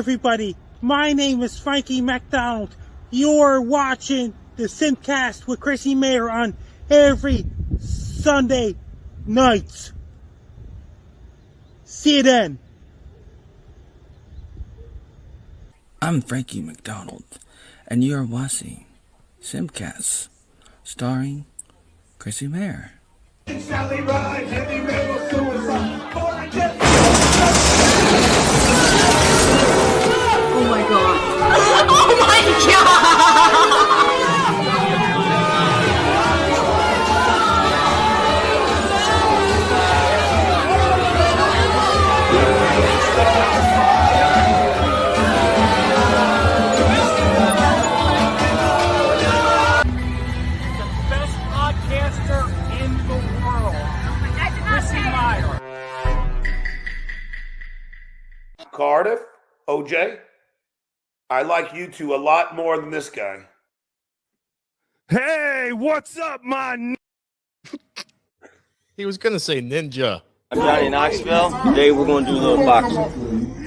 everybody. My name is Frankie McDonald. You're watching the SimpCast with Chrissie Mayr on every Sunday nights. See you then. I'm Frankie McDonald, and you're watching SimpCast, starring Chrissie Mayr. Oh my god. Oh my god! The best podcaster in the world, Chrissie Mayr. Cardiff, OJ, I like you two a lot more than this guy. Hey, what's up, my He was gonna say ninja. I'm Johnny Knoxville. Today we're going to do a little boxing.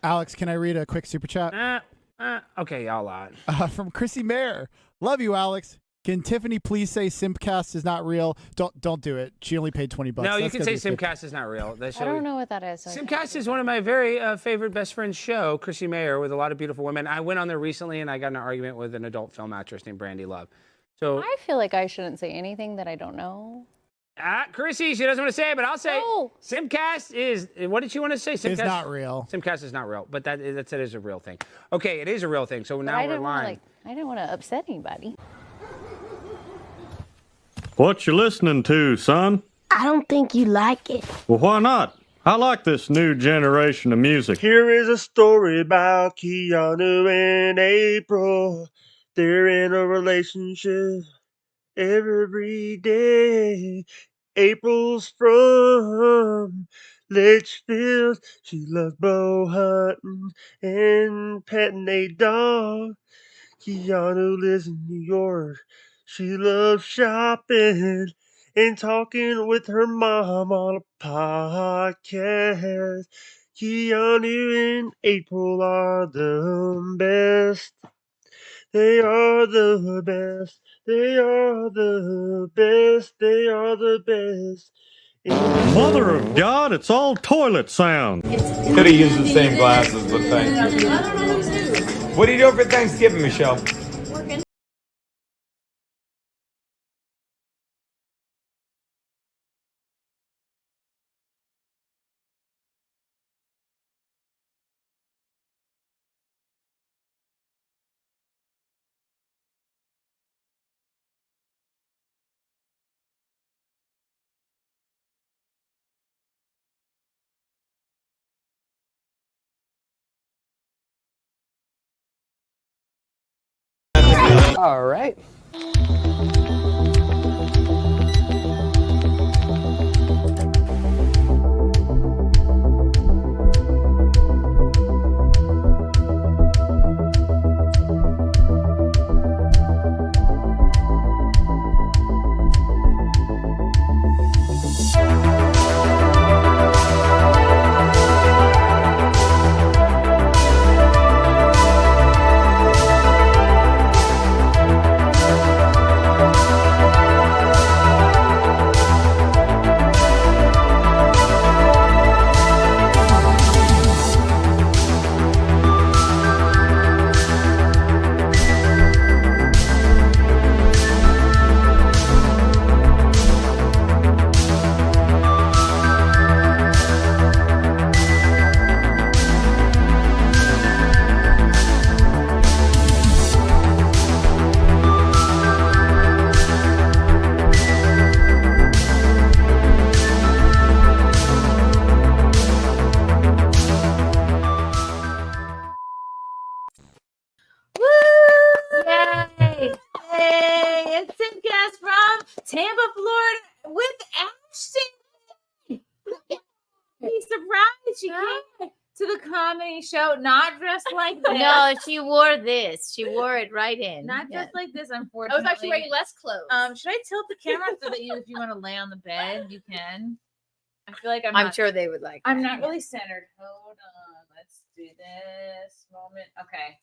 Alex, can I read a quick super chat? Okay, I'll lie. From Chrissie Mayr. Love you, Alex. Can Tiffany please say SimpCast is not real? Don't do it. She only paid $20. No, you That's can gotta say be SimpCast is not real. I don't know what that is. SimpCast is one of my very favorite best friend's show, Chrissie Mayr, with a lot of beautiful women. I went on there recently and I got in an argument with an adult film actress named Brandy Love. So I feel like I shouldn't say anything that I don't know. Chrissy, she doesn't want to say it, but I'll say No. SimpCast is, what did she want to say? SimpCast It's not real. SimpCast is not real, but that is a real thing. Okay, it is a real thing, so But now I we're didn't wanna, lying. I didn't want to upset anybody. What you listening to, son? I don't think you like it. Well, why not? I like this new generation of music. Here is a story about Keanu and April. They're in a relationship every day. April's from Litchfield. She loves bow hunting and petting a dog. Keanu lives in New York. She loves shopping and talking with her mom on a podcast. Keanu and April are the best. They are the best. They are the best. They are the best. Mother of God, it's all toilet sound. Could have used the same glasses, but thank you. What are you doing for Thanksgiving, Michelle? Working. All right. Tampa, Florida, with Ashton. He's surprised she came to the comedy show not dressed like this. No, she wore this. She wore it right in. Not Yeah. dressed like this, I unfortunately. was actually wearing less clothes. Should I tilt the camera so that if you want to lay on the bed, you can? I feel like I'm sure they would like I'm that, not yeah. really centered. Hold on. Let's do this moment. Okay,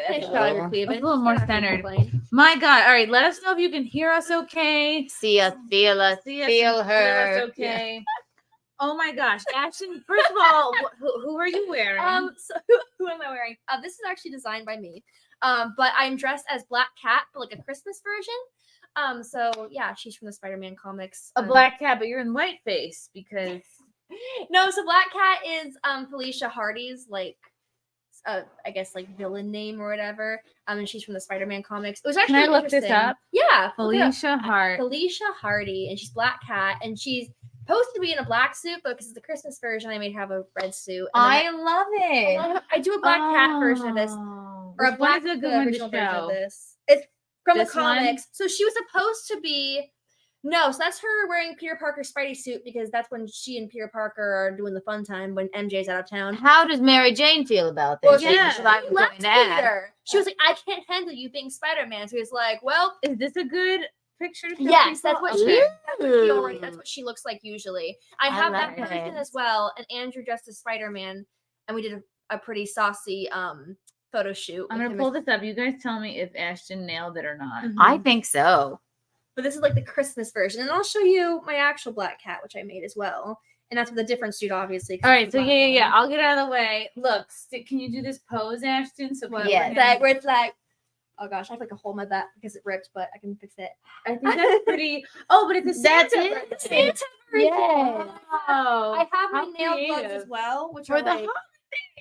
that's a little more centered. My God. All right, let us know if you can hear us okay. See us, feel us, feel her. Feel us okay. Oh my gosh, Ashton, first of all, who are you wearing? So who am I wearing? This is actually designed by me. But I'm dressed as Black Cat, but like a Christmas version. So yeah, she's from the Spider-Man comics. A black cat, but you're in whiteface because no, so Black Cat is Felicia Hardy's like I guess like villain name or whatever. And she's from the Spider-Man comics. It was actually Can I look this interesting. up? Yeah, Felicia Hart. Felicia Hardy, and she's Black Cat, and she's supposed to be in a black suit, but because it's the Christmas version, I made her have a red suit. And I love it. I do a Black Cat version of this, or Which a black one is a good one to original version of show? this. It's from This the comics. So she was supposed to be. No, so that's her wearing Peter Parker's Spidey suit because that's when she and Peter Parker are doing the fun time when MJ's out of town. How does Mary Jane feel about this? Well, That's what I was going to ask. Peter. She was like, I can't handle you being Spider-Man. So he was like, well, is this a good picture to show yes, people? that's what Okay. that's what she looks like usually. I have that like version it. as well. And Andrew dressed as Spider-Man, and we did a pretty saucy photo shoot. I'm with gonna him pull as- this up. You guys tell me if Ashton nailed it or not. I think so. But this is like the Christmas version, and I'll show you my actual Black Cat, which I made as well. And that's with a different suit, obviously. 'cause All it's right, the so black yeah. one. I'll get out of the way. Look, can you do this pose, Ashton? So people Yes. can- Like, where it's like, oh gosh, I have like a hole in my back because it ripped, but I can fix it. I think that's pretty. Oh, but it's a That's Santa. it? It's a Santa version. Yes. Oh, I have my how nail gloves creative. as well, which For are the like,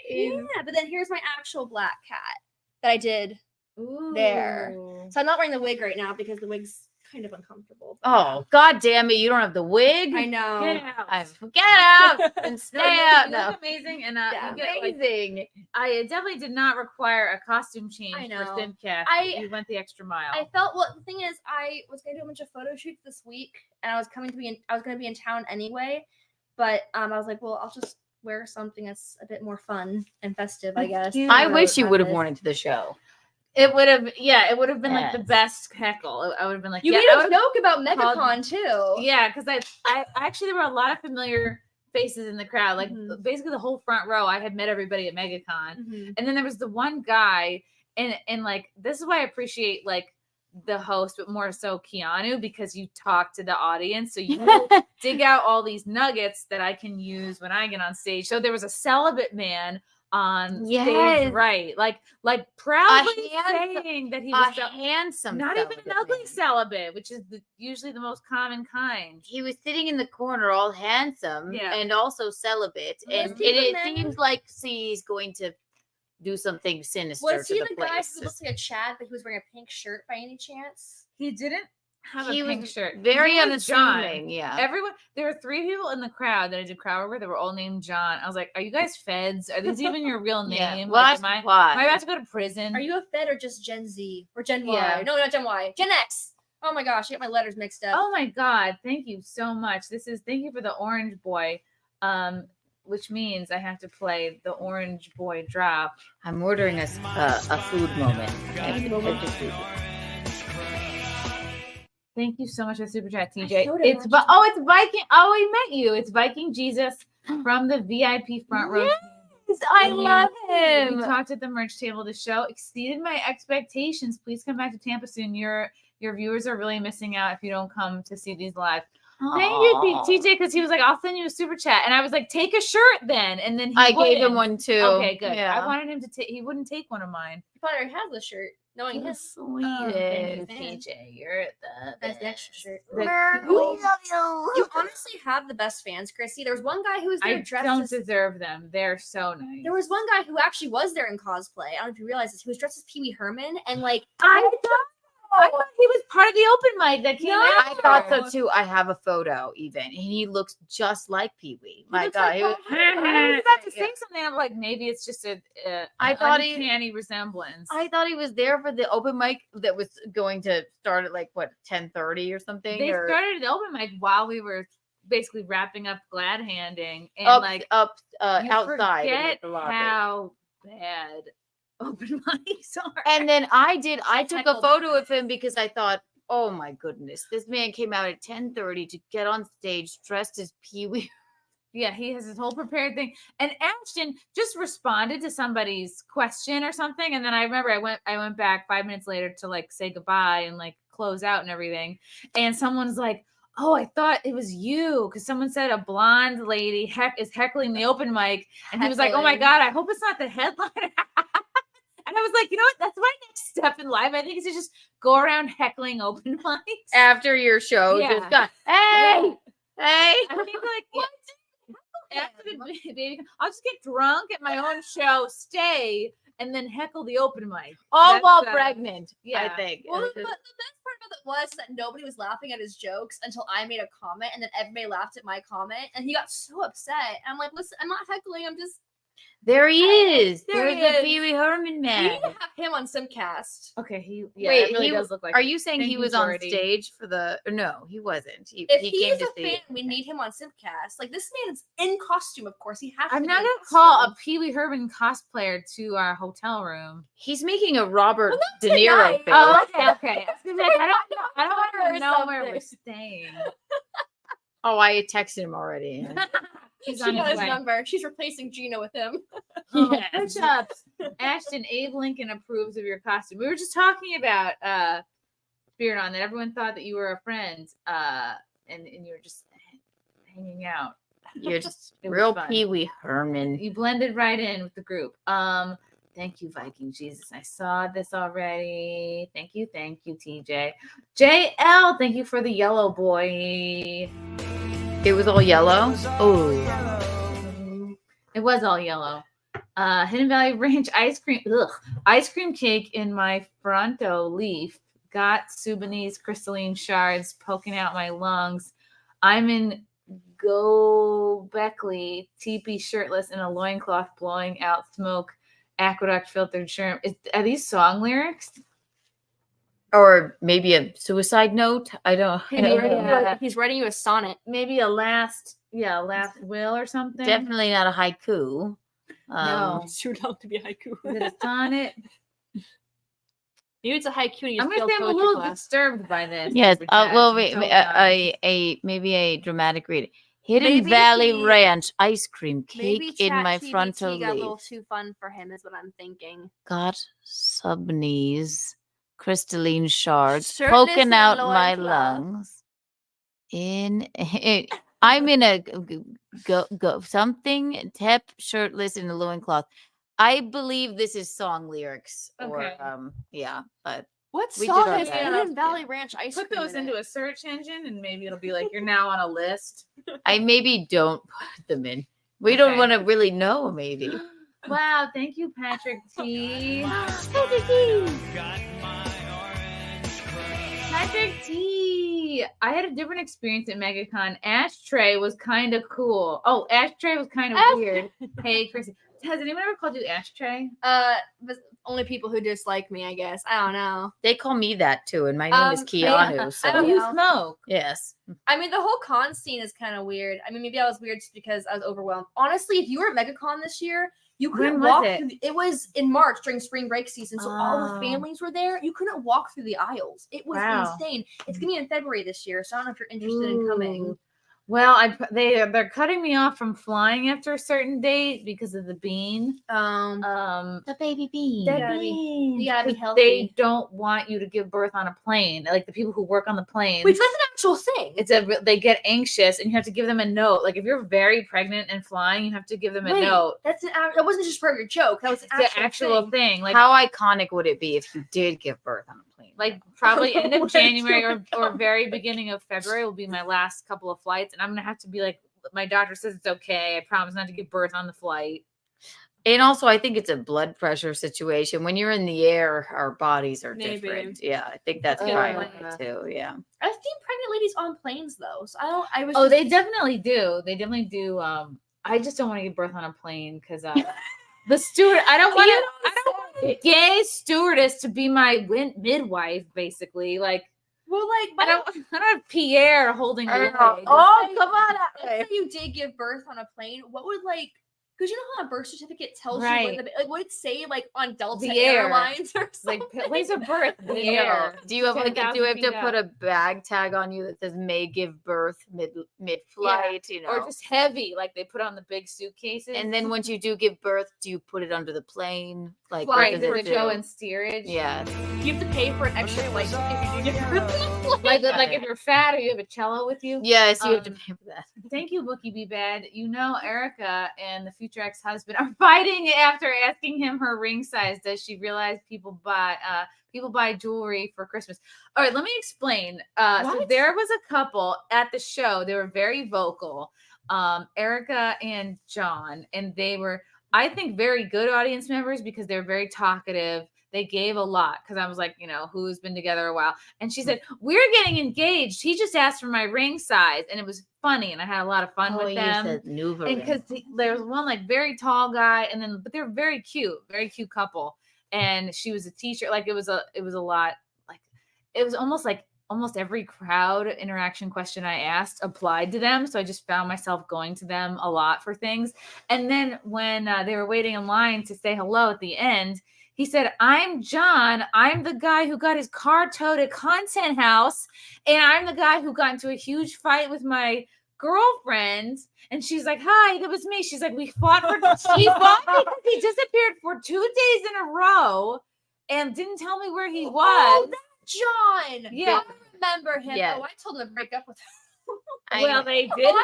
yeah. But then here's my actual Black Cat that I did there. Ooh. So I'm not wearing the wig right now because the wig's kind of uncomfortable. Oh, God damn it. You don't have the wig? I know. Get out. Get out and stay No, out. you No. look amazing, and Yeah. you get, like, Amazing. I definitely did not require a costume change I for know. SimpCast. I- You went the extra mile. I felt well. The thing is, I was gonna do a bunch of photo shoots this week, and I was gonna be in town anyway. But I was like, well, I'll just wear something that's a bit more fun and festive, I guess. cute. I wish you would have Outfit. worn it to the show. It would have, it would have been like the Yes. best heckle. I would have been like, You yeah, made I a would've joke about called- MegaCon too. Yeah, because I actually there were a lot of familiar faces in the crowd. Like basically the whole front row, I had met everybody at MegaCon, Mhm. and then there was the one guy, and like this is why I appreciate like the host, but more so Keanu, because you talk to the audience, so you dig out all these nuggets that I can use when I get on stage. So there was a celibate man on Yes. stage, right? Like proudly handsome- saying that he A was handsome not even an celibate ugly man. celibate, which is usually the most common kind. He was sitting in the corner all handsome Yeah. and also celibate. And he the it man? seems like he's going to do something sinister Was to he the the guy place. who looks like a Chad, but he was wearing a pink shirt by any chance? He didn't have He a pink was shirt. very He was John. unassuming, yeah. Everyone, there were 3 people in the crowd that I did crowd work with that were all named John. I was like, "Are you guys feds? Are these even your real Yeah. name? Well, Like, that's am I why. about to go to prison?" Are you a Fed or just Gen Z or Gen Yeah. Y? No, not Gen Y. Gen X. Oh my gosh, I get my letters mixed up. Oh my God! Thank you so much. Thank you for the Orange Boy, which means I have to play the Orange Boy drop. I'm ordering a food moment. Thank you so much for the super chat, TJ. showed him It's last it's Viking. Oh, we met you. It's Viking Jesus from the VIP front row. I And love We him. talked at the merch table. The show exceeded my expectations. Please come back to Tampa soon. Your viewers are really missing out if you don't come to see these live. Thank you, TJ, because he was like, "I'll send you a super chat," and I was like, "Take a shirt then." And then I gave him wouldn't. one too. Okay, good. Yeah. I wanted him to take. He wouldn't take one of mine. He probably already has the shirt, knowing him. He's Thank you, sweet. TJ. You're the That's the extra shirt. We love you. You honestly have the best fans, Chrissy. There was one guy who was there I dressed don't as. deserve them. They're so nice. There was one guy who actually was there in cosplay. I don't know if you realize this. He was dressed as Pee Wee Herman, and like I I thought he was part of the open mic that came out. I thought so too. I have a photo even, and he looks just like Pee Wee. My God, he was. I was about to say something. I'm like, maybe it's just I thought uncanny resemblance. I thought he was there for the open mic that was going to start at like what 10:30 or something. They started the open mic while we were basically wrapping up glad handing and outside. You In forget the lobby. how bad open mics are. And then I took a photo of him because I thought, oh my goodness, this man came out at 10:30 to get on stage dressed as Pee Wee. Yeah, he has his whole prepared thing. And Ashton just responded to somebody's question or something. And then I remember I went back 5 minutes later to like say goodbye and like close out and everything. And someone's like, oh, I thought it was you. Because someone said a blonde lady is heckling the open mic. And he was like, oh my God, I hope it's not the headliner. And I was like, you know what? That's my next step in life. I think is to just go around heckling open mics. After your show. Yeah. Just go, hey, hey. I think like, what? After the baby, I'll just get drunk at my own show, stay, and then heckle the open mic. All That's, while pregnant, yeah. I think. Well, the best part about it was that nobody was laughing at his jokes until I made a comment, and then everybody laughed at my comment, and he got so upset. I'm like, listen, I'm not heckling. I'm just. There he is. There There's he the is. Pee Wee Herman We man. need to have him on SimpCast. Okay, Wait, it really he does look like. Are him. you saying Thank he you, was on Jordy. stage for the? No, he wasn't. If he he came is to a see fan, it. we need him on SimpCast. Like this man's in costume, of course. He has. I'm to not be in gonna call costume. a Pee Wee Herman cosplayer to our hotel room. He's making a Robert Well, De not Niro tonight. face. Oh, okay. I was gonna be like, I don't Or want to know where something. we're staying. Oh, I texted him already. He's She on got his his way. number. She's replacing Gina with him. Oh, Yes. push-ups. Ashton, Abe Lincoln approves of your costume. We were just talking about Spirit on that everyone thought that you were a friend, and you were just hanging out. You're just It was real fun. Pee Wee Herman. You blended right in with the group. Thank you, Viking Jesus. I saw this already. Thank you, TJ. JL, thank you for the yellow boy. It was all yellow. Oh, It was all yellow. Hidden Valley Ranch ice cream. Ice cream cake in my Fronto leaf. Got Sudanese crystalline shards poking out my lungs. I'm in Gobekli, teepee shirtless in a loincloth blowing out smoke. Aqueduct filtered shrimp. Are these song lyrics? or maybe a suicide note. I don't. He's writing you a sonnet. Maybe a last will or something. Definitely not a haiku. No. It's too long to be a haiku. Is it a sonnet? Maybe it's a haiku. And you I'm just gonna failed say I'm a poetry little class. disturbed by this. Yes. Jack. Well, I'm wait, totally honest. maybe a dramatic reading. Hidden Maybe Valley he- Ranch ice cream Maybe cake in my frontal ChatGPT got a leaf. little too fun for him, is what I'm thinking. Got Sudanese crystalline shards Shirtless poking in a out my loincloth. lungs. I'm in a something tep shirtless in a loincloth. I believe this is song lyrics. Okay. Or yeah, but What we did song our is best. Hidden Valley Ranch ice Put cream those in into it? a search engine, and maybe it'll be like you're now on a list. I maybe don't put them in. We don't Okay. want to really know, maybe. Wow, thank you, Patrick T. Patrick T. I had a different experience at MegaCon. Ashtray was kind of cool. Oh, Ashtray was kind of weird. Hey, Chrissy. Has anyone ever called you Ashtray? But only people who dislike me, I guess. I don't know. They call me that too, and my name is Keanu. I So don't You know. smoke. yes, I mean, the whole con scene is kind of weird. I mean, maybe I was weird just because I was overwhelmed. Honestly, if you were at MegaCon this year, you couldn't When was walk. it? It was in March during spring break season, so all the Oh. families were there. You couldn't walk through the aisles. It was Wow. insane. It's gonna be in February this year, so I don't know if you're interested in coming. Ooh. Well, they're cutting me off from flying after a certain date because of the bean. the baby bean. The You gotta be- bean. you gotta be 'Cause healthy. They don't want you to give birth on a plane. Like the people who work on the plane. Which was an actual thing. They get anxious, and you have to give them a note. Like if you're very pregnant and flying, you have to give them a Wait, note. that wasn't just part of your joke. That was an It's the actual thing. thing. Like How iconic would it be if you did give birth on a plane? like probably end of What January a or very beginning of February will be my last couple of flights, and I'm gonna have to be like, my doctor says it's okay. I promise not to give birth on the flight. And also, I think it's a blood pressure situation. When you're in the air, our bodies are Maybe. different. Yeah, I think that's Good part of point. it too. Yeah. I've seen pregnant ladies on planes though, so I was. Oh, just- they definitely do. They definitely do. I just don't want to give birth on a plane because the steward. I don't want a gay stewardess to be my midwife. Basically, like. Well, like, I don't have Pierre holding the leg. Oh, come on. Let's say you did give birth on a plane. What would like? Because you know how a birth certificate tells you Right. what like would it say like on Delta The air. Airlines or something? Like place of birth, the Yeah. air. Do you have like? Do you have 10,000 to feet put up. a bag tag on you that says "May give birth mid-flight"? You know, Or just heavy, like they put on the big suitcases. and then once you do give birth, do you put it under the plane? Like, what right, does does it it go do? in steerage? Yeah. You have to pay for an extra flight if you do give birth. like if you're fat or you have a cello with you. Yes, you have to pay for that. Thank you, Bookie Be Bad. You know, Erica and the future ex-husband are fighting after asking him her ring size. Does she realize people buy jewelry for Christmas? All right, let me explain. So there was a couple at the show. They were very vocal, Erica and John, and they were, I think, very good audience members because they're very talkative. They gave a lot because I was like, who's been together a while? And she said, we're getting engaged. He just asked for my ring size. And it was funny. And I had a lot of fun with them. And because there was one like very tall guy but they were very cute couple. And she was a teacher. Like it was a lot, like it was almost every crowd interaction question I asked applied to them. So I just found myself going to them a lot for things. And then when they were waiting in line to say hello at the end, he said, I'm John. I'm the guy who got his car towed at Content House. And I'm the guy who got into a huge fight with my girlfriend. And she's like, hi, that was me. She's like, he fought because he disappeared for 2 days in a row and didn't tell me where he was. Oh, that's John. Yeah. I remember him. Yeah. Oh, I told him to break up with him. Well, they did.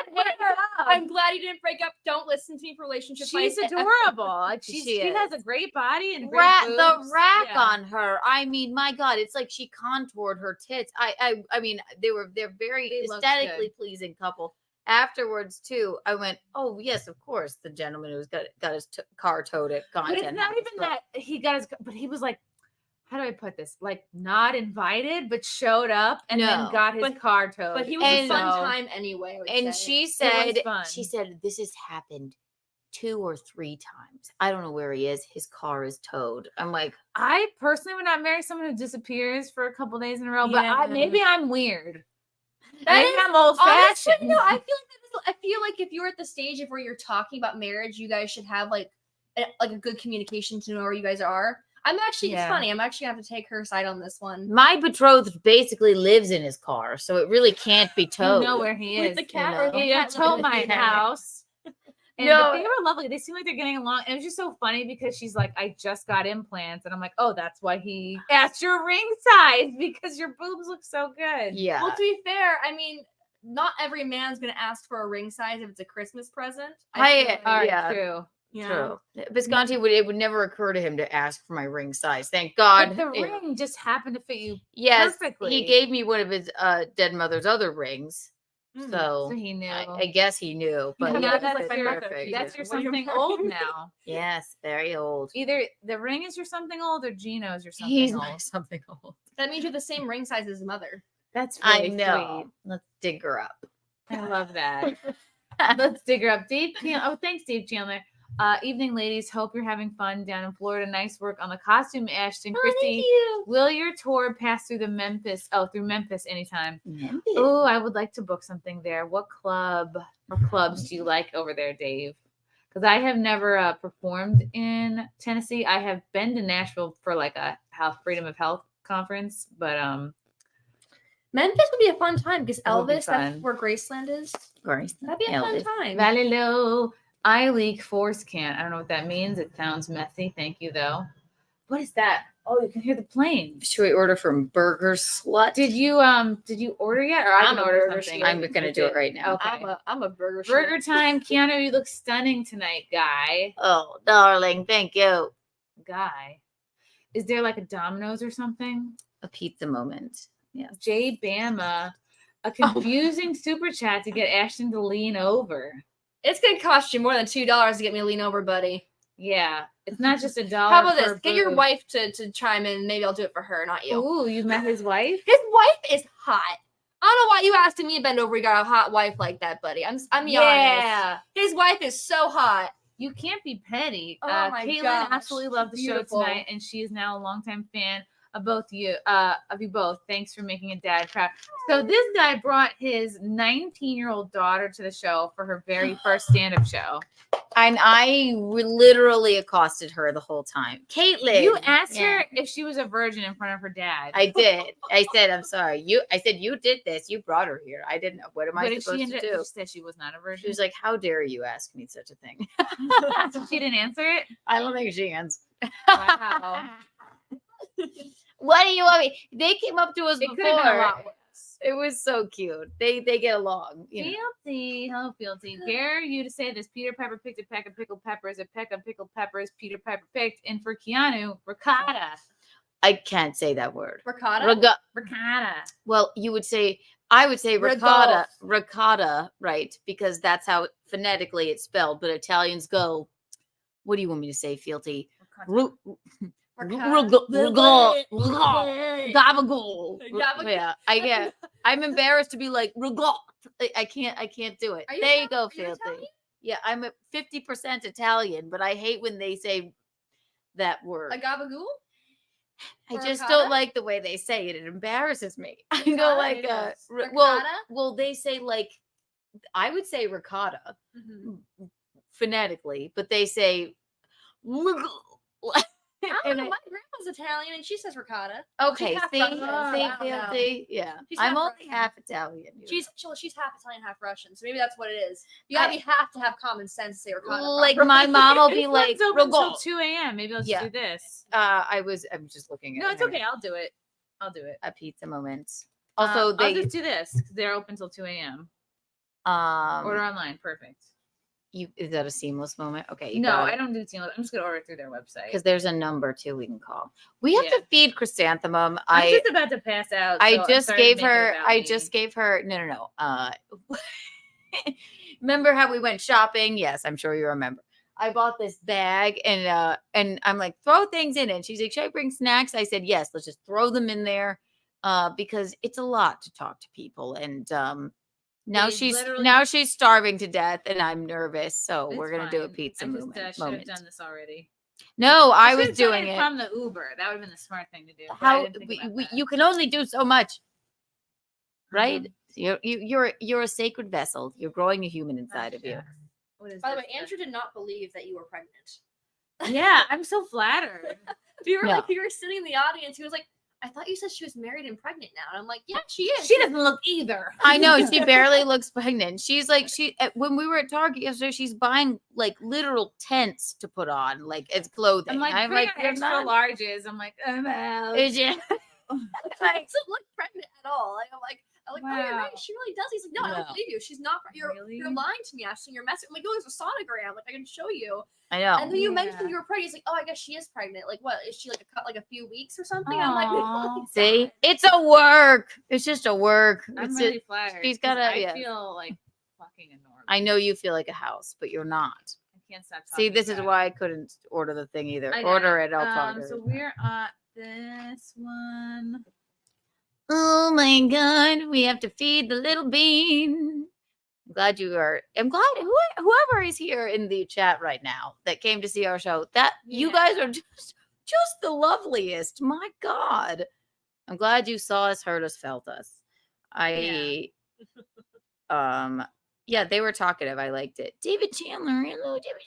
I'm glad he didn't break up. Don't listen to me for relationship She's advice. adorable. Like she is. has a great body and great The boobs. rack Yeah. on her. I mean, my God, it's like she contoured her tits. I mean, they're very They look aesthetically good. pleasing couple. Afterwards, too, I went, oh yes, of course, the gentleman who's got his car towed at Content. But it's not House. even that he got his. But he was like, how do I put this? Like not invited, but showed up and then got his car towed. But he was a fun time anyway. I would And say. she said, this has happened 2 or 3 times. I don't know where he is. His car is towed. I'm like, I personally would not marry someone who disappears for a couple days in a row. But Yeah. maybe I'm weird. That Maybe is- I'm old honestly, fashioned. no, I feel like if you're at the stage of where you're talking about marriage, you guys should have like a good communication to know where you guys are. I'm actually, it's Yeah. funny. I'm actually gonna have to take her side on this one. my betrothed basically lives in his car, so it really can't be You towed. know where he is. With the cat you or know? the Yeah, cat tow living my with the cat? house. And No. but they were lovely. They seem like they're getting along. And it was just so funny because she's like, I just got implants. And I'm like, oh, that's why he asked your ring size because your boobs look so good. Yeah. Well, to be fair, I mean, not every man's gonna ask for a ring size if it's a Christmas present. I- feel like- All right, Yeah. true. Yeah. True. Visconti it would never occur to him to ask for my ring size. Thank God. But the It- ring just happened to fit you yes, perfectly. he gave me one of his dead mother's other rings. So So he knew. I guess he knew, but now yeah, that's it's your, perfect. that's your What do you something mean? old now. Yes, very old. Either the ring is your something old or Gino's your something He's old. my something old. That means you're the same ring size as his mother. That's I really know. sweet. Let's dig her up. I love that. Let's dig her up. Dave Chandler. Oh, thanks, Dave Chandler. Evening, ladies. Hope you're having fun down in Florida. Nice work on the costume, Ashton. Christy, will your tour pass through Memphis anytime? Oh, I would like to book something there. What club or clubs do you like over there, Dave? Because I have never performed in Tennessee. I have been to Nashville for like a Freedom of Health conference, but Memphis would be a fun time because It would be Elvis, that's fun. where Graceland is. Grace. That'd be a fun time. Valley Low, eye leak, force can. I don't know what that means. It sounds messy. Thank you, though. What is that? Oh, you can hear the plane. Should we order from Burger Slut? Did you order yet? Or I I'm can a order burger something. slut. I'm gonna do it right now. Okay. I'm a burger. Burger time. Keanu, you look stunning tonight, guy. Oh, darling, thank you. Guy. Is there like a Domino's or something? A pizza moment. Yeah. Jay Bama, a confusing super chat to get Ashton to lean over. It's gonna cost you more than $2 to get me to lean over, buddy. Yeah, it's not just $1. How about this? per Get your boob. wife to chime in. Maybe I'll do it for her, not you. Ooh, you met his wife? His wife is hot. I don't know why you asked me to bend over. You got a hot wife like that, buddy. I'm Yeah. honest. His wife is so hot. You can't be petty. Oh my Caitlin gosh, absolutely loved the beautiful. show tonight, and she is now a longtime fan of both you both. Thanks for making a dad proud. So this guy brought his 19-year-old daughter to the show for her very first stand-up show. And I literally accosted her the whole time. Caitlin. You asked her if she was a virgin in front of her dad. I did. I said, I'm sorry. I said, you did this. You brought her here. I didn't know. What am I supposed to do? She said she was not a virgin. She was like, how dare you ask me such a thing? So she didn't answer it? I don't think she answered. Wow. What do you want me? They came up to us It could have been a before. lot worse. It was so cute. They get along. You know. Fealty, hello Fealty. Dare you to say this? Peter Piper picked a peck of pickled peppers. A peck of pickled peppers. Peter Piper picked, and for Keanu, ricotta. I can't say that word. Ricotta? Ricotta. Well, I would say ricotta, ricotta, right? Because that's how phonetically it's spelled. But Italians go, what do you want me to say, Fealty? Gabagool. Yeah, I get. I'm embarrassed to be like regal. I can't do it. There you go, Fealty. Yeah, I'm a 50% Italian, but I hate when they say that word. A gabagool? I just don't like the way they say it. It embarrasses me. I go like, well, they say like, I would say ricotta phonetically, but they say. I don't know. My grandma's Italian and she says ricotta. Okay, She's half see, Russian, Fealty, yeah. She's I'm half only Russian. half Italian. She's half Italian, half Russian. So maybe that's what it is. You have to have common sense to say ricotta. Like my mom will be like, It's open until 2 a.m. Maybe I'll just do this. I'm just looking at No, it's okay. I'll do it. A pizza moment. Also, I'll just do this because they're open until 2 a.m. Order online. Perfect. Is that a seamless moment? Okay. No, I don't do the seamless. I'm just gonna order through their website because there's a number too we can call. We have to feed Chrysanthemum. I'm just about to pass out. I so I'm just sorry to gave make it her. about I me. just gave her. No. Remember how we went shopping? Yes, I'm sure you remember. I bought this bag and I'm like, throw things in it. She's like, should I bring snacks? I said, yes. Let's just throw them in there because it's a lot to talk to people and. Now she's starving to death, and I'm nervous. So we're gonna do a pizza moment. I should have done this already. No, I should've was done doing it from the Uber. That would have been the smart thing to do. but I How didn't think about that. you can only do so much, right? You're a sacred vessel. You're growing a human inside of you. By the way, Andrew did not believe that you were pregnant. Yeah, I'm so flattered. You were No. you were sitting in the audience. He was like, I thought you said she was married and pregnant now. And I'm like, yeah, she is. She doesn't look either. I know she barely looks pregnant. She's like when we were at Target yesterday, she's buying like literal tents to put on, like as clothing. I'm like, "You're extra not-" larges. I'm like, I'm out. Is it? She doesn't look pregnant at all. Like, I'm like, oh, you're Wow. right. She really does. He's like, no, I No. don't believe you. She's not. You're lying to me, Ashton. You're messing. I'm like, oh, there's a sonogram. Like, I can show you. I know. And then you mentioned you were pregnant. He's like, oh, I guess she is pregnant. Like, what is she like? A few weeks or something? I'm like, Aw. See, it's a work. It's just a work. I'm It's really a- flattered. She's 'cause gotta. I Yeah. feel like fucking enormous. I know you feel like a house, but you're not. I can't stop See, talking this is about it. why I couldn't order the thing either. I know. Order it. I'll talk. So we're at this one. Oh my God, we have to feed the little bean. I'm glad whoever is here in the chat right now that came to see our show, that you guys are just the loveliest. My God. I'm glad you saw us, heard us, felt us. Yeah, they were talkative. I liked it. David Chandler. Hello, David.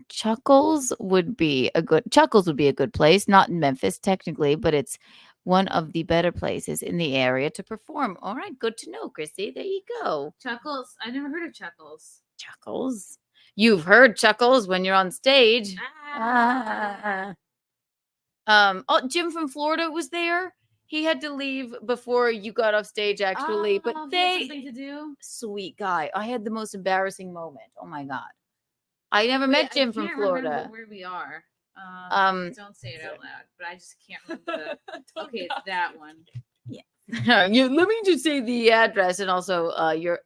Chuckles would be a good place, not in Memphis technically, but it's one of the better places in the area to perform. All right, good to know, Chrissy. There you go. Chuckles. I never heard of Chuckles. Chuckles. You've heard Chuckles when you're on stage. Jim from Florida was there. He had to leave before you got off stage, actually. But he had something to do. Sweet guy. I had the most embarrassing moment. Oh my God. I never met Jim from Florida. Where we are. Don't say it out loud, but I just can't remember. Okay, it's that one. Yeah. Let me just say the address and also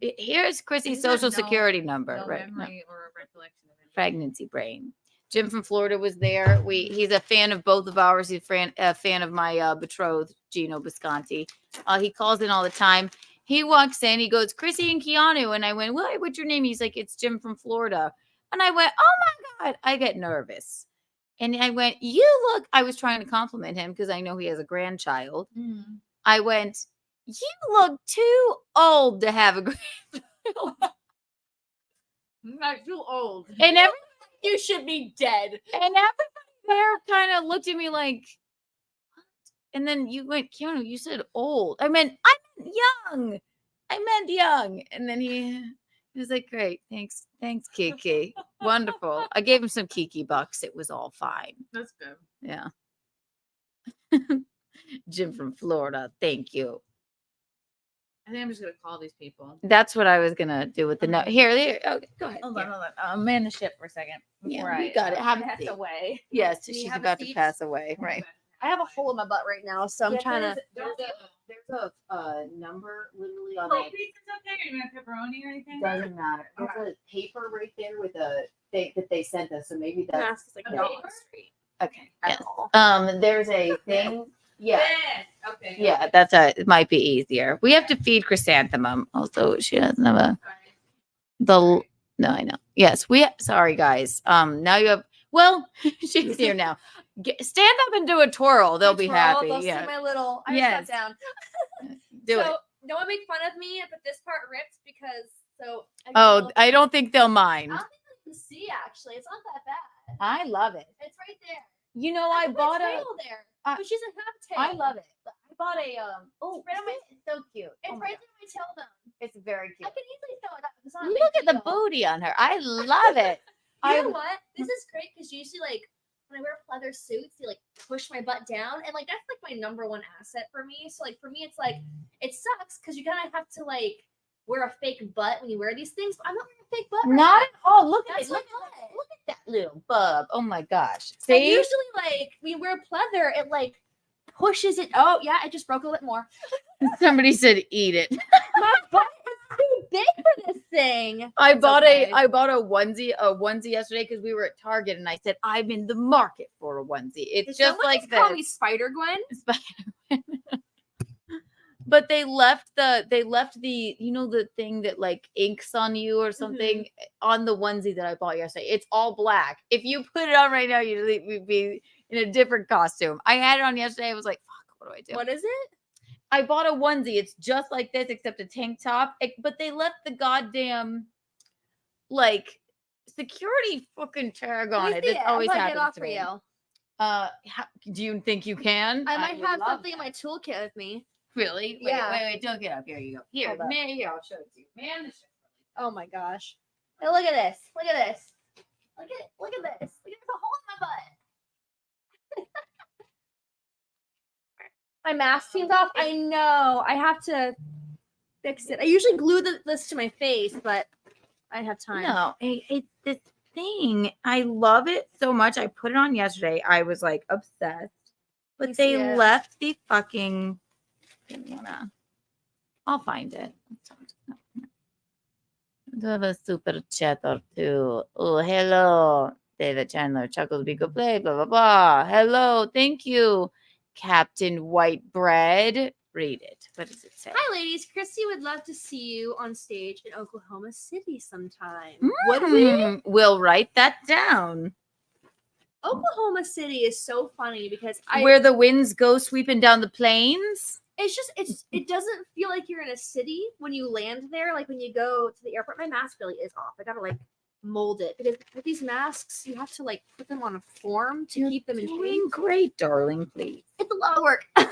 here's Chrissy's social security number. No Right. memory or recollection of it. Pregnancy brain. Jim from Florida was there. He's a fan of both of ours. He's a fan of my betrothed, Gino Bisconti. He calls in all the time. He walks in, he goes, Chrissy and Keanu. And I went, what's your name? He's like, it's Jim from Florida. And I went, oh my God, I get nervous. And I went, I was trying to compliment him because I know he has a grandchild. I went, you look too old to have a grandchild. I'm not too old. And you should be dead. And everybody there kind of looked at me like, what? And then you went, Keanu, you said old. I meant young. And then he was like, great. Thanks, Kiki. Wonderful. I gave him some Kiki bucks. It was all fine. That's good. Yeah. Jim from Florida. Thank you. I think I'm just gonna call these people. That's what I was gonna do with the note. Here. Okay, go ahead. Hold on. I'm man the ship for a second. Yeah, you got it. Have a pass seat. away. Yes, Do you she's have a about to seat? pass away. Right. I have a hole in my butt right now, so I'm trying to. There's a number literally on Oh, pizza's okay. Or you want pepperoni or anything? Doesn't matter. There's a paper right there with a thing that they sent us, so maybe that's Like yeah. Okay. Yes. Alcohol. There's a thing. Yeah. Okay. Yeah, it might be easier. We have to feed Chrysanthemum. Also, she doesn't have no, I know. Yes, sorry guys. Now you have, she's here now. Stand up and do a twirl. They'll be happy. They'll Yeah. see my little. I Yes. just sat down. Do it. No one make fun of me, but this part ripped because I don't think they'll mind. I don't think you can see actually. It's not that bad. I love it. It's right there. You know, I bought a tail there, but she doesn't have a tail. I love it. I bought a right on my. it's so cute. It's Oh my right God. there on my tailbone. It's very cute. I can easily throw it up. It's not a Look big at the deal. booty on her. I love it. You know what? This is great because usually, like, when I wear leather suits, they like push my butt down, and like that's like my number one asset for me. So like for me, it's like it sucks because you kind of have to like wear a fake butt when you wear these things. But I'm not wearing a fake butt. Not at all. Look at That's it. Look my butt. at that little bub. Oh my gosh. And See? usually, like when you wear pleather, it like pushes it. Oh yeah, I just broke a little bit more. Somebody said eat it. My butt is too big for this thing. I bought okay. a onesie yesterday because we were at Target and I said I'm in the market for a onesie. It's Did just someone like just this. call me Spider Gwen. But they left the the thing that like inks on you or something on the onesie that I bought yesterday. It's all black. If you put it on right now, you'd be in a different costume. I had it on yesterday. I was like, fuck, what do I do? What is it? I bought a onesie. It's just like this, except a tank top. But they left the goddamn like security fucking tag on it. This always happens off to for me. you. Do you think you can? I might would have love something in that. my toolkit with me. Really? Yeah. Wait, don't get up. Here you go. Here, Hold up. man, here, I'll show it to you. Man, the shit. Oh my gosh. Hey, look at this. Look at this. Look at this. Look at this. There's a hole in my butt. My mask seems off. I know. I have to fix it. I usually glue this to my face, but I didn't have time. No, it's this thing. I love it so much. I put it on yesterday. I was like obsessed. But see they it. left the fucking. I'll find it. Do have a super chat or two. Oh, hello, David Chandler. Chuckles be good play. Blah blah blah. Hello, thank you, Captain White Bread. Read it. What does it say? Hi, ladies. Chrissy would love to see you on stage in Oklahoma City sometime. Would we? We'll write that down. Oklahoma City is so funny because Where the winds go sweeping down the plains. It doesn't feel like you're in a city when you land there. Like when you go to the airport, my mask really is off. I gotta like mold it because with these masks, you have to like put them on a form to keep them in Doing shape. great, darling. Please. It's a lot of work. But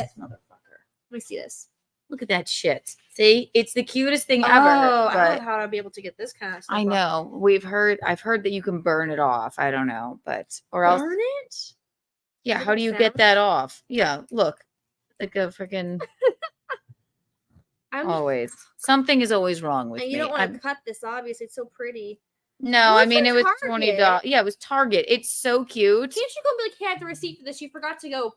This motherfucker. let me see this. Look at that shit. See, it's the cutest thing ever. Oh, I but don't know how to be able to get this kind of stuff. I know. I've heard that you can burn it off. I don't know, but or else. Burn it? Yeah. Does How it do you sound? get that off? Yeah. Look, like a freaking. Always something is always wrong with And me. you don't want to cut this, obviously. It's so pretty. No, Well, I it's mean from it was Target. $20. Yeah, it was Target. It's so cute. Can't you go and be like, hey, I have the receipt for this? You forgot to go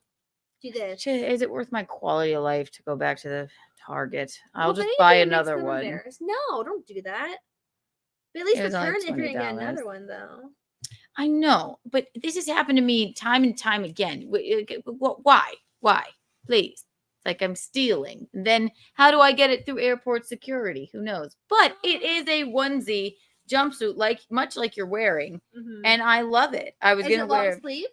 Do this. Is it worth my quality of life to go back to the Target? I'll Well, just then buy it makes another them one. embarrassed. No, don't do that. But at least It was only return if you're gonna get $20. another one, though. I know, but this has happened to me time and time again. Why? Why? Please. It's like I'm stealing. And then how do I get it through airport security? Who knows? But it is a onesie jumpsuit, much like you're wearing, and I love it. I was gonna wear. Sleeve?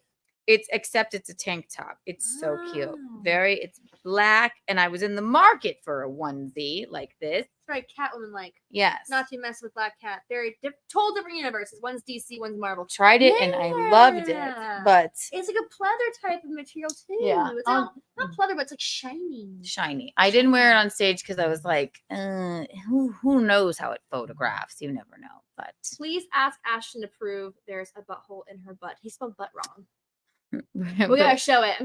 Except it's a tank top. It's so cute. It's black, and I was in the market for a onesie like this. It's very Catwoman like. Yes. Not to mess with Black Cat. Very total different universes. One's DC, one's Marvel. Tried it and I loved it, but it's like a pleather type of material too. Yeah. It's not pleather, but it's like shiny. Shiny. I didn't wear it on stage because I was like, who knows how it photographs? You never know. But please ask Ashton to prove there's a butthole in her butt. He spelled butt wrong. We gotta show it.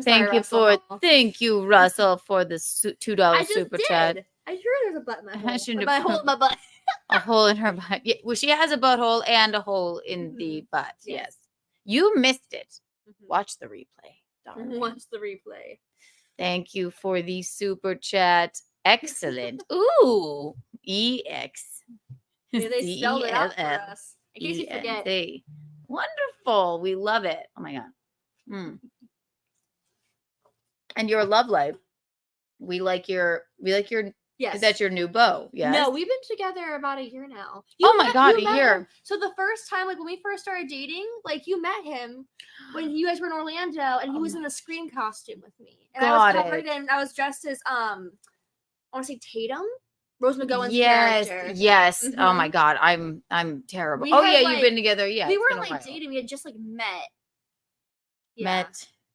Thank you, Russell, for the $2 super chat. I hear there's a butt in my hole. My hole in my butt. A hole in her butt. Yeah, well, she has a butthole and a hole in the butt. Yes. You missed it. Watch the replay, darling. Watch the replay. Thank you for the super chat. Excellent. Ooh, EX. Yeah, they spelled it out for us. In case you forget. Wonderful. We love it. Oh my God. And your love life. We like your yes. Is that your new beau? Yes. No, we've been together about a year now. Oh my God, a year. Him. So the first time, like when we first started dating, like you met him when you guys were in Orlando and he was in a Scream costume with me. And I was covered and I was dressed as I want to say Tatum. Rose McGowan's character. Yes. Oh my God. I'm terrible. You've been together. Yeah. We weren't like dating, we had just like met.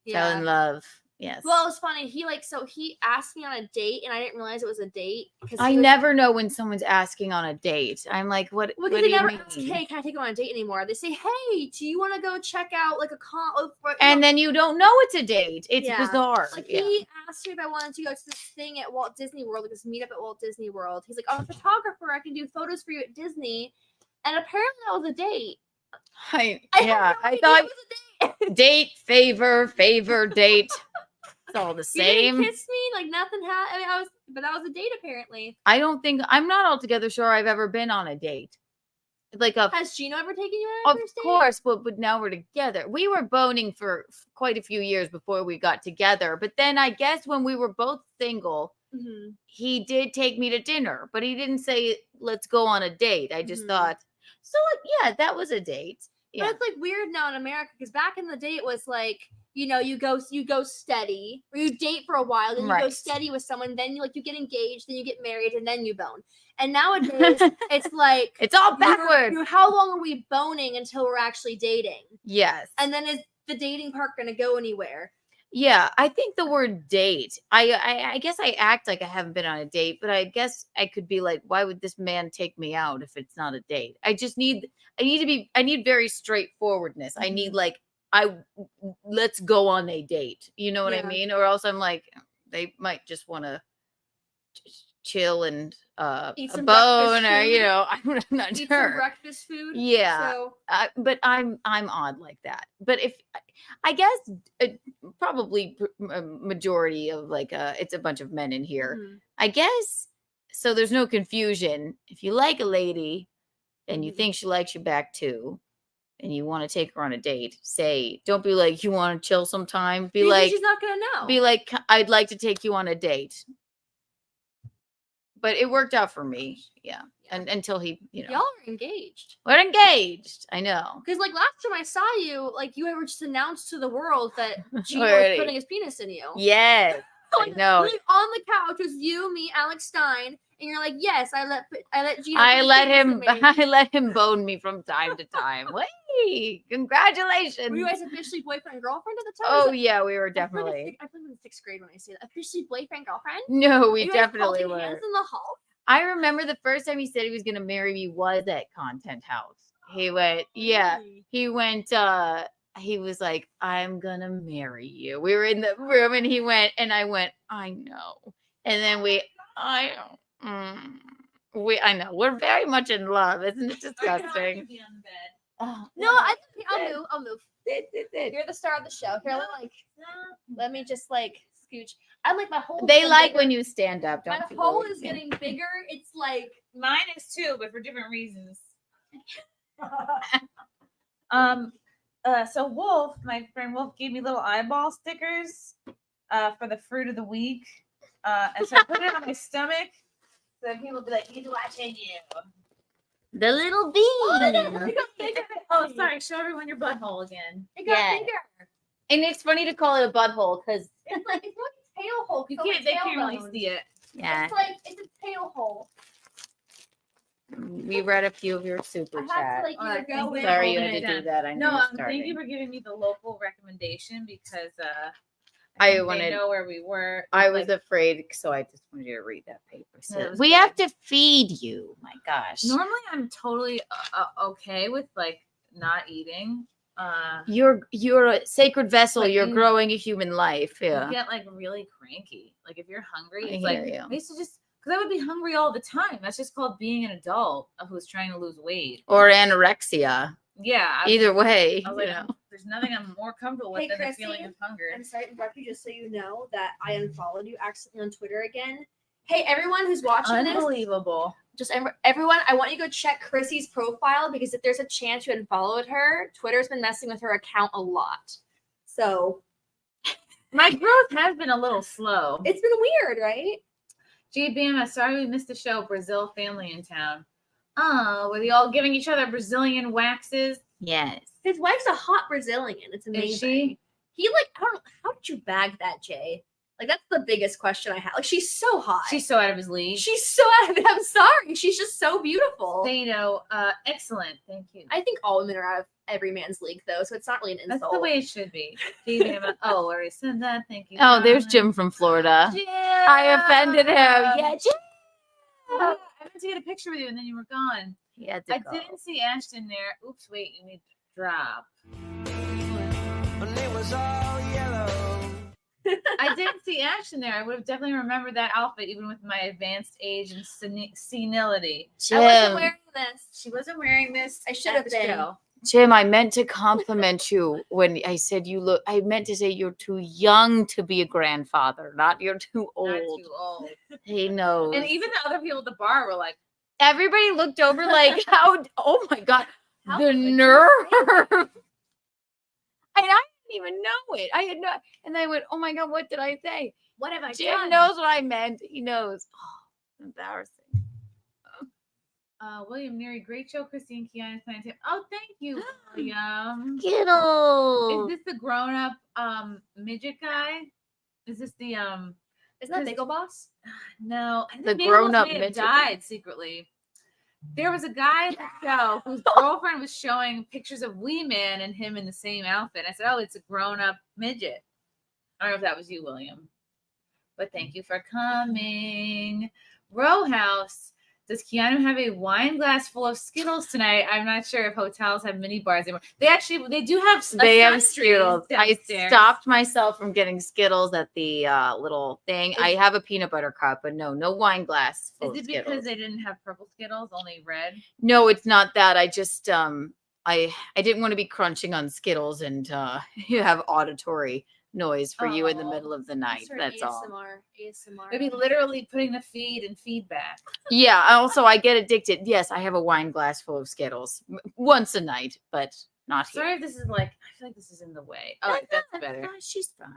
Fell in love. Yes. Well, it was funny. He asked me on a date, and I didn't realize it was a date. I never know when someone's asking on a date. I'm like, what? Well, what they do never you mean? ask, hey, can I take you on a date anymore? They say, hey, do you want to go check out like a con? And then you don't know it's a date. It's bizarre. Like he asked me if I wanted to go to this thing at Walt Disney World, like this meetup at Walt Disney World. He's like, I'm a photographer. I can do photos for you at Disney. And apparently that was a date. I thought date, favor, date. It's all the same. He didn't kiss me, like nothing happened. But that was a date apparently. I'm not altogether sure I've ever been on a date. Has Gino ever taken you on a first date? Of course, but now we're together. We were boning for quite a few years before we got together. But then I guess when we were both single, he did take me to dinner, but he didn't say let's go on a date. I just thought, so yeah, that was a date. Yeah. But it's like weird now in America because back in the day it was like, you go steady, or you date for a while, then you go steady with someone, then you get engaged, then you get married, and then you bone. And nowadays it's like it's all backward. How long are we boning until we're actually dating? Yes. And then is the dating part going to go anywhere? Yeah, I think the word date. I guess I act like I haven't been on a date, but I guess I could be like, why would this man take me out if it's not a date? I need very straightforwardness. I need let's go on a date. You know what I mean? Or else I'm like, they might just want to chill and eat a some bone, or food. I'm not Eat sure. some breakfast food. Yeah, so. But I'm odd like that. But if I guess probably a majority of it's a bunch of men in here. I guess so. There's no confusion. If you like a lady and you think she likes you back too, and you want to take her on a date, don't be like, you want to chill sometime. Be like, she's not gonna know. Be like, I'd like to take you on a date. But it worked out for me. Yeah. And until he, Y'all are engaged. We're engaged. I know. Because last time I saw you, you ever just announced to the world that Gino was putting his penis in you. Yes. I know. On the couch was you, me, Alex Stein, and you're like, yes, I let Gino. I let him bone me from time to time. Wait, congratulations. Were you guys officially boyfriend and girlfriend at the time? Oh yeah, we were definitely. I feel like in 6th grade when I say that. Officially boyfriend girlfriend? No, we definitely were. Hands in the hall. I remember the first time he said he was gonna marry me was at Content House. He went, he went. He was like, I'm gonna marry you. We were in the room and he went, and I went, I know. And then I know we're very much in love. Isn't it disgusting? No, I'll move. You're the star of the show. Here, let me just scooch. I'm like my whole. They like when you stand up. My Don't you hole worry. is getting bigger. It's like Mine is too, but for different reasons. So Wolf, my friend Wolf, gave me little eyeball stickers for the fruit of the week. And so I put it on my stomach so that people will be like, he's watching you. The little bee. Oh, sorry. Show everyone your butthole again. It got Yeah. bigger. And it's funny to call it a butthole because It's like a tail hole. You so can't, it's they can't tail really bones. see it. yeah, It's like it's a tail hole. we read a few of your super I have chat. to like either Alright, go in. Sorry or you hold had it to down. do that. I know No, you're thank starting. you for giving me the local recommendation because I think wanted- they know where we were. I was Like, afraid, so I just wanted you to read that paper. No, it was We good. have to feed you. My gosh. normally I'm totally okay with like not eating. You're a sacred vessel. But You're you- growing a human life. You Yeah. get like really cranky. Like if you're hungry, I it's like hear you. I used to just because I would be hungry all the time. That's just called being an adult who's trying to lose weight. Or anorexia. Yeah. Either way. I was you like, know. there's nothing I'm more comfortable with Hey, than the Chrissy, feeling of hunger. I'm sorry to interrupt you, just so you know that I unfollowed you accidentally on Twitter again. Hey, everyone who's watching this, Unbelievable. just everyone, I want you to go check Chrissy's profile because if there's a chance you unfollowed her, Twitter's been messing with her account a lot. So My growth has been a little slow. it's been weird, right? Gee, Bama, sorry we missed the show. Brazil family in town. Oh, were they all giving each other Brazilian waxes? Yes. His wife's a hot Brazilian. It's amazing. Is she? He like, I don't know, how did you bag that, Jay? Like that's the biggest question I have. Like she's so hot. She's so out of his league. She's so out of it. I'm sorry. She's just so beautiful. Zeno, excellent. Thank you. I think all women are out of every man's league though, so it's not really an insult. That's the way it should be. Gee, Bama. Oh, already said that. Thank you. Oh, there's darling. Jim from Florida. Jim. I offended him. Yeah, Jim. I meant to get a picture with you and then you were gone. He had to I go. didn't see Ashton there. Oops, wait, you need to drop. I didn't see Ashton there. I would have definitely remembered that outfit even with my advanced age and senility. Jim. I wasn't wearing this. She wasn't wearing this. I should at have the been. show. Jim, I meant to compliment you when I said you look. I meant to say you're too young to be a grandfather, not you're too old. Not too old. He knows. And even the other people at the bar were like, everybody looked over like, how? Oh my god, How the could you nerve! say And I didn't even know it. I had no. And I went, oh my god, what did I say? What have I Jim done? knows what I meant. He knows. Oh, embarrassing. William Neary, great show, Christine Keanu playing Tampa. Oh, thank you, William. Kiddo. Is this the grown-up midget guy? Is this the Isn't that Bagel Boss? No, I think The Bagel grown-up may have midget. died secretly. There was a guy at the show whose girlfriend was showing pictures of Wee Man and him in the same outfit. I said, "Oh, it's a grown-up midget." I don't know if that was you, William, but thank you for coming. Row House. Does Keanu have a wine glass full of Skittles tonight? I'm not sure if hotels have mini bars anymore. They do have. They have Sunstream Skittles. I downstairs. stopped myself from getting Skittles at the little thing. I have a peanut butter cup, but no wine glass. Full Is of it because Skittles. they didn't have purple Skittles, only red? No, it's not that. I just I didn't want to be crunching on Skittles and you have auditory noise for you in the Oh, middle of the night. Sort of That's all. ASMR. Maybe literally putting the feed and feedback. Yeah. Also, I get addicted. Yes, I have a wine glass full of Skittles once a night, but not here. Sorry if this is like, I feel like this is in the way. Oh, that's better. She's fine.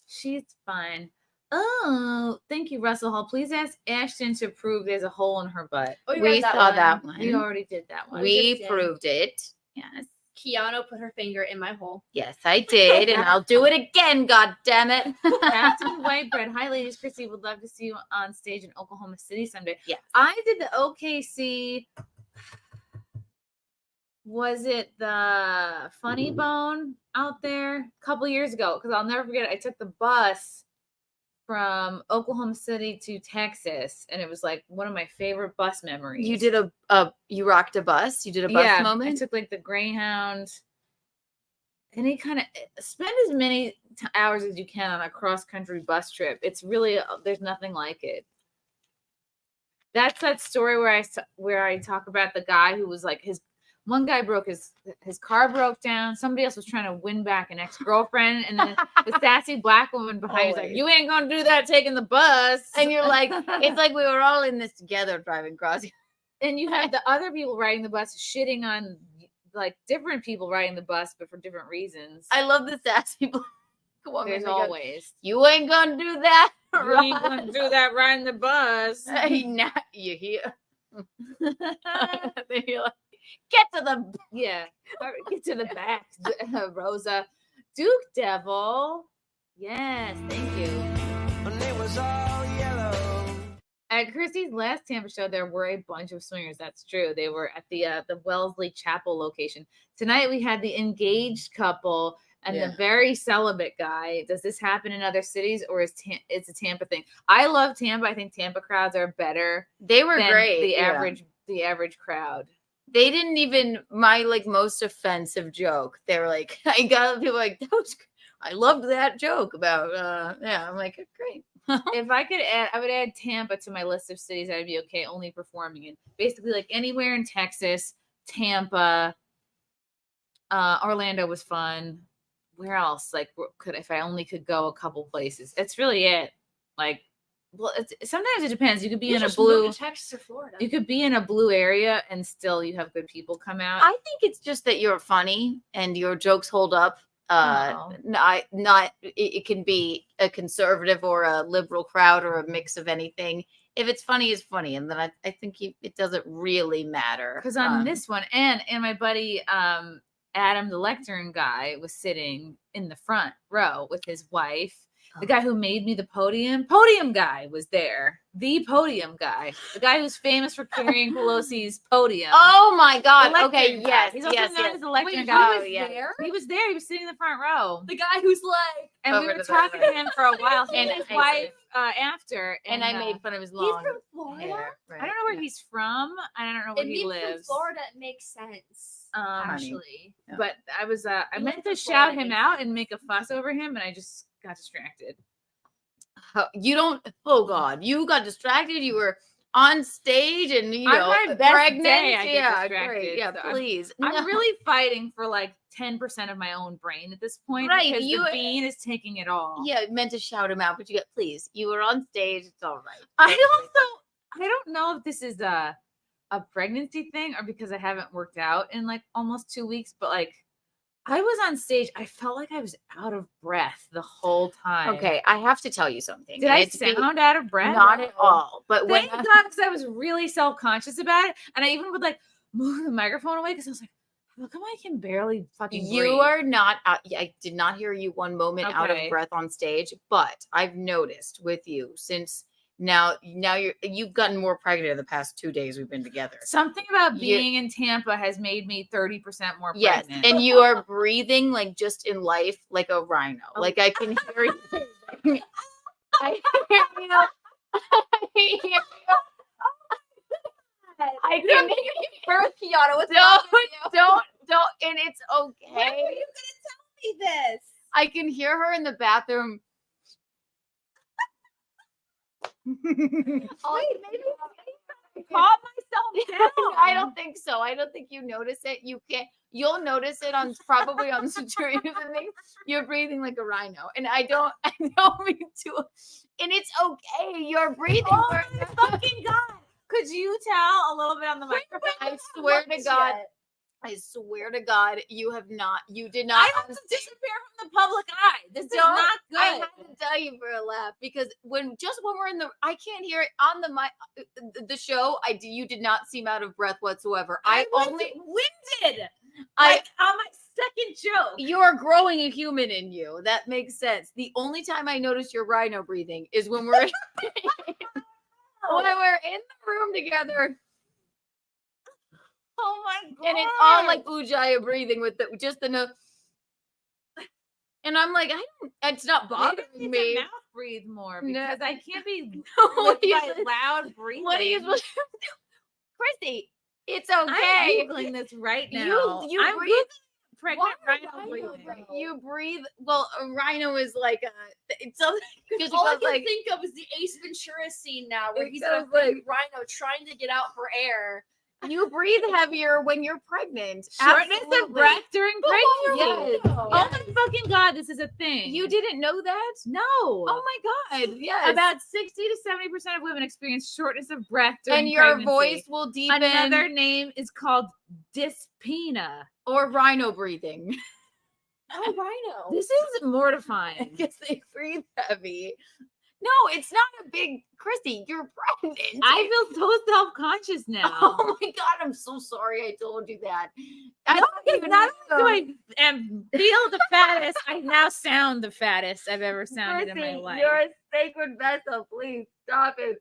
She's fine. Oh, thank you, Russell Hall. Please ask Ashton to prove there's a hole in her butt. Oh, you We read that saw one. that one. We already did that one. We did. proved it. Yes. Keanu put her finger in my hole. Yes, I did, and I'll do it again. God damn it! Captain Whitebread. Hi, ladies. Chrissy would love to see you on stage in Oklahoma City someday. Yes. I did the OKC. Was it the Funny Bone out there a couple years ago? Because I'll never forget it. I took the bus from Oklahoma City to Texas, and it was like one of my favorite bus memories. You did you rocked a bus. You did a bus I moment. took like the Greyhound. Any kind of spend as many hours as you can on a cross country bus trip. It's really there's nothing like it. That's that story where I talk about the guy who was like One guy broke his car broke down. Somebody else was trying to win back an ex-girlfriend, and then the sassy black woman behind was like, "You ain't gonna do that taking the bus." And you're like, it's like we were all in this together driving across. And you have the other people riding the bus shitting on like different people riding the bus, but for different reasons. I love the sassy black woman. There's always. You ain't gonna do that. You ain't gonna do that riding the bus. Now you hear. You're like, get to the get to the back, Rosa. Duke Devil. Yes, thank you. At Chrissy's last Tampa show, there were a bunch of swingers. That's true. They were at the Wellesley Chapel location. Tonight we had the engaged couple and the very celibate guy. Does this happen in other cities, or is it's a Tampa thing? I love Tampa. I think Tampa crowds are better. They were than great. The average crowd. They didn't even my most offensive joke. They were like, I got people like, I loved that joke about I'm like, great. If I could add, I would add Tampa to my list of cities I'd be okay only performing in. Basically, like anywhere in Texas, Tampa, Orlando was fun. Where else? Like, if I only could go a couple places, that's really it. Like, well, sometimes it depends. You could be in a blue Texas or Florida. You could be in a blue area and still you have good people come out. I think it's just that you're funny and your jokes hold up. It can be a conservative or a liberal crowd or a mix of anything. If it's funny, it's funny, and then I think it doesn't really matter. Because on this one, and my buddy Adam, the lectern guy, was sitting in the front row with his wife. The guy who made me the podium guy was there. The podium guy. The guy who's famous for carrying Pelosi's podium. Oh my God. Okay, yes. He's also known as the lectern Wait, guy. he was there? He was there. He was sitting in the front row. The guy who's like, and we were talking to him for a while. And his wife after. And I made fun of his long he's from Florida? hair. Right. I don't know where he's from. I don't know where he lives. From Florida, it makes sense. Actually. Yeah. But I was I meant to from shout Florida, him out and make a fuss over him, and I just got distracted. You got distracted. You were on stage and my best pregnant. day, I get distracted. Great. Yeah, So please. I'm really fighting for like 10% of my own brain at this point, Right, because you- the bean is taking it all. Yeah, I meant to shout him out, but please. You were on stage. It's all right. I don't know if this is a pregnancy thing or because I haven't worked out in like almost 2 weeks, but like I was on stage. I felt like I was out of breath the whole time. Okay, I have to tell you something. Did I sound out of breath? Not at all. But Thank God, because I was really self-conscious about it. And I even would like move the microphone away because I was like, how come I can barely fucking breathe? You are not I did not hear you one moment out of Okay. breath on stage, but I've noticed with you since now you've gotten more pregnant in the past 2 days we've been together. Something about being in Tampa has made me 30% more Yes, pregnant. and you are breathing like just in life like a rhino. Like I can hear you. I hear you. I can hear you. Birth Keanu, what's Don't, and it's okay. When are you gonna tell me this? I can hear her in the bathroom. Wait, maybe calm myself down. I don't think so. I don't think you notice it. You'll notice it probably on streams and things. You're breathing like a rhino. And I don't mean to. And it's okay. You're breathing. Oh my fucking God. Could you tell a little bit on the microphone? I swear to God. I swear to God, you did not. I have to disappear from the public eye. This is not good. I have to tell you for a laugh because when we're in I can't hear it on the show. You did not seem out of breath whatsoever. I only winded. Like on my second joke. You're growing a human in you. That makes sense. The only time I notice your rhino breathing is when we're when we're in the room together. Oh my God. And it's all like Ujjaya breathing with just the nose. And I'm like, it's not bothering me. Mouth breathe more because I can't be loud breathing. What are you supposed to do? Chrissy, it's okay. I'm Googling this right now. You breathe. Pregnant rhino breathing. You breathe. Well, a rhino is like it's something. All I can think of is the Ace Ventura scene now where he's in a big rhino trying to get out for air. You breathe heavier when you're pregnant. Shortness of Absolutely. breath during pregnancy. Yes. Oh my fucking God, this is a thing. You didn't know that? No. Oh my God. Yes. About 60 to 70% of women experience shortness of breath during and your pregnancy. voice will deepen. Another name is called dyspnea. Or rhino breathing. Oh, rhino. This is mortifying. Because they breathe heavy. No, it's not a big Chrissy. You're pregnant. I feel so self-conscious now. Oh my God, I'm so sorry I told you that. I No, don't because even not know. only do I feel the fattest, I now sound the fattest I've ever sounded in my Chrissy, life. you're a sacred vessel. Please stop it.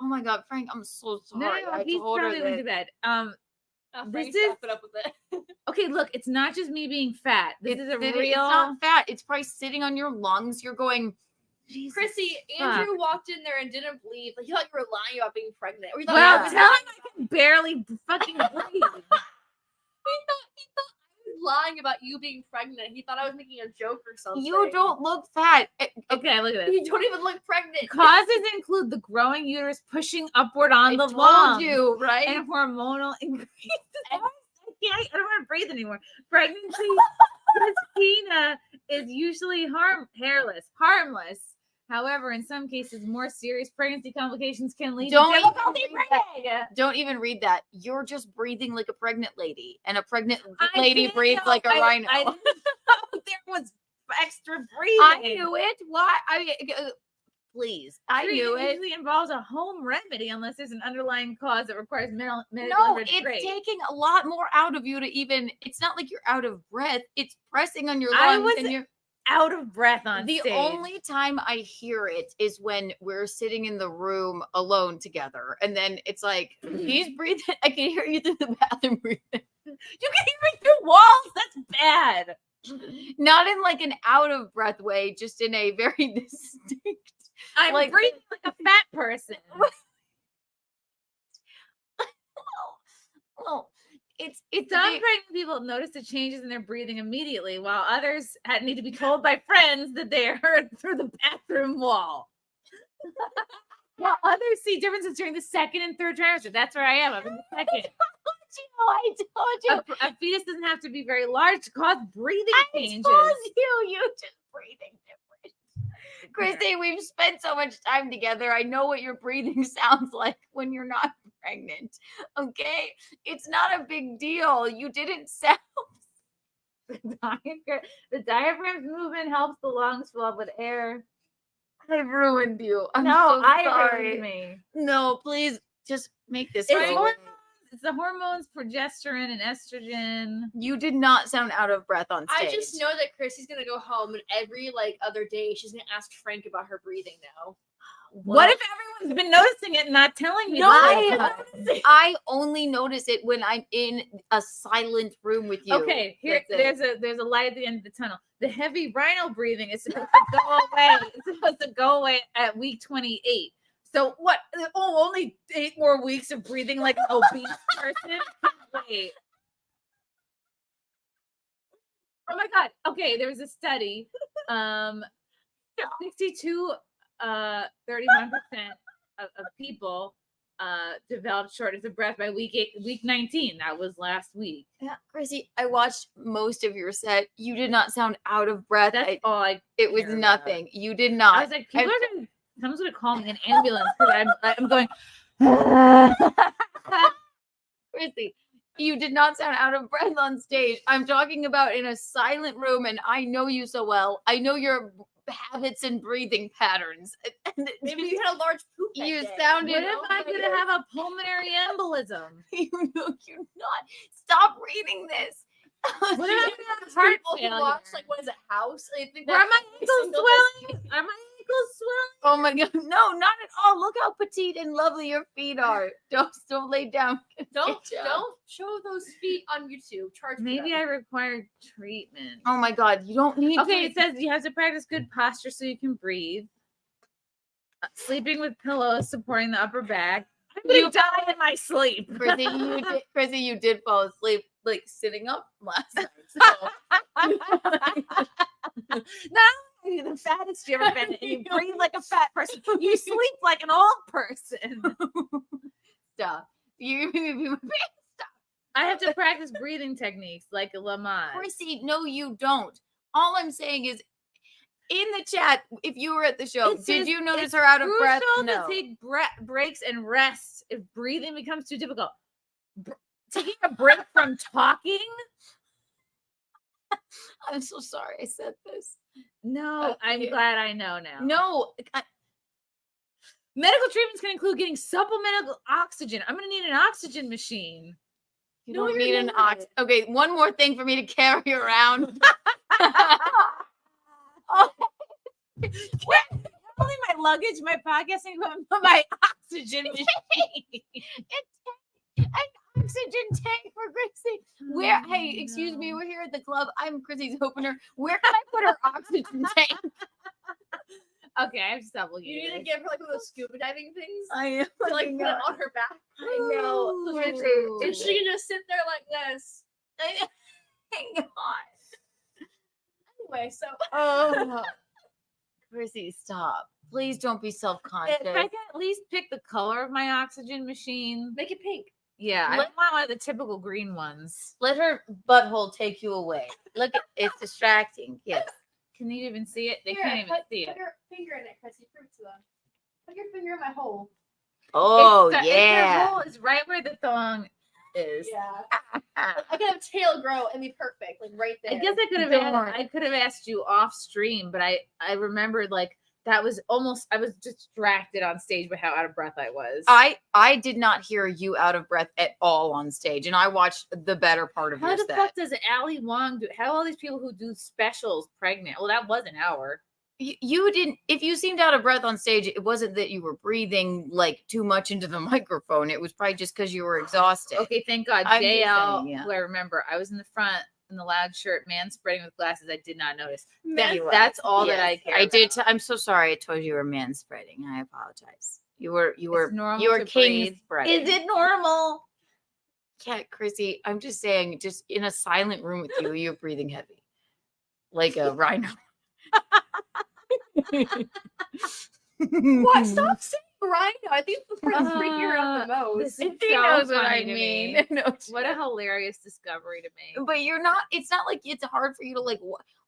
Oh my God, Frank, I'm so sorry. No, I he's told her probably went to that. bed. This is Put up with it. okay. Look, it's not just me being fat. This is a real. It's not fat. It's probably sitting on your lungs. You're going. Jesus Chrissy, fuck. Andrew walked in there and didn't believe. Like, he thought you were lying about being pregnant. Or he thought Well, I was tell him lying. I can barely fucking breathe. He thought I was lying about you being pregnant. He thought I was making a joke or something. You don't look fat. Okay, look at this. You don't even look pregnant. Causes include the growing uterus pushing upward on I the told lungs you, right? and hormonal increases. I don't want to breathe anymore. Pregnancy dyspnea is usually harmless. However, in some cases, more serious pregnancy complications can lead Don't to even difficulty read breathing. that. Don't even read that. You're just breathing like a pregnant lady, and a pregnant I lady didn't breathes know- like a rhino. I didn't know there was extra breathing. I knew it. Why? Please, I Treatment knew it. usually involves a home remedy unless there's an underlying cause that requires medical No, intervention. it's taking a lot more out of you to even. It's not like you're out of breath. It's pressing on your I lungs, was and you're out of breath on the stage. only time I hear it is when we're sitting in the room alone together, and then it's like he's breathing. I can hear you through the bathroom breathing. You can hear me through walls. That's bad. Not in like an out of breath way, just in a very distinct. I'm Like- breathing like a fat person. Well, it's Some the- pregnant people notice the changes in their breathing immediately, while others need to be told by friends that they are heard through the bathroom wall. While others see differences during the second and third trimester. That's where I am. I'm in the second. I told you. A fetus doesn't have to be very large to cause breathing changes. You just breathing different. Chrissy, we've spent so much time together. I know what your breathing sounds like when you're not pregnant. Okay? It's not a big deal. You didn't sound. The diaphragm's movement helps the lungs fill up with air. I've ruined you. I'm No, so I sorry. ruined me. No, please just make this It's right. hormones. It's the hormones, progesterone and estrogen. You did not sound out of breath on stage. I just know that Chrissy's gonna go home and every other day she's gonna ask Frank about her breathing now. What if everyone's been noticing it and not telling me? No, this? I only notice it when I'm in a silent room with you. Okay, here That's there's a light at the end of the tunnel. The heavy rhino breathing is supposed to go away. It's supposed to go away at week 28. So what? Oh, only 8 more weeks of breathing like an obese person. Wait. Oh my God. Okay, there was a study. 62, 31% of people developed shortness of breath by week 19. That was last week. Yeah, Chrissy, I watched most of your set. You did not sound out of breath. That's all I. It was care about. nothing. You did not. I was like, people are gonna. Someone's gonna call me an ambulance because I'm going. Chrissy, you did not sound out of breath on stage. I'm talking about in a silent room, and I know you so well. I know your habits and breathing patterns. Maybe you had a large poop. that You day. sounded. What if I'm gonna have a pulmonary embolism? You know you're not. Stop reading this. What if I'm gonna have Those heart people who failure? watch what is it, House? They think Are that my every ankles single swelling? Are my ankles swelling? Oh my God. No, not at all. Look how petite and lovely your feet are. Don't lay down. Don't Good job. don't show those feet on YouTube. Charge me Maybe that. I require treatment. Oh my God. You don't need Okay, to. it says you have to practice good posture so you can breathe. Sleeping with pillows supporting the upper back. I'm gonna die in my sleep. Chrissy, you did fall asleep like sitting up last night. So. Not only are you the fattest you ever been, and you breathe like a fat person, you sleep like an old person. Stop. You made me pee my pants. I have to practice breathing techniques like Lamont. Chrissy, no, you don't. All I'm saying is, in the chat, if you were at the show, did you notice her out of breath? No. To take breaks and rest if breathing becomes too difficult. Taking a break from talking? I'm so sorry I said this. No, I'm glad I know now. No. Medical treatments can include getting supplemental oxygen. I'm going to need an oxygen machine. You don't need an ox. Okay, one more thing for me to carry around. Only my luggage, my podcasting equipment, my oxygen machine. An oxygen tank for Chrissy. Where? Hey, excuse me, we're here at the club. I'm Chrissy's opener. Where can I put her oxygen tank? Okay, I have to stop looking. You need to give her like one of those scuba diving things. I am to like put it on her back. I know. And she can just sit there like this. Hang on. Anyway, so Chrissy, stop. Please don't be self-conscious. If I can at least pick the color of my oxygen machine, make it pink. Yeah, I don't want one of the typical green ones. Let her butthole take you away. Look, it's distracting. Yes. Can you even see it? They Here, can't even see Put it. your finger in it, Chrissy. Prove it to them. Put your finger in my hole. Oh, It's yeah. the hole is right where the thong is. Yeah. I could have tail grow and be perfect, like right there. I guess I could have asked you off stream, but I remembered like that was almost, I was distracted on stage by how out of breath I was. I did not hear you out of breath at all on stage, and I watched the better part of How your the set. fuck does Ali Wong do? How all these people who do specials pregnant? Well, that was an hour. You didn't. If you seemed out of breath on stage, it wasn't that you were breathing like too much into the microphone. It was probably just because you were exhausted. Okay, thank God. I'm just JL, saying, yeah. who I remember, I was in the front in the loud shirt, man spreading with glasses. I did not notice. You were. That's all Yes, that I care. I did. I'm so sorry. I told you were man spreading. I apologize. You were normal you were to king breathe. spreading. Is it normal? Yeah, Chrissy, I'm just saying, just in a silent room with you, you're breathing heavy. Like a rhino. What? Stop saying rhino. I think it's freaking her out the most. This is She so knows what funny I to mean. me. No, What a hilarious discovery to me. But you're not, it's not like it's hard for you to like,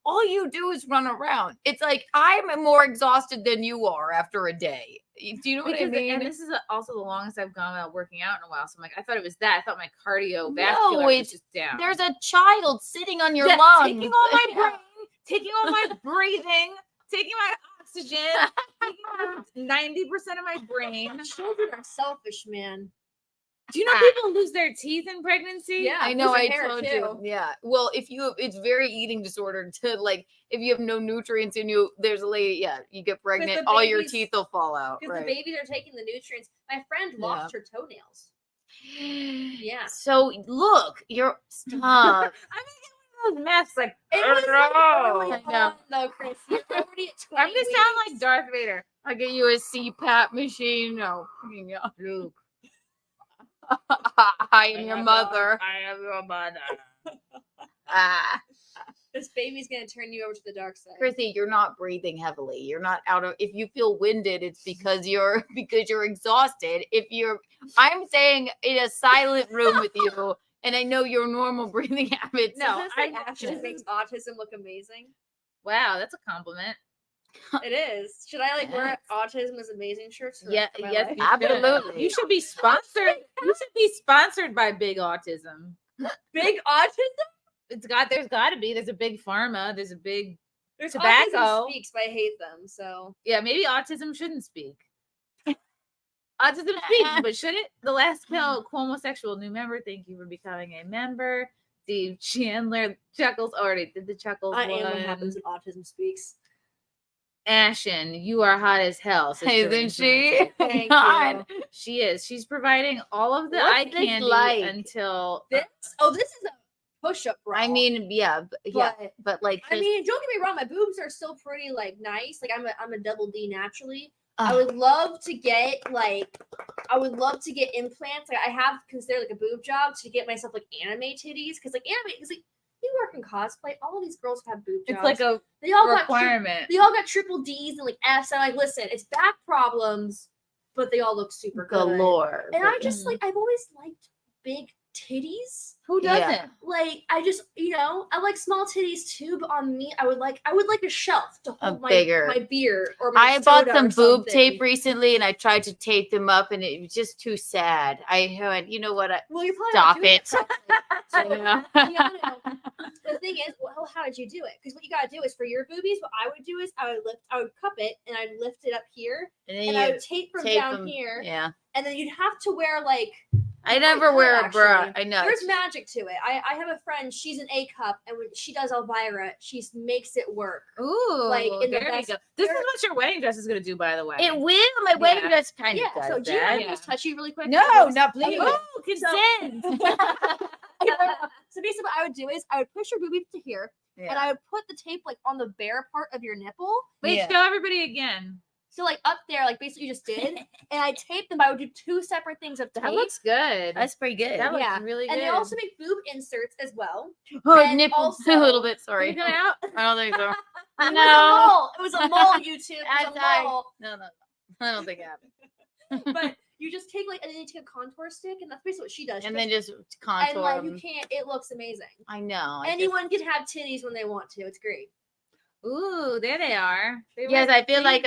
all you do is run around. It's like, I'm more exhausted than you are after a day. Do you know what I mean? And this is also the longest I've gone without working out in a while. So I'm like, I thought it was that. I thought my cardiovascular No, was just down. There's a child sitting on your Yeah, lungs. taking all my brain, taking all my breathing, taking my oxygen, taking 90% of my brain. Children are selfish, man. Do you know people lose their teeth in pregnancy? Yeah, I know. lose I their hair, told too. you. Yeah. Well, if you, it's very eating disorder to like, if you have no nutrients in you, there's a lady. Yeah, you get pregnant, all your teeth will fall out. Because Right. the babies are taking the nutrients. My friend lost her toenails. Yeah. So look, you're stop. Those masks like It was I like know. though, Chris. You're already at 20 I'm gonna sound like Darth Vader. I'll get you a CPAP machine. No, Luke. I am your mother. I am your mother. Ah. This baby's gonna turn you over to the dark side. Chrissy, you're not breathing heavily. You're not out of. If you feel winded, it's because you're exhausted. I'm saying in a silent room with you, and I know your normal breathing habits. No, Ashton makes autism look amazing. Wow, that's a compliment. It is. Should I like wear autism is amazing shirts? for the Yeah, rest of my yes, life? you should. Absolutely. You should be sponsored. You should be sponsored by Big Autism. Big autism? There's got to be. There's a big pharma. There's a big There's tobacco. Autism speaks, but I hate them. So Yeah, maybe autism shouldn't speak. Autism speaks, but should it? The last homosexual new member. Thank you for becoming a member. Steve Chandler chuckles already did the chuckles. I am what one. happens when autism speaks. Ashen, you are hot as hell. Sister Isn't she? Infinity. Thank God. you. She is. She's providing all of the What's eye this candy like? until This? Oh, this is a push-up bra. I mean, yeah, but like, I just- mean, don't get me wrong. My boobs are still pretty like nice. Like I'm a double D naturally. Ugh. I would love to get implants. Like I have considered like a boob job to get myself like anime titties because like you work in cosplay. All of these girls have boob jobs. it's like a they all requirement. they all got triple D's and like F's. I'm like, listen, it's back problems, but they all look super good. galore. And but- I just like I've always liked big titties. Who doesn't? Like I just, I like small titties too, but on me, I would like a shelf to hold my beer or my I bought soda some or boob something. tape recently, and I tried to tape them up, and it was just too sad. I went, you know what? Well, you're probably Stop not doing it. The thing is, well, how did you do it? Because what you gotta do is for your boobies, what I would do is I would cup it and I'd lift it up here, and I would tape from down here. Yeah. And then you'd have to wear like. I never wear a bra. I know. There's magic to it. I have a friend. She's an A cup, and when she does Elvira, she makes it work. Ooh, like in the there best. you go. This is what your wedding dress is going to do, by the way. It will. My wedding dress kind of does So do you want that. to just touch you really quick? No, not please. Oh, consent. So basically, what I would do is I would push your boobies to here, and I would put the tape like on the bare part of your nipple. Wait, show everybody again. So like up there, like basically you just did, and I taped them. I would do two separate things of tape. That looks good. That's pretty good. That looks really good. And they also make boob inserts as well. Oh, And nipple also, a little bit. Sorry. Did it come out? I don't think so. It was a mole, YouTube. It was a mole. No. I don't think it happened. But you just take and then you take a contour stick, and that's basically what she does. And then just contour and like them. you can't. It looks amazing. I know. Anyone can have titties when they want to. It's great. Ooh, there they are. Yes, I feel like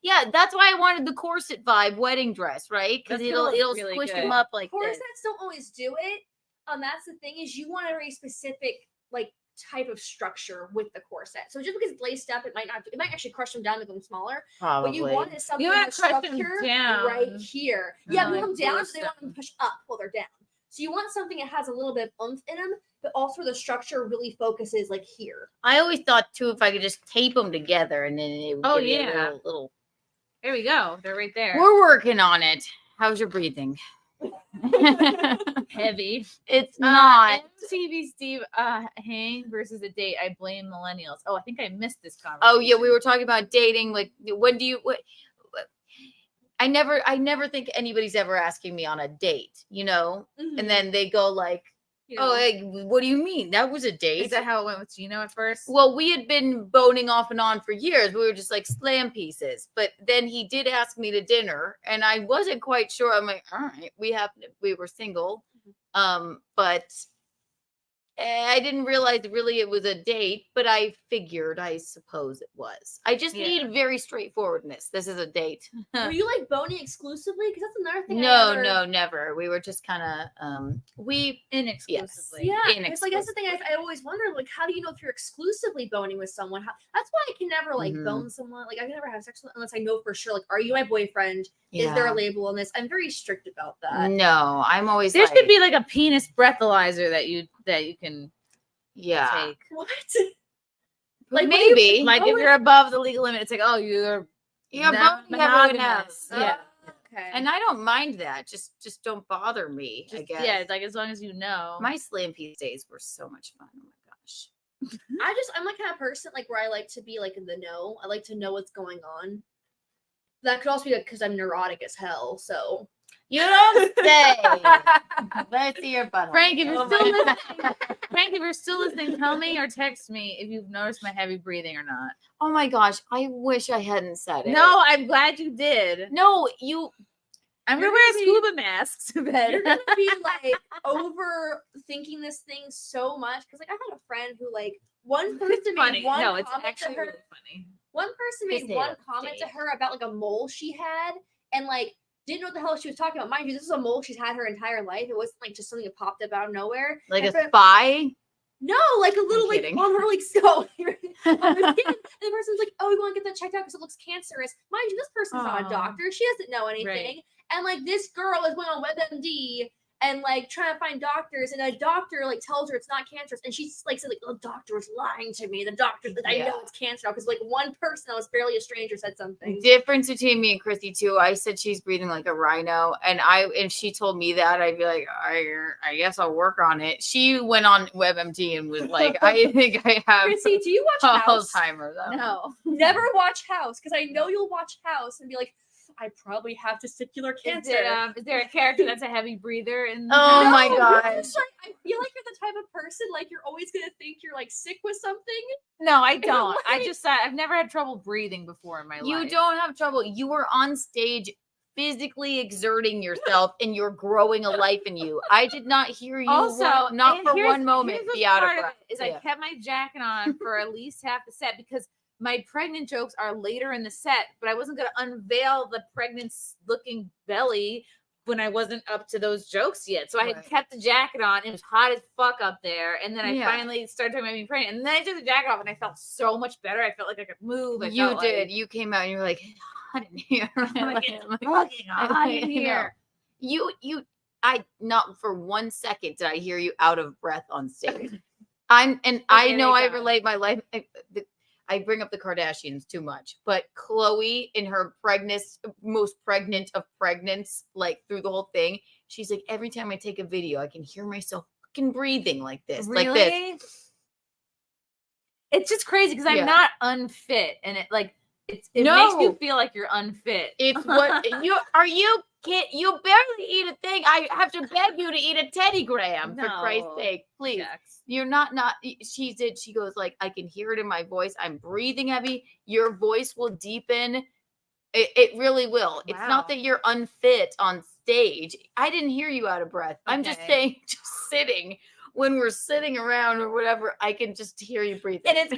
yeah, that's why I wanted the corset vibe wedding dress, right? Because it'll really squish good. them up like Corsets this. don't always do it. That's the thing is you want a very specific like type of structure with the corset. So just because it's laced up, it might actually crush them down to them smaller. Probably. What you want is something You wanna with crush them structure down. right here. Yeah, like move them down, boost so they want them to push up while they're down. So you want something that has a little bit of oomph in them, but also the structure really focuses like here. I always thought too if I could just tape them together and then it would give me a little. There we go. They're right there. We're working on it. How's your breathing? Heavy. It's not. TV Steve hang versus a date. I blame millennials. Oh, I think I missed this conversation. Oh yeah, we were talking about dating. Like, when do you? I never think anybody's ever asking me on a date, Mm-hmm. and then they go like, "Oh, hey, what do you mean? That was a date?" Is that how it went with Gino at first? Well, we had been boning off and on for years. We were just like slam pieces. But then he did ask me to dinner, and I wasn't quite sure. I'm like, all right, we were single, but I didn't realize really it was a date. But I figured, I suppose it was. I just need very straightforwardness. This is a date. Were you like boning exclusively? Because that's another thing. No, never. We were just kind of inexclusively. Yeah, it's like that's the thing I always wonder. Like, how do you know if you're exclusively boning with someone? That's why I can never like bone someone. Like, I can never have sex with unless I know for sure. Like, are you my boyfriend? Is there a label on this? I'm very strict about that. No, I'm always. There should be like a penis breathalyzer that you can take. What? Like maybe like if you're above the legal limit, it's like, oh, you're monogamous. Yeah. Okay. And I don't mind that. Just don't bother me. I guess. Yeah, it's like as long as you know. My slam piece days were so much fun. Oh my gosh. I'm like kind of person like where I like to be like in the know. I like to know what's going on. That could also be because I'm neurotic as hell. So you don't say. Let's see your butt. Frank, if you're still listening, Frank, if you're still listening, tell me or text me if you've noticed my heavy breathing or not. Oh my gosh, I wish I hadn't said it. No, I'm glad you did. No, I'm gonna wear scuba masks to bed. You're gonna be like overthinking this thing so much because like I had a friend who like one person made one no, it's comment actually to her. really funny. One person made one comment to her about like a mole she had and like didn't know what the hell she was talking about. Mind you, this is a mole she's had her entire life. It wasn't like just something that popped up out of nowhere. Like a spy? No, like a little like on her like skull. On her skin. And the person's like, "Oh, we want to get that checked out because it looks cancerous." Mind you, this person's not a doctor. She doesn't know anything. Right. And like this girl is going on WebMD and like trying to find doctors, and a doctor like tells her it's not cancerous, and she's like said like, "The doctor was lying to me. The doctor that I know it's cancer now," because like one person that was barely a stranger said something. Difference between me and Chrissy too. I said she's breathing like a rhino, and she told me that, I'd be like, I guess I'll work on it. She went on WebMD and was like, I think I have Chrissy, do you watch House? Alzheimer's. No, never watch House because I know you'll watch House and be like, I probably have testicular cancer. Is there a character that's a heavy breather? Oh my gosh. Like, I feel like you're the type of person like you're always gonna think you're like sick with something. No, I don't. I've never had trouble breathing before in my life. You don't have trouble. You were on stage physically exerting yourself and you're growing a life in you. I did not hear you Also, not and for here's- one moment here's be the out of part breath. it, is I kept my jacket on for at least half the set because my pregnant jokes are later in the set, but I wasn't going to unveil the pregnant looking belly when I wasn't up to those jokes yet. So I had kept the jacket on. It was hot as fuck up there. And then I finally started talking about being pregnant. And then I took the jacket off and I felt so much better. I felt like I could move. You did. You came out and you were like, hot in here. Like, it's fucking hot in here. I not for 1 second did I hear you out of breath on stage. I know I relate my life. I bring up the Kardashians too much, but Khloe in her most pregnant of pregnants, like through the whole thing, she's like, every time I take a video, I can hear myself fucking breathing like this, like this. It's just crazy because I'm not unfit, and it makes you feel like you're unfit. It's what you barely eat a thing. I have to beg you to eat a Teddy Graham for Christ's sake, please. You're not. She goes like, I can hear it in my voice. I'm breathing heavy. Your voice will deepen. It really will. Wow. It's not that you're unfit on stage. I didn't hear you out of breath. Okay. I'm just saying, just sitting. When we're sitting around or whatever, I can just hear you breathing. And it's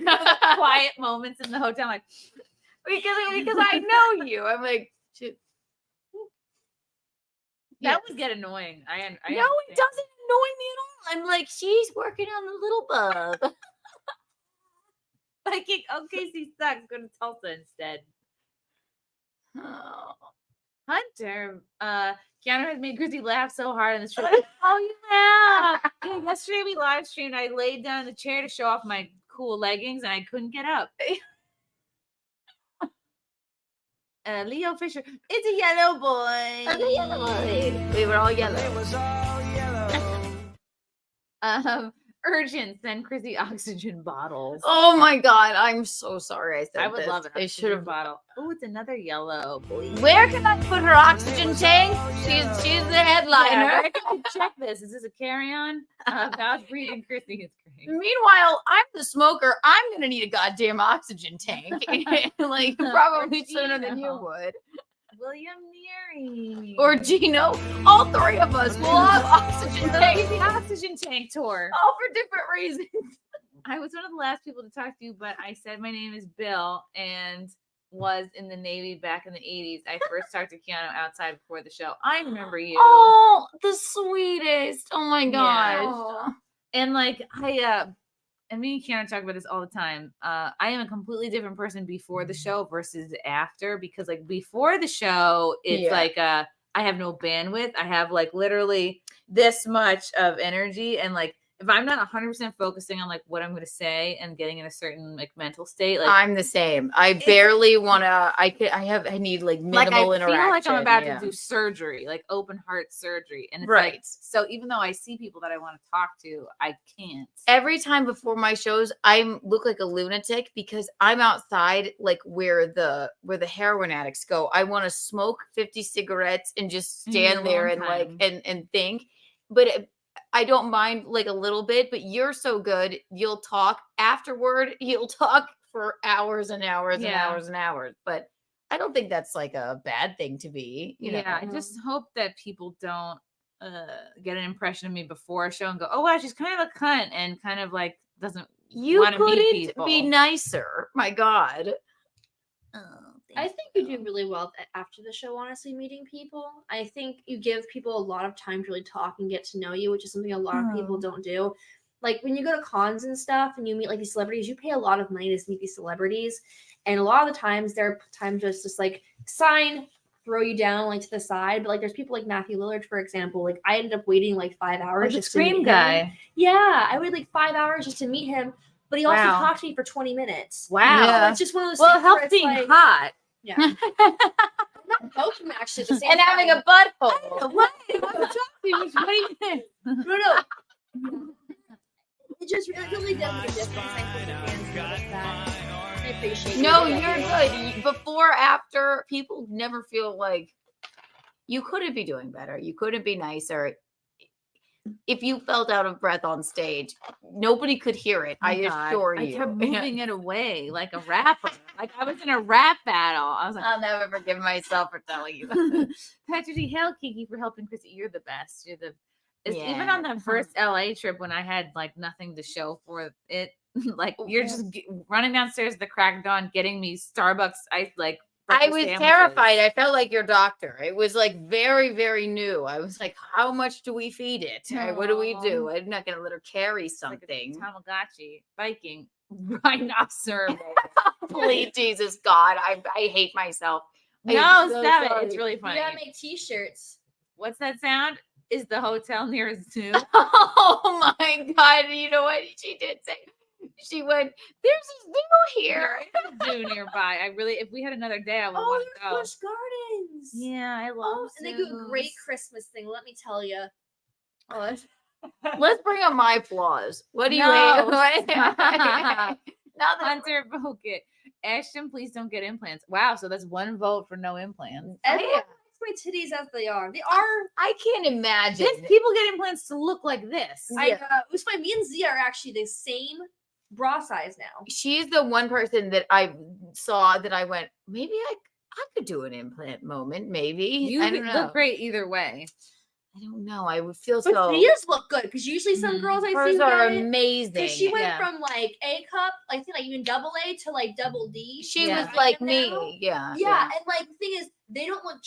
quiet moments in the hotel, like because I know you. I'm like, shit. That would get annoying. I no, it doesn't annoy me at all. I'm like, she's working on the little bub. Like, Casey sucks. Go to Tulsa instead. Oh. Hunter, Keanu has made Chrissy laugh so hard in the show. Oh, yeah. Yesterday we live streamed. I laid down in the chair to show off my cool leggings, and I couldn't get up. Leo Fisher, it's a yellow boy. It's a yellow boy. We were all yellow. It was all yellow. Urgent, send Chrissy oxygen bottles. Oh my god, I'm so sorry I said I would love it. I should have bottle. Oh, it's another yellow boy. Where can I put her oxygen tank? She's the headliner. Yeah, where can I check this? Is this a carry-on? About breathing Chrissy is great. Meanwhile, I'm the smoker. I'm gonna need a goddamn oxygen tank. Like probably sooner than you would. William Neary or Gino, all three of us will have oxygen tanks. The oxygen tank tour, all for different reasons. I was one of the last people to talk to you, but I said my name is Bill and was in the Navy back in the 80s. I first talked to Keanu outside before the show. I remember you. Oh, the sweetest! Oh my gosh! Yeah. And like and me and Keanu talk about this all the time. I am a completely different person before the show versus after, because like before the show, it's like I have no bandwidth. I have like literally this much of energy, and like if I'm not 100% focusing on like what I'm going to say and getting in a certain like mental state, like I'm the same. I barely want to. I need like minimal interaction. I feel like I'm about to do surgery, like open heart surgery, and it's like, so even though I see people that I want to talk to, I can't. Every time before my shows, I look like a lunatic because I'm outside, like where the heroin addicts go. I want to smoke 50 cigarettes and just stand there and like and think, but. I don't mind like a little bit, but you're so good. You'll talk afterward. You'll talk for hours and hours and hours and hours. But I don't think that's like a bad thing to be. You know? I just hope that people don't get an impression of me before a show and go, "Oh wow, she's kind of a cunt," and kind of like doesn't. You couldn't be nicer. My God. I think you do really well after the show, honestly, meeting people. I think you give people a lot of time to really talk and get to know you, which is something a lot of people don't do. Like when you go to cons and stuff and you meet like these celebrities, you pay a lot of money to meet these celebrities. And a lot of the times there are times just like sign, throw you down like to the side. But like there's people like Matthew Lillard, for example. Like I ended up waiting like 5 hours just to meet him. Guy. Yeah, I waited like 5 hours just to meet him. But he also talked to me for 20 minutes. Wow. Yeah. It's just one of those things. Well, it helps being hot. Yeah. Not both of them actually. The same and time. having a butthole. What do you think? No. It just really does make a difference. I think the fans notice that. I appreciate it. No, you're good. Before, after, people never feel like you couldn't be doing better. You couldn't be nicer. If you felt out of breath on stage, nobody could hear it. I assure you. I kept moving it away like a rapper. Like I was in a rap battle. I was like, I'll never forgive myself for telling you. Patrick G. Hell, Kiki, for helping Chrissy. You're the best. You're the. Even Yeah. on the first LA trip when I had like nothing to show for it, like you're just running downstairs at the crack of dawn, getting me Starbucks. I was terrified. I felt like your doctor. It was like very, very new. I was like, how much do we feed it? What do we do? I'm not going to let her carry something. Like Tamagotchi, Viking, rhinoceros. Please, Jesus God. I hate myself. No, stop it. It's really funny. You gotta make t-shirts. What's that sound? Is the hotel near a zoo? Oh my God. You know what she did say? She went, there's a zoo here. Zoo nearby. If we had another day, I would want to go. Busch Gardens. Yeah, I love and they do a great Christmas thing. Let me tell you. Oh, let's bring up my flaws. What do you hate? Hunter Bogut. Ashton, please don't get implants. Wow, so that's one vote for no implants. Everyone likes my titties as they are. They are. I can't imagine. People get implants to look like this. It was funny. Me and Zia are actually the same bra size now. She's the one person that I saw that I went, maybe I could do an implant moment. Maybe. You I don't know. look great either way. I don't know. I would feel but so. Zia's look good because usually some girls I hers see are get it, amazing. Because she went from like A cup, I think like even double A to like double D. She was like me. Yeah, and like the thing is, they don't look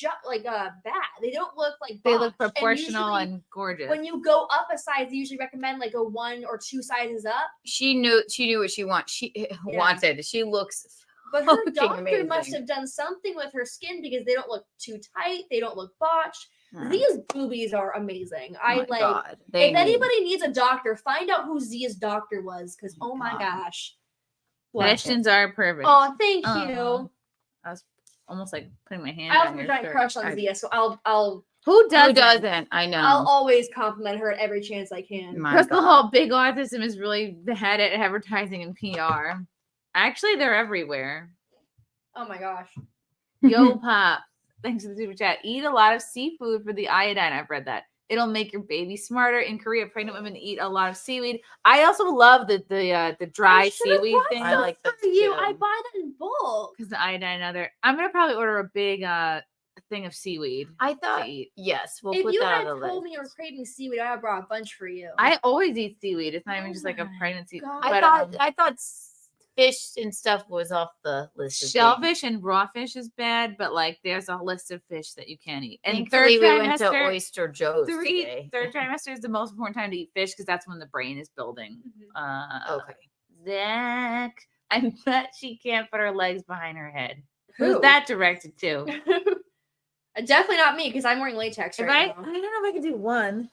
bad. They don't look like they look botched. proportional and and gorgeous. When you go up a size, they usually recommend like a 1 or 2 sizes up. She knew what she wanted. She looks. But her doctor amazing. must have done something with her skin because they don't look too tight. They don't look botched. Zia's boobies are amazing. God. If anybody needs a doctor, find out who Zia's doctor was because oh my gosh. Questions are perfect. Oh, thank you. I was almost like putting my hand I on was your trying to shirt. crush on Zia, so I'll Who doesn't? I know. I'll always compliment her at every chance I can. Crystal Hall Big Autism is really the head at advertising and PR. Actually, they're everywhere. Oh my gosh. Yo Pop. Thanks for the super chat. Eat a lot of seafood for the iodine. I've read that. It'll make your baby smarter. In Korea, pregnant women eat a lot of seaweed. I also love the dry seaweed thing. I like that for you. I buy that in bulk. Because the iodine I'm gonna probably order a big thing of seaweed. I thought to eat. yes, we'll if put you that had on the told list. me you were craving seaweed, I would have brought a bunch for you. I always eat seaweed. It's not even just like a pregnancy. I thought fish and stuff was off the list. Of Shellfish things. and raw fish is bad, but like there's a list of fish that you can eat. And Thankfully, third we went to trimester, Oyster Joe's today. third trimester is the most important time to eat fish because that's when the brain is building. Okay. Zach, I bet she can't put her legs behind her head. Who? Who's that directed to? Definitely not me because I'm wearing latex If right I now. don't know if I can do one.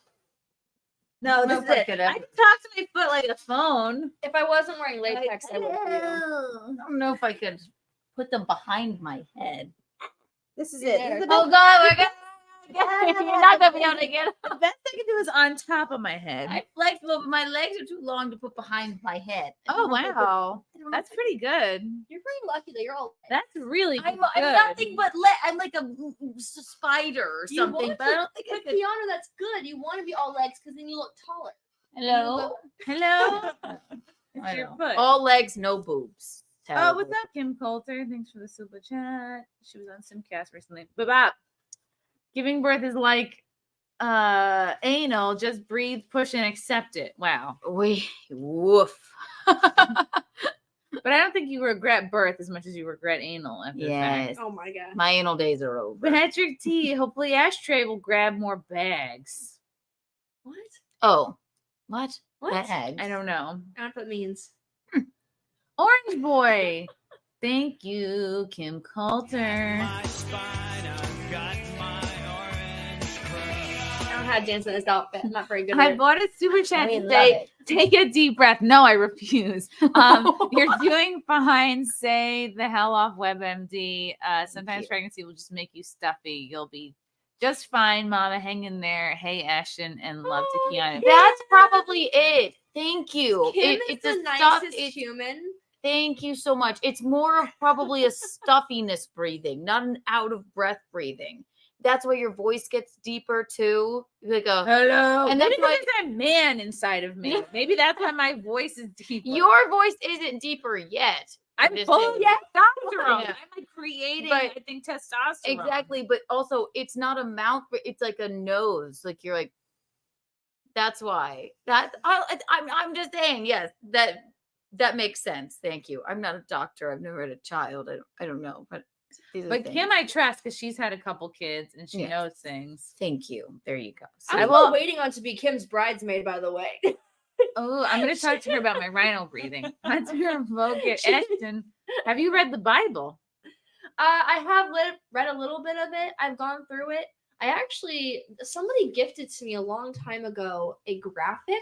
No, No, this is fuck it. it I up. can talk to my foot like a phone. If I wasn't wearing latex, I would for you. I don't know if I could put them behind my head. This is it. it. This is the Oh best- God, we're gonna. You're not gonna be able to get it. The best I can do is on top of my head. I flexible. My legs are too long to put behind my head. I Oh don't know if I could- wow, I don't know that's if I pretty good. You're pretty lucky that you're all. That's really I'm good. nothing but I'm like a spider or You something, want but I to- don't think I But could. Keanu, that's good. You want to be all legs because then you look taller. Hello. Hello. It's I your know. foot. All legs, no boobs. Oh, Terrible. what's up, Kim Coulter? Thanks for the super chat. She was on SimpCast recently. Bop. Giving birth is like anal. Just breathe, push, and accept it. Wow. Woof. But I don't think you regret birth as much as you regret anal after the fact. Yes. Oh my god. My anal days are over. Patrick T. Hopefully Ashtray will grab more bags. What? Oh, what? What? Bags. I don't know. I don't know what that means. Orange Boy. Thank you, Kim Coulter. I don't know how to dance in this outfit. I'm not very good I at it. bought a super chat We to love say, it. take a deep breath. No, I refuse. You're doing fine. Say the hell off WebMD. Sometimes you. pregnancy will just make you stuffy. You'll be just fine, Mama. Hang in there. Hey, Ashton, and love to Keanu. That's probably it. Thank you. Kim is It's the a nicest it's- human. Thank you so much. It's more of probably a stuffiness breathing, not an out of breath breathing. That's why your voice gets deeper too. You like a Hello. And And that's maybe why there's a man inside of me. Maybe that's why my voice is deeper. your voice isn't deeper yet. I'm just full saying. of testosterone. Yeah. I'm like creating, But- I think, testosterone. Exactly, but also it's not a mouth, but it's like a nose. Like you're like, that's why. I'm just saying, yes, that makes sense. Thank you. I'm not a doctor. I've never had a child. I don't know, but these are But things. Kim I trust because she's had a couple kids and she Yeah. knows things. Thank you. There you go. I'm still waiting on to be Kim's bridesmaid, by the way. Oh, I'm going to talk to her about my rhino breathing. Let's revoke it. Ashton, have you read the Bible? I have read a little bit of it. I've gone through it. Somebody gifted to me a long time ago a graphic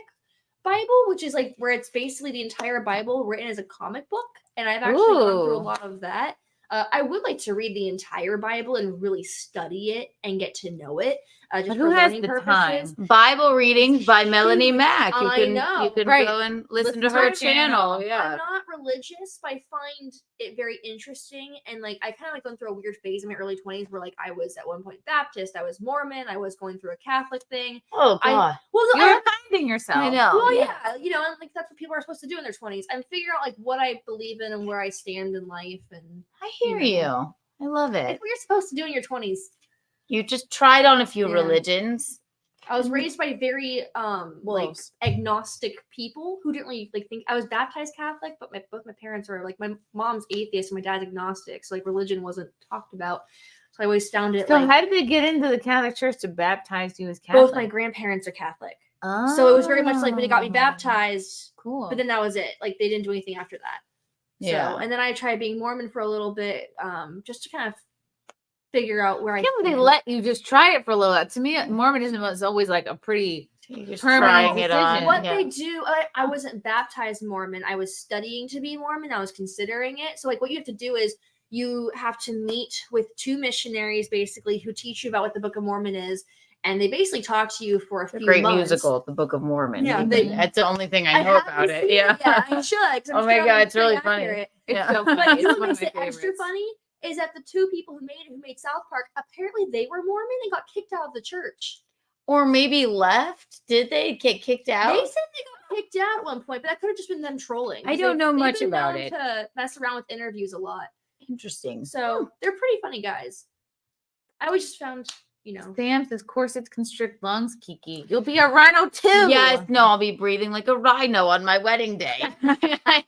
Bible, which is like where it's basically the entire Bible written as a comic book. And I've actually gone through a Ooh. lot of that. I would like to read the entire Bible and really study it and get to know it. Just But for who has learning the purposes. time? Bible readings by Melanie Huge. Mack. You I can know. you can Right. go and listen Listen to to her her channel. channel. Yeah. I'm not religious, but I find it very interesting. And like, I kind of like going through a weird phase in my early 20s where like I was at one point Baptist, I was Mormon, I was going through a Catholic thing. Oh God. You're finding yourself. I know. Well, yeah, you know, and like that's what people are supposed to do in their 20s and figure out like what I believe in and where I stand in life. And I hear you. I love it. it's what you're supposed to do in your 20s. You just tried on a few Yeah. religions. I was raised by very like Wolves. agnostic people who didn't really like think I was baptized Catholic, but both my parents were like my mom's atheist and my dad's agnostic, so like religion wasn't talked about. So I always found it So like how did they get into the Catholic Church to baptize you as Catholic? both my grandparents are Catholic. So it was very much like when they got me baptized, Cool. but then that was it. Like they didn't do anything after that. Yeah. So and then I tried being Mormon for a little bit, just to kind of figure out where I Can't believe they stand. let you just try it for a little while. To me, Mormonism was always like a pretty Just permanent trying it decision. on. What Yeah. they do, I wasn't baptized Mormon. I was studying to be Mormon. I was considering it. So like what you have to do is you have to meet with two missionaries basically who teach you about what the Book of Mormon is. And they basically talk to you for a It's a few great months. musical, The Book of Mormon. Yeah, That's the only thing I know haven't about it. seen Yeah. I should. 'Cause I'm Oh my sure God, I'm it's really pretty funny. accurate. It's Yeah. so But funny. you know It's what one of makes my it extra favorites. funny is that the two people who made South Park, apparently they were Mormon and got kicked out of the church. Or maybe left. Did they get kicked out? They said they got kicked out at one point, but that could have just been them trolling. I 'cause don't know they've much been about known it. To mess around with interviews a lot, Interesting. so they're pretty funny guys. I always just found, you know, Sam says corsets constrict lungs, Kiki. You'll be a rhino too. Yes, no, I'll be breathing like a rhino on my wedding day.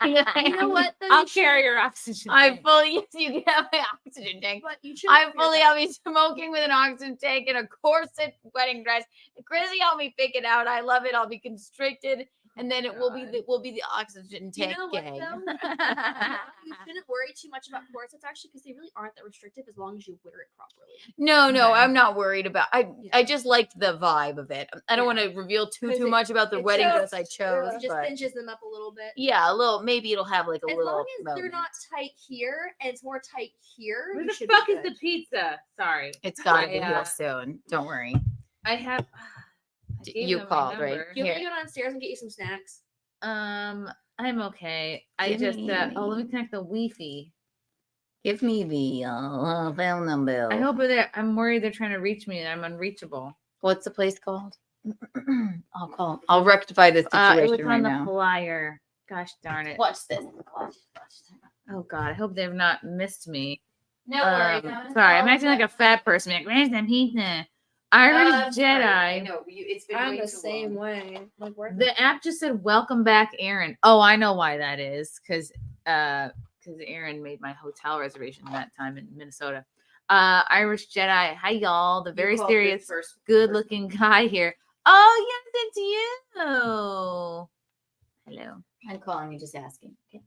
you know what? Though, I'll you should- carry your oxygen. I tank. fully, yes, you can have my oxygen tank. But you should. I'll be smoking with an oxygen tank and a corset wedding dress. Chrissy helped me pick it out. I love it. I'll be constricted, and then it will be the oxygen You tank know what gang. though? You shouldn't worry too much about corsets actually, because they really aren't that restrictive as long as you wear it properly. No, Okay. I'm not worried about. I just liked the vibe of it. I don't Yeah. want to reveal 'Cause too it- much about the it wedding shows- dress I chose. It just but pinches them up a little bit. yeah, a little. Maybe it'll have like a As little. long as they're moment. not tight here and it's more tight here. Where you the should fuck be is the good. pizza? Sorry. It's got to be I, here soon. Don't worry. I have. I gave You them my called, right? number. Do you want me Here. to go downstairs and get you some snacks? I'm okay. I Give just me- let me connect the Wi-Fi. Give me the phone number. I hope I'm worried they're trying to reach me and I'm unreachable. What's the place called? I'll call. I'll rectify this It situation was right on the now. flyer. Gosh darn it. Watch this. Oh God, I hope they've not missed me. No worries. Sorry, I'm acting like a fat person. Like, where's the pizza? Irish Jedi. know. It's been I'm way the too same long. way. Like, where? The app just said "Welcome back, Aaron." Oh, I know why that is. Because Aaron made my hotel reservation that time in Minnesota. Irish Jedi. Hi, y'all. The very called serious, this first- good-looking guy here. Oh, yes, it's you. Hello. I'm calling you, just asking. Okay.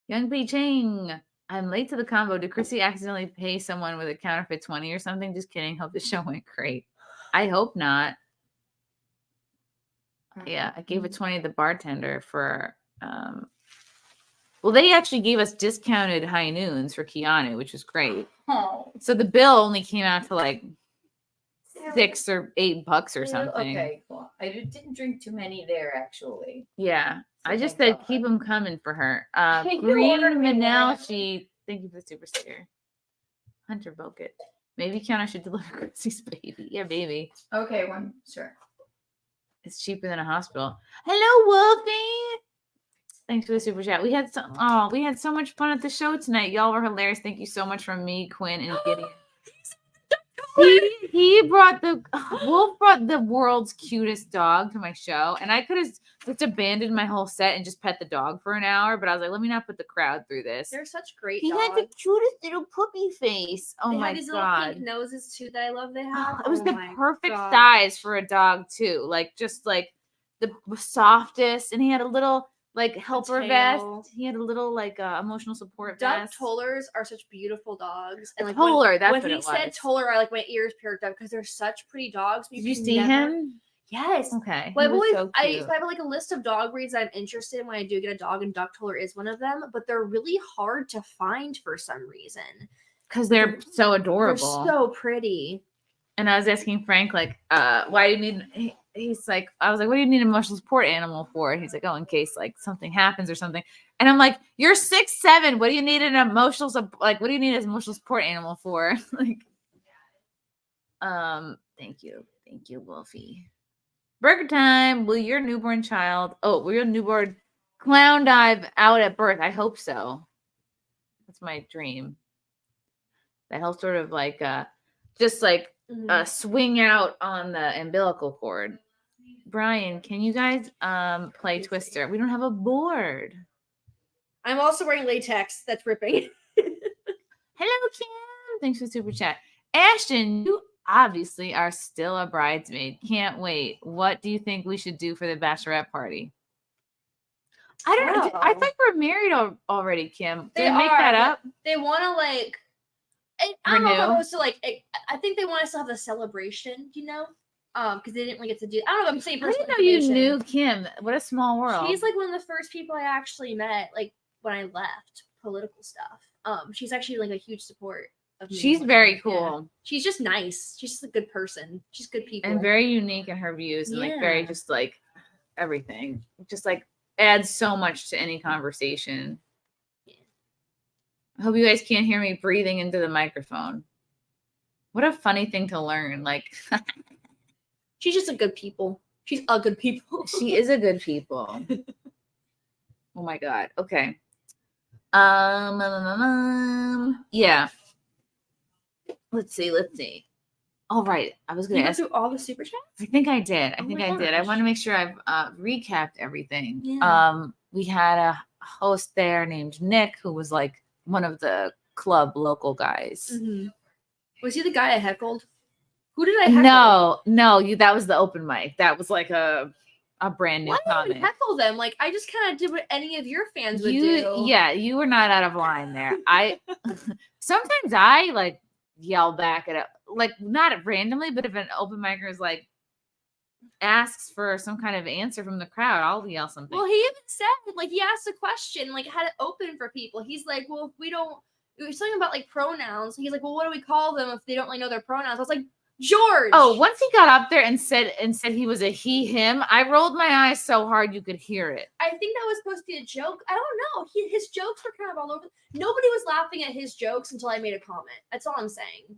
Young Pei Ching. I'm late to the convo. Did Chrissy accidentally pay someone with a counterfeit 20 or something? Just kidding. Hope the show went great. I hope not. Yeah, I gave a 20 to the bartender for well, they actually gave us discounted high noons for Keanu, which was great. Oh. So the bill only came out to like $6 or $8 or something. Okay, cool. I didn't drink too many there, actually. Yeah. I just thank said keep them coming for her. You Green ordered me Manel, one. she thank you for the super sticker. Hunter Boket. Maybe Keanu should deliver Chrissy's baby. Yeah, baby. Okay, one. Sure. It's cheaper than a hospital. Hello, Wolfie. Thanks for the super chat. We had so much fun at the show tonight. Y'all were hilarious. Thank you so much from me, Quinn, and Gideon. He brought Wolf brought the world's cutest dog to my show, and I could have just abandoned my whole set and just pet the dog for an hour, but I was like, let me not put the crowd through this. They're such great He dogs. had the cutest little puppy face. Oh They my have these god. little pink noses too that I love they have. It was Oh the my perfect gosh. size for a dog too. Like just like the softest, and he had a little like helper vest. tail. He had a little like emotional support Duck vest. tollers are such beautiful dogs. And like Toller, that's when what he it said was. toller, I like my ears perked up because they're such pretty dogs. Did you see him? Yes. Okay. Well, He I've was always so I cute. have like a list of dog breeds I'm interested in when I do get a dog, and duck toller is one of them. But they're really hard to find for some reason. Because they're so adorable. They're so pretty. And I was asking Frank, like, why do you need? He's like, I was like, what do you need an emotional support animal for? And he's like, oh, in case like something happens or something. And I'm like, you're 6'7". What do you need an emotional what do you need an emotional support animal for? Like, thank you, Wolfie. Burger time. Will your newborn clown dive out at birth? I hope so. That's my dream. That he'll sort of like just like swing out on the umbilical cord. Brian, can you guys play Twister? We don't have a board. I'm also wearing latex that's ripping. Hello, Kim. Thanks for the super chat. Ashton, you obviously are still a bridesmaid. Can't wait. What do you think we should do for the bachelorette party? I don't know. I think we're married already, Kim. Did they make that up? They want to like. I don't know if I'm Renew? supposed to like. I think they want us to have a celebration, you know, because they didn't really get to do. I don't know. I'm saying I personal didn't know you information. knew Kim. What a small world. She's like one of the first people I actually met, like when I left political stuff. She's actually like a huge support of me. She's very cool. She's just nice. She's just a good person. She's good people And very unique in her views and like very Yeah. just like everything. Just like adds so much to any conversation. I hope you guys can't hear me breathing into the microphone. What a funny thing to learn. Like she's just a good people. She's a good people. She is a good people. Oh my god. Okay. Yeah. Let's see. All right. I was gonna You went ask through all the super chats? I think I did. Oh I my did. I gosh. want to make sure I've recapped everything. Yeah. We had a host there named Nick who was like one of the club local guys. Mm-hmm. Was he the guy I heckled? Who did I heckle? No, that was the open mic. That was like a brand new Why did I comic. heckle them? Like I just kind of did what any of your fans would You do. yeah, you were not out of line there. I sometimes I like yell back at it, like not randomly, but if an open micer is like asks for some kind of answer from the crowd, I'll yell something. Well, he even said, like, he asked a question, like, had it open for people. He's like, well, if we don't, it was something about, like, pronouns. He's like, well, what do we call them if they don't really know their pronouns? I was like, George. Oh, once he got up there and said he was a he, him, I rolled my eyes so hard you could hear it. I think that was supposed to be a joke. I don't know. His jokes were kind of all over. Nobody was laughing at his jokes until I made a comment. That's all I'm saying.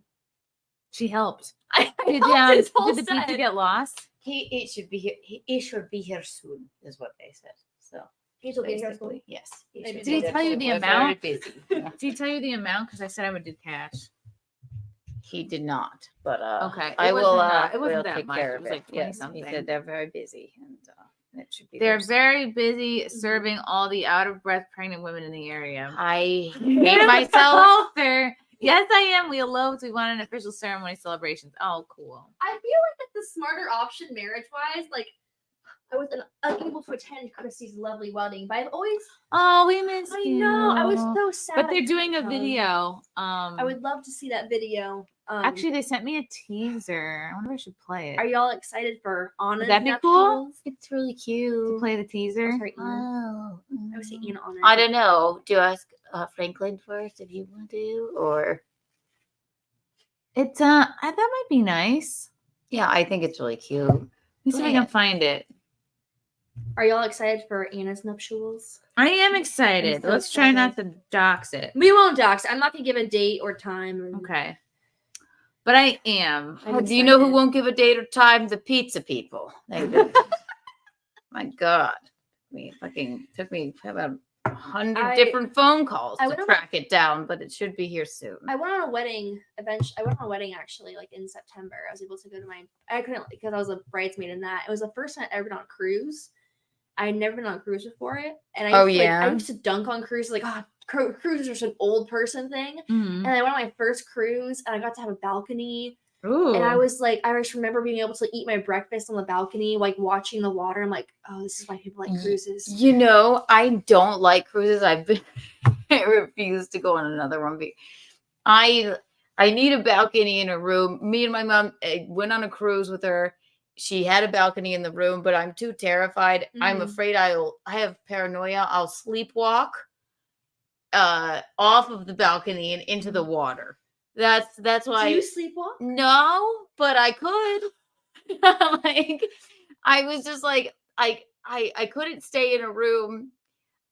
She helped. I Did, helped his whole did the pizza set. get lost? He should be here. He should be here soon, is what they said. So He will be here soon. basically, yes. Maybe. Did he tell you the We're amount? very busy. Did he tell you the amount? Because I said I would do cash. He did not, but Okay, it I will. wasn't, it wasn't will that take much. care It of was it. like 20 Yes, something. he said they're very busy, and it should be. They're there soon. very busy serving all the out of breath pregnant women in the area. I hate hate myself. Yes, I am. We eloped. We want an official ceremony celebrations. Oh, cool. I feel like that's the smarter option marriage-wise. Like, I was unable to attend Chrissy's lovely wedding, but I've always. Oh, we missed I know. I was you. so sad. But I they're doing a couldn't come. video. I would love to see that video. Actually, they sent me a teaser. I wonder if I should play it. Are y'all excited for Anna's Would that be cool? nuptials? It's really cute. To play the teaser? Sorry, Anna. I would say Anna on it. I don't know. Do you ask Franklin first if you want to, or? It's that might be nice. Yeah, I think it's really cute. Let me see if I can find it. Are y'all excited for Anna's nuptials? I am excited. I'm so Let's try not to dox it. We won't dox. I'm not gonna give a date or time. Okay. But I am. Do you know who won't give a date or time? The pizza people. My God. took me about 100 different phone calls to track it down, but it should be here soon. I went on a wedding actually, like in September. I was able to go to I couldn't because I was a bridesmaid in that. It was the first time I'd ever been on a cruise. I had never been on a cruise before it. And I used to dunk on cruises, like, cruises are such an old person thing. Mm-hmm. And I went on my first cruise and I got to have a balcony. Ooh. And I was like, I just remember being able to eat my breakfast on the balcony, like watching the water. I'm like, oh, this is why people like cruises. You know, I don't like cruises. I refuse to go on another one. I need a balcony in a room. Me and my mom went on a cruise with her. She had a balcony in the room, but I'm too terrified. I'm afraid I have paranoia. I'll sleepwalk off of the balcony and into the water. That's why. Do you sleepwalk? No, but I could. Like, I was just like, I couldn't stay in a room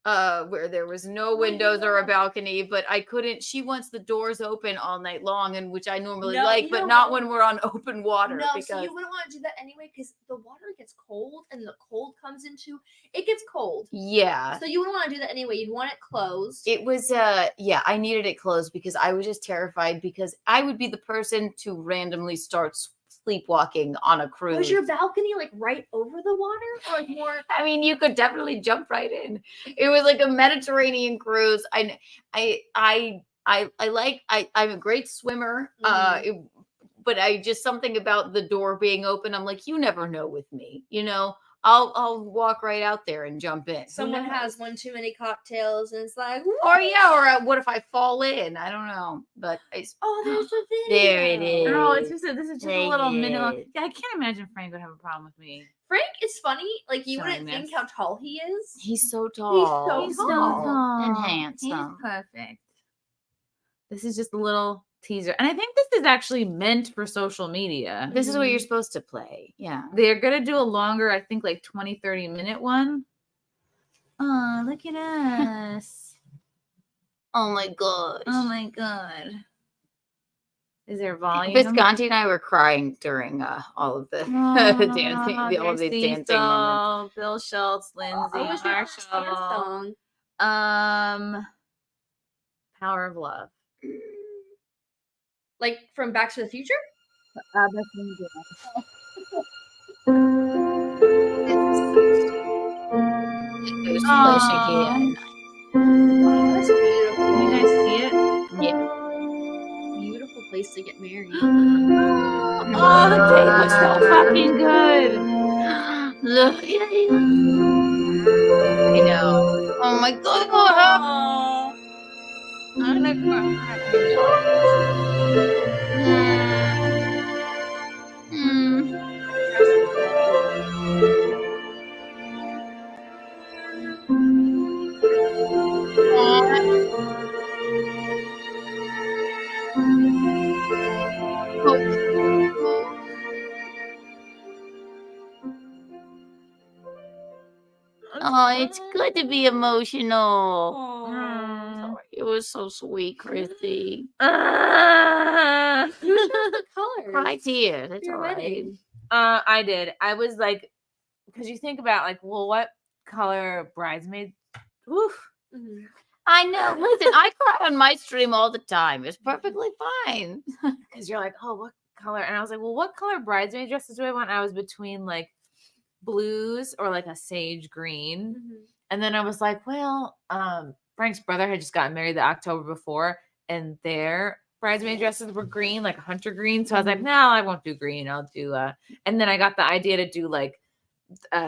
where there was no windows or a balcony, but I couldn't. She wants the doors open all night long, and which I normally but not when we're on open water. No, because so you wouldn't want to do that anyway because the water gets cold and the cold comes into it gets cold. Yeah. So you wouldn't want to do that anyway. You'd want it closed. It was I needed it closed because I was just terrified because I would be the person to randomly start sleepwalking on a cruise. Was your balcony like right over the water or like more? I mean, you could definitely jump right in. It was like a Mediterranean cruise. I'm a great swimmer. But I just something about the door being open. I'm like, you never know with me, you know. I'll walk right out there and jump in. Someone has one too many cocktails and it's like, or what if I fall in? I don't know. But there's a video. There it is. Oh, this is just a little minimal. Yeah, I can't imagine Frank would have a problem with me. Frank is funny. Like you Showing wouldn't think this. how tall he is. He's so tall. He's so tall. And handsome. He's perfect. This is just a little teaser. And I think this is actually meant for social media. This is what you're supposed to play. Yeah. They're going to do a longer, I think like 20, 30 minute one. Oh, look at us. Oh my God. Oh my God. Is there volume? Visconti and I were crying during all of the dancing, all of these dancing moments. Bill Schultz, Lindsay, Marshall. Song. Power of Love. Like from Back to the Future? It was flashing here. That's beautiful. You guys see it? Yeah. Beautiful place to get married. Oh, the cake was so fucking good. Look at it. I know. Oh my God. Oh, I'm gonna cry. Oh, it's good to be emotional. It was so sweet, Chrissy. Who chose the colors? Cry tears. That's Your all right. wedding. I did. I was like, because you think about like, well, what color bridesmaid? Oof. Mhm. I know. Listen, I cry on my stream all the time. It's perfectly fine. Because you're like, oh, what color? And I was like, well, what color bridesmaid dresses do I want? I was between like blues or like a sage green. Mhm. And then I was like, well, Frank's brother had just gotten married the October before, and their bridesmaid dresses were green, like a hunter green. So I was like, no, I won't do green. I'll do and then I got the idea to do like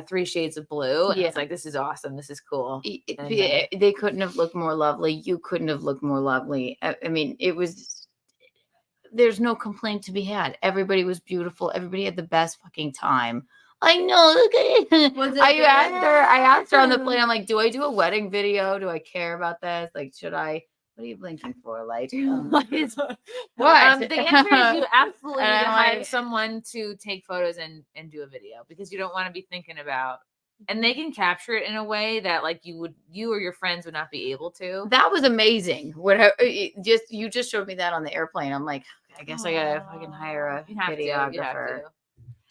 3 shades of blue. And I was like, this is awesome. This is cool. And, They couldn't have looked more lovely. You couldn't have looked more lovely. I mean, there's no complaint to be had. Everybody was beautiful. Everybody had the best fucking time. I know. Look at it. Was it I good? asked her on the plane. I'm like, do I do a wedding video? Do I care about this? Like, should I? What are you blinking for? Like, what? the answer is you absolutely need to hire someone to take photos and do a video, because you don't want to be thinking about, and they can capture it in a way that like you or your friends would not be able to. That was amazing. You just showed me that on the airplane. I'm like, I guess I gotta fucking hire a videographer. You have to.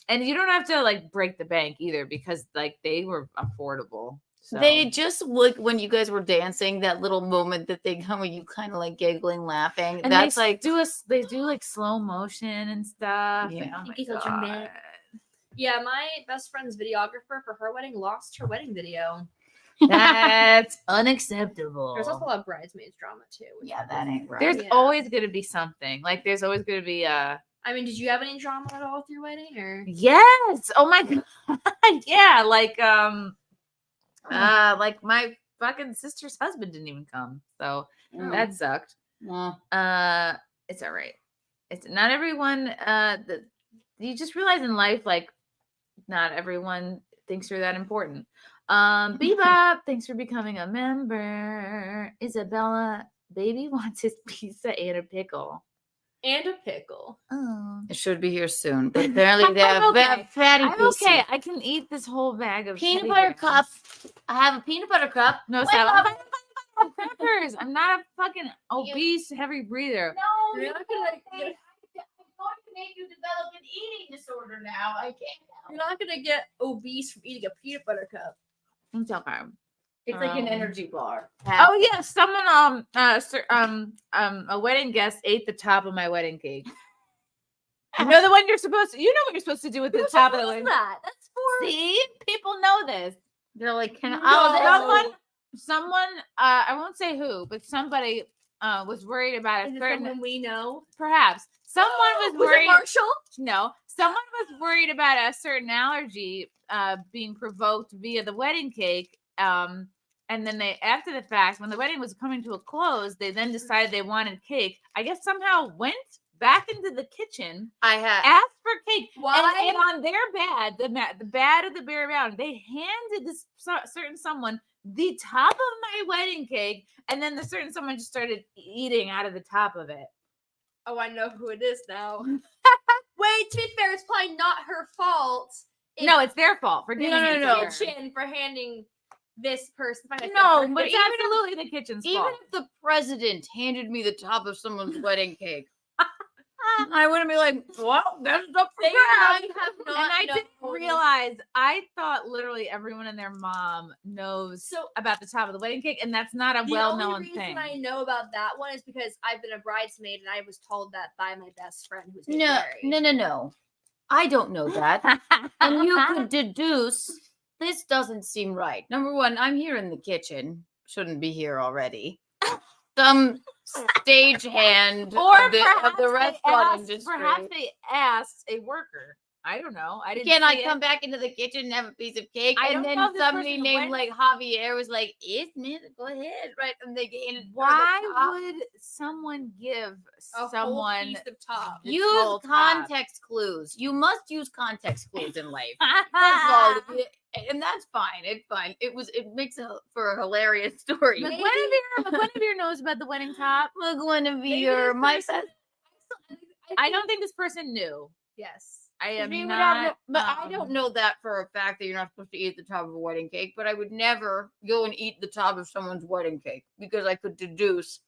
And you don't have to like break the bank either, because like they were affordable. So. They just look when you guys were dancing, that little moment that they come when you kind of like giggling, laughing. And that's they like they do like slow motion and stuff. Yeah. And, oh my Thank you, Children God. Band. Yeah, my best friend's videographer for her wedding lost her wedding video. That's unacceptable. There's also a lot of bridesmaids drama too. Yeah, that ain't right. There's Yeah. always going to be something. Like there's always going to be I mean, did you have any drama at all with your wedding, or? yes. Oh my God. Yeah. Like my fucking sister's husband didn't even come. So that sucked. It's all right. It's not everyone you just realize in life, like not everyone thinks you're that important. Bebop, thanks for becoming a member. Isabella, baby wants his pizza and a pickle. And a pickle. Oh. It should be here soon, but apparently they have okay. fatty I'm pieces. okay. I can eat this whole bag of Peanut Teddy butter Bears. cup. I have a peanut butter cup. No, Wake stop. up. Crackers. I'm not a fucking obese, heavy breather. No, You're not gonna. I'm going to make you develop an eating disorder now. I can't. You're not gonna get obese from eating a peanut butter cup. It's okay. It's like an energy bar. Oh yeah, someone a wedding guest ate the top of my wedding cake. You know the one you're supposed to. You know what you're supposed to do with the top of the wedding. That? That's for. See, people know this. They're like, can No, I? someone. I won't say who, but somebody was worried about Is a it certain. someone we know? Perhaps someone was Was worried. it Marshall? No, someone was worried about a certain allergy being provoked via the wedding cake. And then they, after the fact, when the wedding was coming to a close, they then decided they wanted cake. I guess somehow went back into the kitchen, asked for cake. Why? And on their bad, the bad of the bear mountain, they handed this certain someone the top of my wedding cake, and then the certain someone just started eating out of the top of it. Oh, I know who it is now. Wait, to be fair, it's probably not her fault. No, it's their fault for giving it to her. Kitchen for handing this person. No, but it's absolutely the kitchen's Even fault. if the president handed me the top of someone's wedding cake, I wouldn't be like, well, that's up for grabs. And I didn't realize, I thought literally everyone and their mom knows about the top of the wedding cake, and that's not a well-known thing. The only reason I know about that one is because I've been a bridesmaid and I was told that by my best friend who's getting married. No. I don't know that. And you could deduce, this doesn't seem right. Number one, I'm here in the kitchen. Shouldn't be here already. Some stagehand Or of the restaurant industry. Perhaps they asked a worker. I don't know. I didn't. Can see I come back into the kitchen and have a piece of cake? I And don't then know if this somebody person named went- like Javier was like, "It's me. Go ahead." Right? And they handed her the Why top. would someone give A someone whole piece of top. the Use whole top? context clues. You must use context clues in life. That's all. And that's fine. It's fine. It makes for a hilarious story. But Guinevere knows about the wedding top. Guinevere, my I don't think this person knew. Yes. I am She would not. have but I don't know that for a fact that you're not supposed to eat the top of a wedding cake, but I would never go and eat the top of someone's wedding cake because I could deduce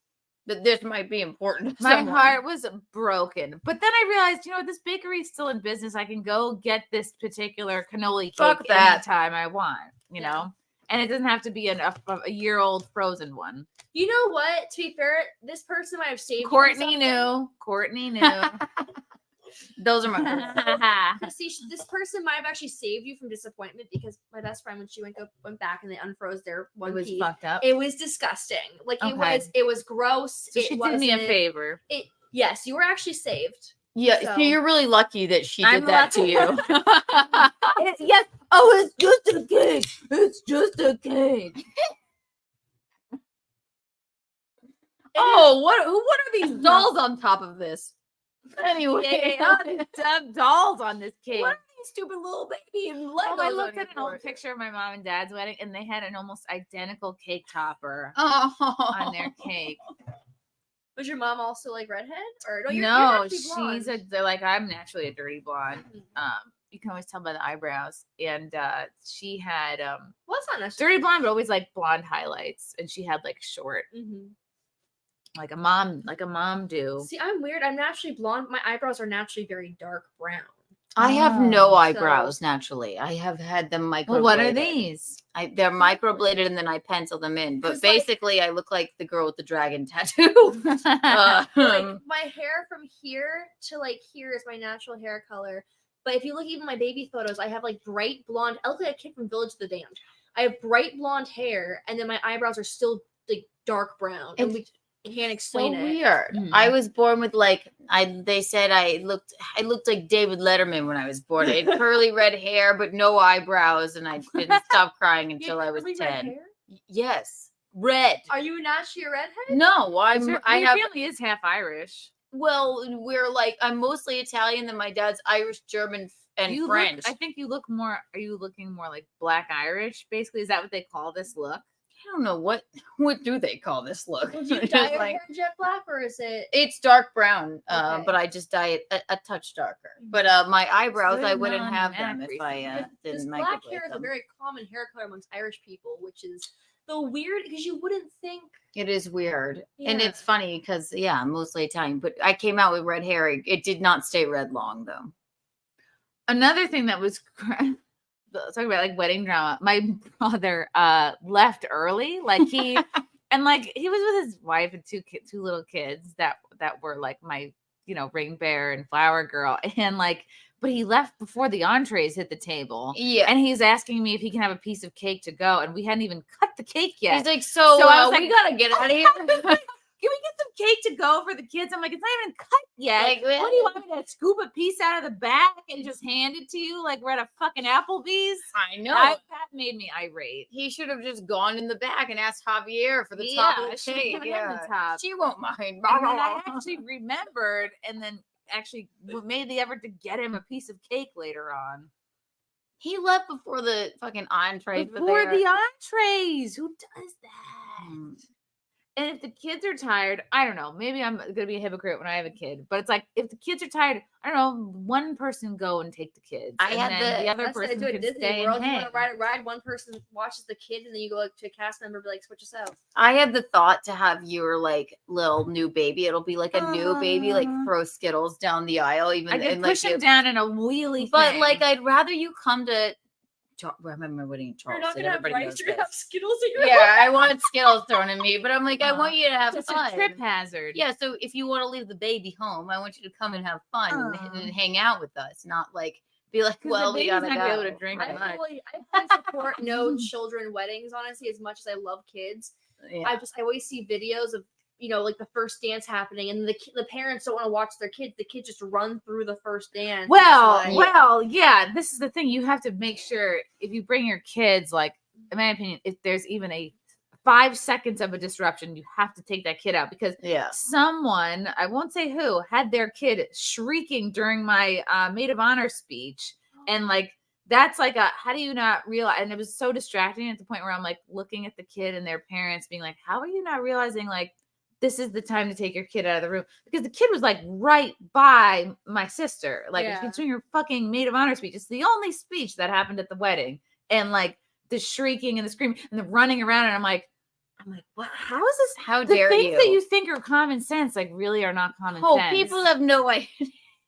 that this might be important to My someone. heart was broken. But then I realized, this bakery is still in business. I can go get this particular cannoli cake Fuck that. anytime I want, you know? And it doesn't have to be a year-old frozen one. You know what? To be fair, this person might have saved Courtney knew. Those are my See, this person might have actually saved you from disappointment because my best friend, when she went back and they unfroze their one It was piece, fucked up. It was disgusting. Like Okay. it was gross. So she did me a favor. Yes, you were actually saved. Yeah, so you're really lucky that she did I'm that to lucky. you. Yes. Oh, it's just a cake. It's just a cake. Oh, what are these dolls on top of this? Anyway, dolls on this cake. What are these stupid little baby and Legos? Oh, I looked on at an your old picture of my mom and dad's wedding, and they had an almost identical cake topper on their cake. Was your mom also like redhead, or no? No, they're like, I'm naturally a dirty blonde. You can always tell by the eyebrows, and she had well, that's not necessarily dirty blonde, but always like blonde highlights, and she had like short. Like a mom do. See, I'm weird. I'm naturally blonde. My eyebrows are naturally very dark brown. I have no Oh, eyebrows naturally. I have had them microbladed. Well, what are these? They're microbladed and then I pencil them in. But 'Cause, like- basically, I look like the girl with the dragon tattoo. Like my hair from here to like here is my natural hair color. But if you look even my baby photos, I have like bright blonde. I look like a kid from Village of the Damned. I have bright blonde hair, and then my eyebrows are still like dark brown. And we can't explain so it. weird. I was born with like they said I looked like David Letterman when I was born. I had curly red hair but no eyebrows, and I didn't stop crying until I was curly red 10. hair? Yes, red. Are you naturally a redhead? No, I Your have. family is half Irish. Well, I'm mostly Italian, then my dad's Irish, German, and French. I think you look more. Are you looking more like Black Irish? Basically, is that what they call this look? I don't know what do they call this look. Did you dye your hair jet black, or is it? It's dark brown, Okay. but I just dye it a touch darker. But my eyebrows, I wouldn't have them if I This didn't black microblade hair is a them. very common hair color amongst Irish people, which is the weird because you wouldn't think. It is weird, and Yeah. it's funny because I'm mostly Italian, but I came out with red hair. It did not stay red long though. Another thing that was talking about like wedding drama. My brother left early, like he and like he was with his wife and two little kids that were like my ring bearer and flower girl, and like but he left before the entrees hit the table. Yeah, and he's asking me if he can have a piece of cake to go, and we hadn't even cut the cake yet. he's like, so I was we gotta get out of here. Can we get some cake to go for the kids? I'm like, it's not even cut yet. Like, what do you want me to scoop a piece out of the bag and just hand it to you like we're at a fucking Applebee's? I know. That made me irate. He should have just gone in the back and asked Javier for the top of the she cake. gave him the top. She won't mind. And then I actually remembered and then actually made the effort to get him a piece of cake later on. He left before the fucking entrees. Before the entrees. Who does that? And if the kids are tired, I don't know. Maybe I'm going to be a hypocrite when I have a kid. But it's like, if the kids are tired, I don't know, one person go and take the kids. I and had then the other That's what I person do at can Disney stay World. and You hang. want to ride a ride, one person watches the kid, and then you go like, to a cast member, be like, switch us out. I had the thought to have your like little new baby. It'll be like a new baby, like throw Skittles down the aisle. Even I could and, push him down in a wheelie But thing. like, I'd rather you come to. Remember my wedding in You're Charleston. not going to have Everybody rice, knows you're going to this. have Skittles in your Yeah, I wanted Skittles thrown at me, but I'm like, I want you to have it's fun. a trip hazard. Yeah, so if you want to leave the baby home, I want you to come and have fun and hang out with us, not like be like, well, we gotta not go. gonna be able to drink I much. fully support no children weddings, honestly, as much as I love kids. Yeah. I always see videos of, like the first dance happening, and the parents don't want to watch their kids. The kids just run through the first dance. Yeah, this is the thing. You have to make sure if you bring your kids, like, in my opinion, if there's even a 5 seconds of a disruption, you have to take that kid out because someone, I won't say who, had their kid shrieking during my maid of honor speech. And like, that's like how do you not realize? And it was so distracting at the point where I'm like looking at the kid and their parents being like, how are you not realizing like, this is the time to take your kid out of the room, because the kid was like right by my sister. Like it's doing your fucking maid of honor speech. It's the only speech that happened at the wedding. And like the shrieking and the screaming and the running around. And I'm like, what? How is this? How the dare things you? that you think are common sense, like really are not common sense. People have no idea,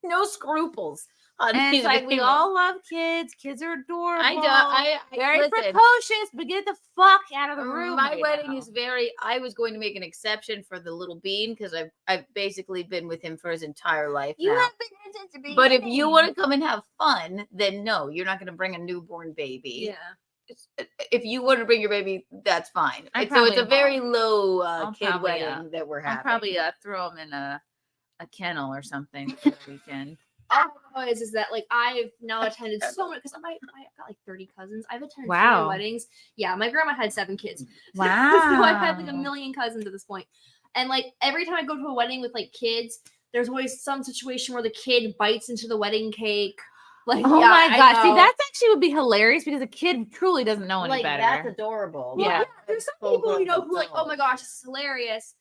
no scruples. And it's like we all love kids. Kids are adorable. I very listen, precocious, but get the fuck out of the room. My right wedding now. is very. I was going to make an exception for the little bean because I've basically been with him for his entire life. You now. have been since the beginning. But if you want to come and have fun, then no, you're not going to bring a newborn baby. Yeah. If you want to bring your baby, that's fine. I So it's probably a very won't. low I'll kid probably, wedding that we're having. I'll probably throw them in a kennel or something for the weekend. All I know is that like I've now attended so many because I've got like 30 cousins. I've attended so Wow. many weddings. Yeah, my grandma had 7 kids. Wow. So I've had like a million cousins at this point. And like every time I go to a wedding with like kids, there's always some situation where the kid bites into the wedding cake. Like, Oh yeah, my I gosh. See, know. that's actually would be hilarious because a kid truly doesn't know any like better. that's adorable. Well, Yeah. there's some people who like, oh my gosh, this is hilarious.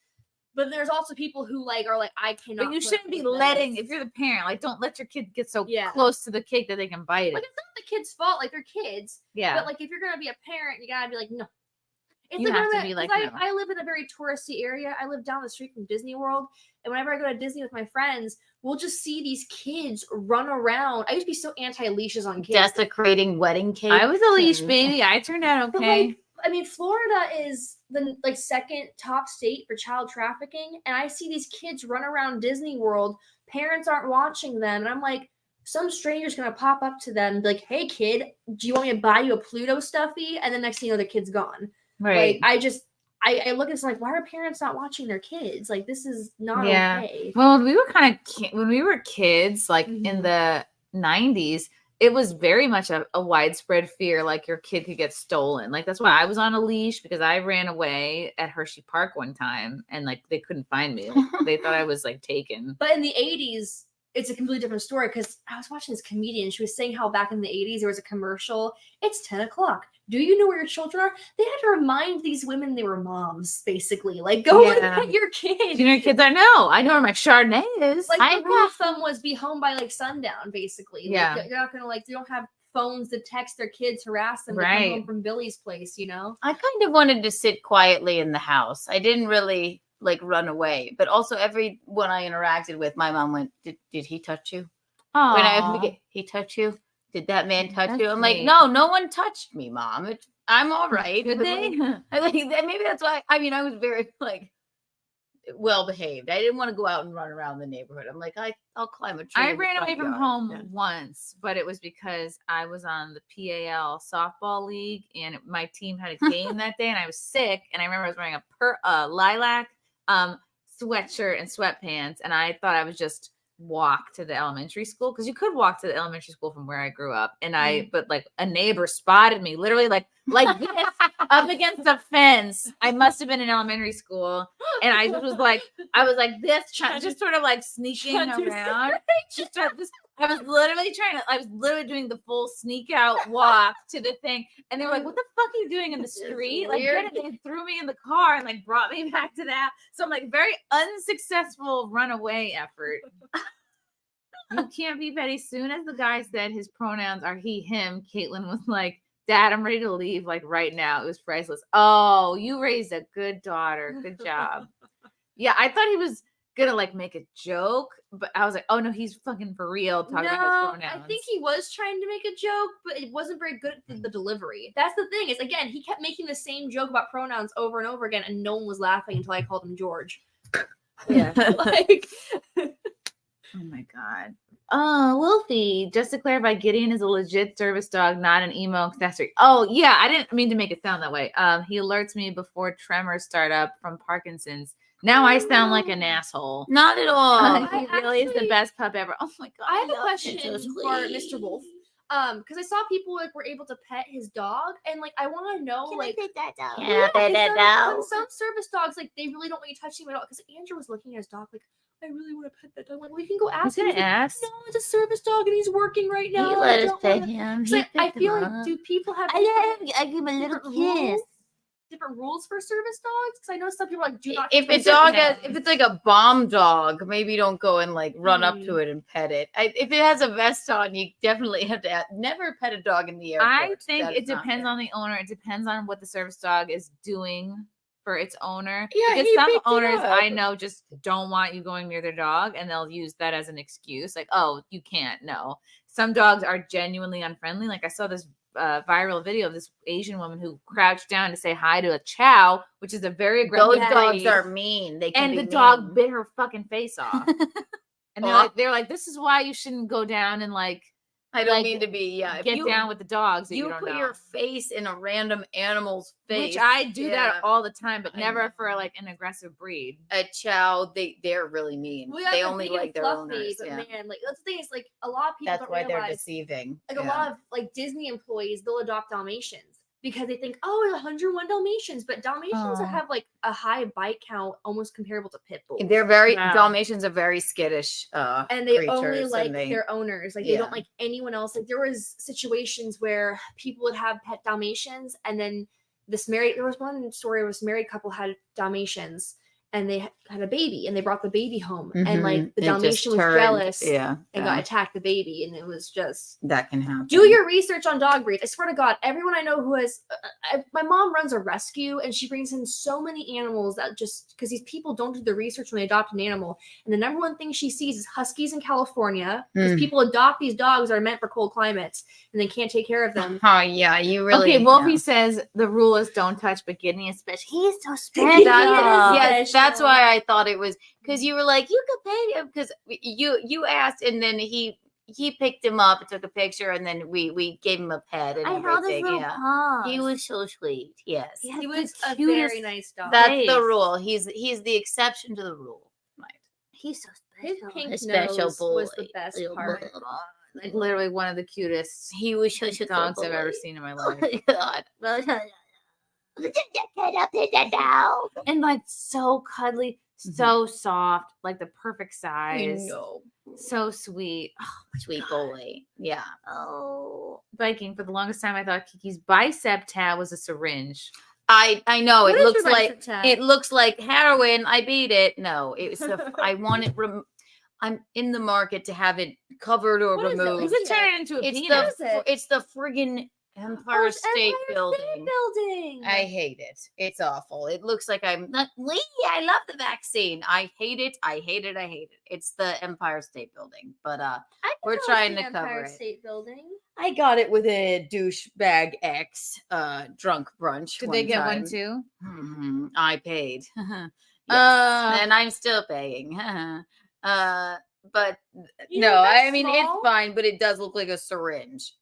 But there's also people who like are like, I cannot. But you put shouldn't up be with letting, this. if you're the parent, like don't let your kid get so Yeah. close to the cake that they can bite Like it. it's not the kid's fault. Like they're kids. Yeah. But like if you're gonna be a parent, you gotta be like, no. It's You like have to when be like, I, no. I live in a very touristy area. I live down the street from Disney World, and whenever I go to Disney with my friends, we'll just see these kids run around. I used to be so anti-leashes on kids. Desecrating wedding cake. I was a leash baby. I turned out But, okay. like, I mean, Florida is the second top state for child trafficking, and I see these kids run around Disney World. Parents aren't watching them, and I'm like, some stranger's gonna pop up to them and be like, "Hey, kid, do you want me to buy you a Pluto stuffy?" And then next thing you know, the kid's gone. Right. Like, I look at this like, why are parents not watching their kids? Like, this is not okay. Well, we were kind of when we were kids, like in the 90s, it was very much a widespread fear, like your kid could get stolen. Like that's why I was on a leash, because I ran away at Hershey Park one time and like they couldn't find me. Like, they thought I was like taken. But in the 80s, it's a completely different story, because I was watching this comedian. She was saying how back in the 80s there was a commercial. It's 10 o'clock. Do you know where your children are? They had to remind these women they were moms, basically. Like, go and get your kid. Do you know your kids are? No, I know where my Chardonnay is. Like, the rule of thumb was be home by like sundown, basically. Yeah. Like, you're not gonna they don't have phones to text their kids, harass them to come Right. home from Billy's place, you know? I kind of wanted to sit quietly in the house. I didn't really like run away, but also everyone I interacted with, my mom went, "Did he touch you? Aw. He touched you? Did that man touch That's you?" I'm like, sweet. no one touched me, Mom. I'm all right. Did they? I like maybe that's why. I mean, I was very like well behaved. I didn't want to go out and run around the neighborhood. I'm like, I'll climb a tree. I in the ran front away from yard. home Yeah. once, but it was because I was on the PAL softball league and my team had a game that day and I was sick. And I remember I was wearing a lilac sweatshirt and sweatpants. And I thought I was just walk to the elementary school, because you could walk to the elementary school from where I grew up. And but like a neighbor spotted me literally like this up against a fence. I must have been in elementary school. And I was like this, just sort of like sneaking around. I was literally doing the full sneak out walk to the thing. And they were like, "What the fuck are you doing in the street?" Like, weird. they threw me in the car and like brought me back to that. So I'm like, very unsuccessful runaway effort. You can't be Betty. Soon as the guy said his pronouns are he, him, Caitlin was like, "Dad, I'm ready to leave like right now." It was priceless. Oh, you raised a good daughter. Good job. Yeah, I thought he was gonna like make a joke, but I was like, "Oh no, he's fucking for real talking about his pronouns." I think he was trying to make a joke, but it wasn't very good at the delivery. That's the thing. Is again, he kept making the same joke about pronouns over and over again, and no one was laughing until I called him George. Yeah. Like, oh my god. Oh, Wolfie. Just to clarify, Gideon is a legit service dog, not an emo accessory. Oh yeah, I didn't mean to make it sound that way. He alerts me before tremors start up from Parkinson's. Now I sound like an asshole. Not at all. He really is the best pup ever. Oh my god. I have a love question him. for Mr. Wolf. Because I saw people like were able to pet his dog, and like I want to know, like, that dog? yeah, Can I pet that dog? some service dogs, like they really don't want you touching him at all. Because Andrew was looking at his dog, like, I really want to pet that dog. I'm like, well, you can go ask him. gonna He's like, ask? No, it's a service dog, and he's working right now. He I let us don't pet wanna-" him. So He I picked feel him like, up. do people have I give him a little different kiss. rules? Different rules for service dogs? Because I know some people are like, do not. If touch a dog it. if it's like a bomb dog, maybe don't go and like run up to it and pet it. If it has a vest on, you definitely have to never pet a dog in the airport. I think That it is not depends fair. on the owner. It depends on what the service dog is doing for its owner. Yeah, because he some picked it owners up. I know just don't want you going near their dog, and they'll use that as an excuse. Like, oh, you can't. No, some dogs are genuinely unfriendly. Like I saw this viral video of this Asian woman who crouched down to say hi to a chow, which is a very aggressive Those dogs breed, are mean. They can and be the mean. dog bit her fucking face off. And Aw. they're like, this is why you shouldn't go down and like. I don't like, mean to be. Yeah, if get you, down with the dogs. That you don't put know. your face in a random animal's face, Which I do yeah. that all the time, but I never know. for like an aggressive breed. A chow, they're really mean. Well, yeah, they they're only big and like their fluffy, owners. but Yeah. man, like that's the thing is like a lot of people That's don't why they're realize, deceiving. like Yeah. a lot of like Disney employees, they'll adopt Dalmatians because they think, oh, 101 Dalmatians, but Dalmatians Aw. have like a high bite count, almost comparable to pit bulls. They're very Wow. Dalmatians are very skittish. And they only creatures, like and they- their owners. Like they don't Yeah. like anyone else. Like there was situations where people would have pet Dalmatians, and then there was one story where this married couple had Dalmatians, and they had a baby, and they brought the baby home, and like the It just Dalmatian was turned- jealous, yeah, and got attacked the baby, and it was just that can happen. do your research on dog breeds. I swear to God, everyone I know who has, my mom runs a rescue, and she brings in so many animals that just because these people don't do the research when they adopt an animal, and the number one thing she sees is huskies in California because people adopt these dogs that are meant for cold climates, and they can't take care of them. Oh yeah, you really. Okay, Wolfie says the rule is don't touch, but Gidney is special. He's so special. Yes, that's why I thought it was because you were like you could pay him because you asked and then he picked him up and took a picture and then we gave him a pet and I held his everything. little Yeah, paws. he was so sweet. Yes, He was a very nice dog. That's the rule. He's the exception to the rule. Right. He's so special. His pink A special nose was boy. the best Little part. boy. Like literally one of the cutest He was such a dogs good I've ever boy. seen in my life. God. And like so cuddly, so soft, like the perfect size. know. So sweet. Oh, Sweet boy. Yeah. oh, Viking. For the longest time, I thought Kiki's bicep tab was a syringe. I know What it is looks your like bicep tab? it looks like heroin. I beat it. No, it was I want it. I'm in the market to have it covered or What is it? removed. You can turn it into a It's penis. it's the friggin' Empire State Building. Building. I hate it. It's awful. It looks like I'm not. Lee, I love the vaccine. I hate it. I hate it. I hate it. It's the Empire State Building. But we're trying to cover Empire it. State Building. I got it with a douchebag ex drunk brunch. Did they get time. one too? I paid. Yes, Uh, and I'm still paying. But You no, know, that's I mean small. it's fine, but it does look like a syringe.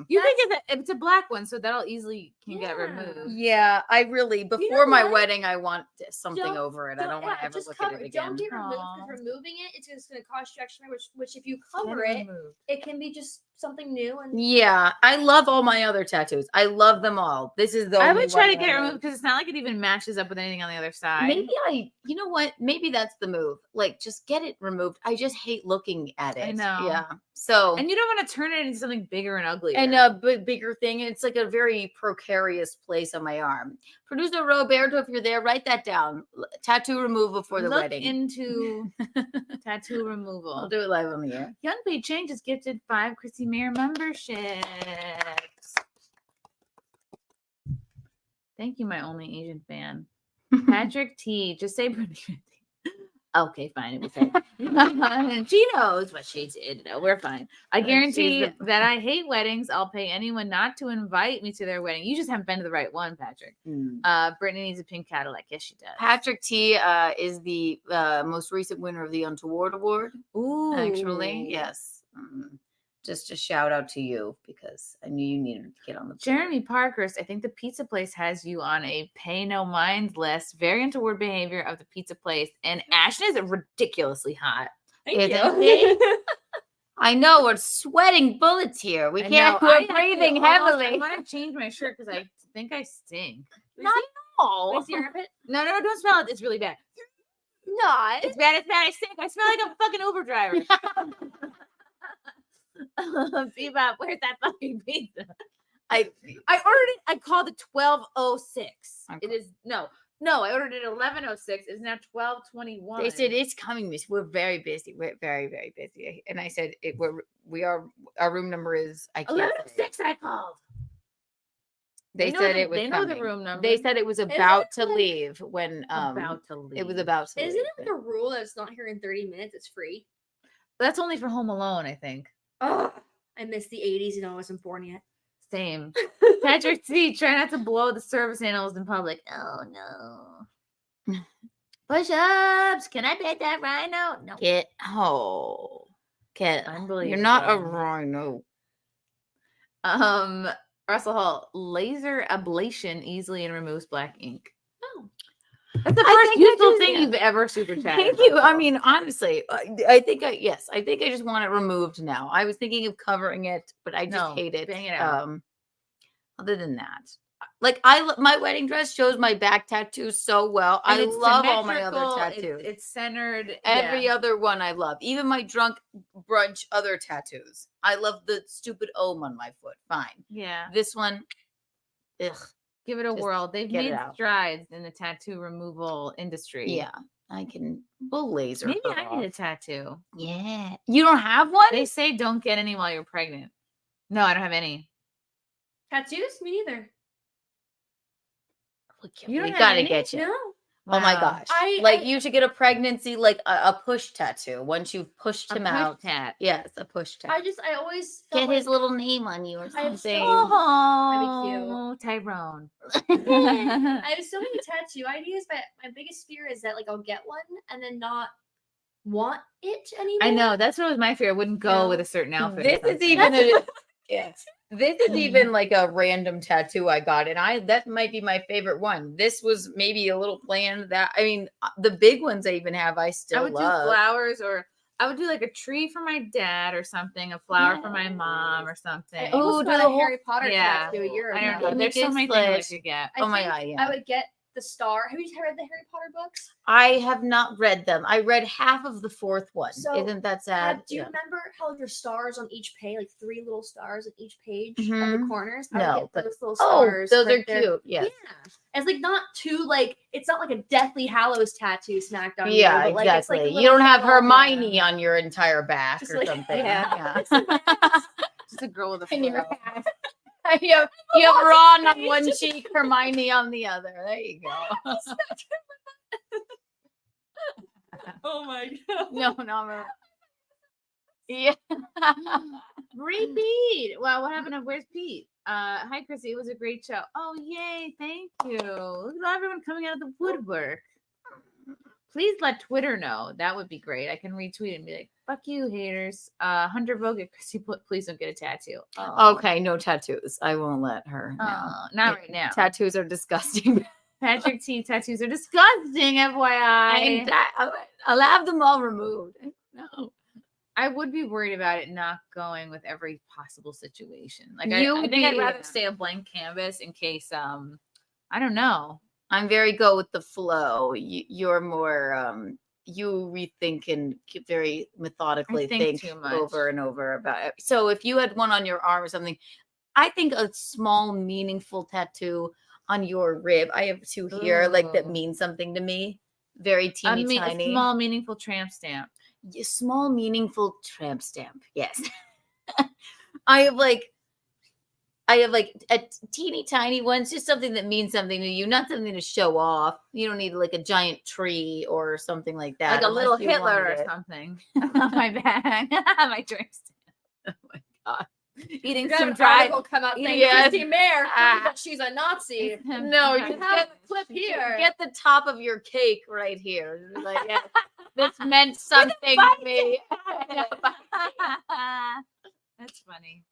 You think it's a black one, so that'll easily can get Yeah. removed. Yeah, I really before my what? wedding, I want something Don't- over it. I don't want to ever just look cover at it it. again. Don't get removed Aw. because removing it, it's just going to cost you extra money. Which if you cover Get it, removed. it can be just something new. And Yeah, I love all my other tattoos. I love them all. This is the I only would try one to that get it I- removed because it's not like it even matches up with anything on the other side. Maybe you know what? Maybe that's the move. Like, just get it removed. I just hate looking at it. I know. Yeah. So, And you don't want to turn it into something bigger and uglier. and a bigger thing. It's like a very precarious place on my arm. Producer Roberto, if you're there, write that down. Tattoo removal for the Look wedding. into tattoo removal. I'll do it live on the air. Young Pay Change has gifted 5 Chrissie Mayr memberships. Thank you, my only Asian fan. Patrick T. Just say Brittany. Okay, fine. It was okay. She knows what she did. No, we're fine. I guarantee she's that I hate weddings. I'll pay anyone not to invite me to their wedding. You just haven't been to the right one, Patrick. Brittany needs a pink Cadillac. Yes, she does. Patrick T is the most recent winner of the Untoward Award. Ooh. Actually, yes. Just a shout out to you because I knew you needed to get on the board. Jeremy Parkhurst, I think the pizza place has you on a pay no mind list. Very untoward behavior of the pizza place. And Ashton is ridiculously hot. Isn't he? I know we're sweating bullets here. We I can't. know. We're I actually breathing almost- heavily. I want to change my shirt because I think I stink. Not at all. Where's your armpit? No, don't smell it. It's really bad. Not. It's bad. It's bad. I stink. I smell like a fucking Uber driver. Bebop, where's that fucking pizza? I ordered it. I called it 12:06. It is no. I ordered it 11:06. It's now 12:21. They said it's coming, miss. We're very busy. We're very, very busy. And I said we are. Our room number is. I can't. say it. 11:06. I called. They know said the- it was. they know the coming. room number. They said it was Isn't about it to like- leave when. About to leave. It was about to. Isn't leave. it like a rule that it's not here in 30 minutes? It's free. That's only for Home Alone, I think. Oh, I missed the 80s and I wasn't born yet. Same. Patrick T, try not to blow the service animals in public. Oh no. Push-ups. Can I pet that rhino? No. Get Unbelievable. You're not a rhino. Russell Hall, laser ablation easily and removes black ink. Oh. That's the I first think I useful do, thing yeah. you've ever super chatted. Thank you. I mean, honestly, I think I just want it removed now. I was thinking of covering it, but I just No, hate it. bang it out. Other than that, like my wedding dress shows my back tattoo so well. And I it's love all my symmetrical, other tattoos. It's centered. Every yeah. other one I love. Even my drunk brunch other tattoos. I love the stupid ohm on my foot. Fine. Yeah. This one, ugh. Give it a Just whirl. They've get it made out. strides in the tattoo removal industry. Yeah. We'll laser. Maybe her I need a off. tattoo. Yeah. You don't have one? They say don't get any while you're pregnant. No, I don't have any. Tattoos? Me neither. You don't we have gotta any? get you. No. Oh my Wow. gosh. I- You should get a pregnancy, like a push tattoo. Once you've pushed him push out. tat. Yes, a push tat. I always felt Get his like little name on you or I have so something. Oh, Tyrone. I have so many tattoo ideas, but my biggest fear is that like I'll get one and then not want it anymore. I know. That's what was my fear. I wouldn't go Yeah. with a certain outfit. This or is something. even yes. This is even like a random tattoo I got, and that might be my favorite one. This was maybe a little planned. That I mean, the big ones I even have, I still I would love. do flowers, or I would do like a tree for my dad or something, a flower for my mom or something. I almost do got the a whole- Harry Potter Yeah. tattoo a year ago. I don't know. Give me There's so good many things I flesh. could get. I Oh my think God, yeah. I would get the star. Have you read the Harry Potter books? I have not read them. I read half of the fourth one. So, Isn't that sad? Do you remember how there's stars on each page, like 3 little stars on each page of Mhm. the corners? I No, would get but- those little Oh, stars. those right are there. cute. Yes. Yeah. It's like not too like it's not like a Deathly Hallows tattoo smacked on Yeah, you. But like, it's exactly. like a You don't little have little- Hermione on your entire back Just or like- something. yeah. Just a girl with a And your fro. hat. you have Ron on one cheek, Hermione on the other. There you go. Oh my god. No, no. Yeah. Repeat. Well, what happened to Where's Pete? Hi, Chrissy. It was a great show. Oh, yay. Thank you. Look at everyone coming out of the woodwork. Please let Twitter know. That would be great. I can retweet and be like, fuck you, haters. Hunter Vogt, Chrissy, please don't get a tattoo. Oh. Okay, no tattoos. I won't let her. No. Not right now. Tattoos are disgusting. Patrick T. Tattoos are disgusting, FYI. I'll have them all removed. No. I would be worried about it not going with every possible situation. Like I You'll think I'd be- rather stay a blank canvas in case I don't know. I'm very go with the flow. You're more you rethink and very methodically I think think too much. over and over about it. So if you had one on your arm or something, I think a small meaningful tattoo on your rib. I have 2 here, like that Ooh. mean something to me. Very teeny A tiny. small meaningful tramp stamp. Small meaningful tramp stamp. Yes. I have like a teeny tiny ones, just something that means something to you, not something to show off. You don't need like a giant tree or something like that. Like a little unless you Hitler wanted or it. something on my back. My drink stand. Oh my God. Eating You got some an dried. article come out saying Yes. Chrissie Mayr proves Ah. that she's a Nazi. No, You just have get, the clip here. get the top of your cake right here. Like, yeah, this meant something to me. That's funny.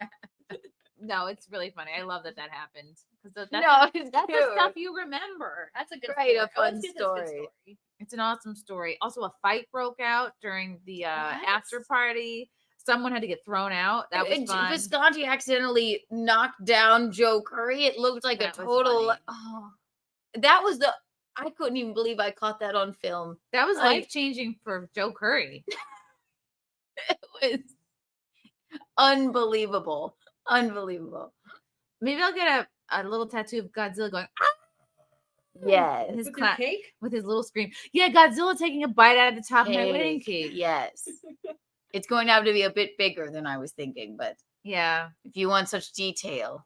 No, it's really funny. I love that happened. That's It's that's cute. the stuff you remember. That's a good Right, a story. I always fun think that's a good story. It's an awesome story. Also, a fight broke out during the after party. Someone had to get thrown out. That was fun. Visconti accidentally knocked down Joe Curry. It looked like That a was total. funny. Oh, that was the. I couldn't even believe I caught that on film. That was Like- life changing for Joe Curry. It was unbelievable. Unbelievable. Maybe I'll get a little tattoo of Godzilla going ah! Yes. His With your cake? with his little scream. Yeah, Godzilla taking a bite out of the top of my wedding cake. Yes. It's going to have to be a bit bigger than I was thinking, but Yeah. if you want such detail,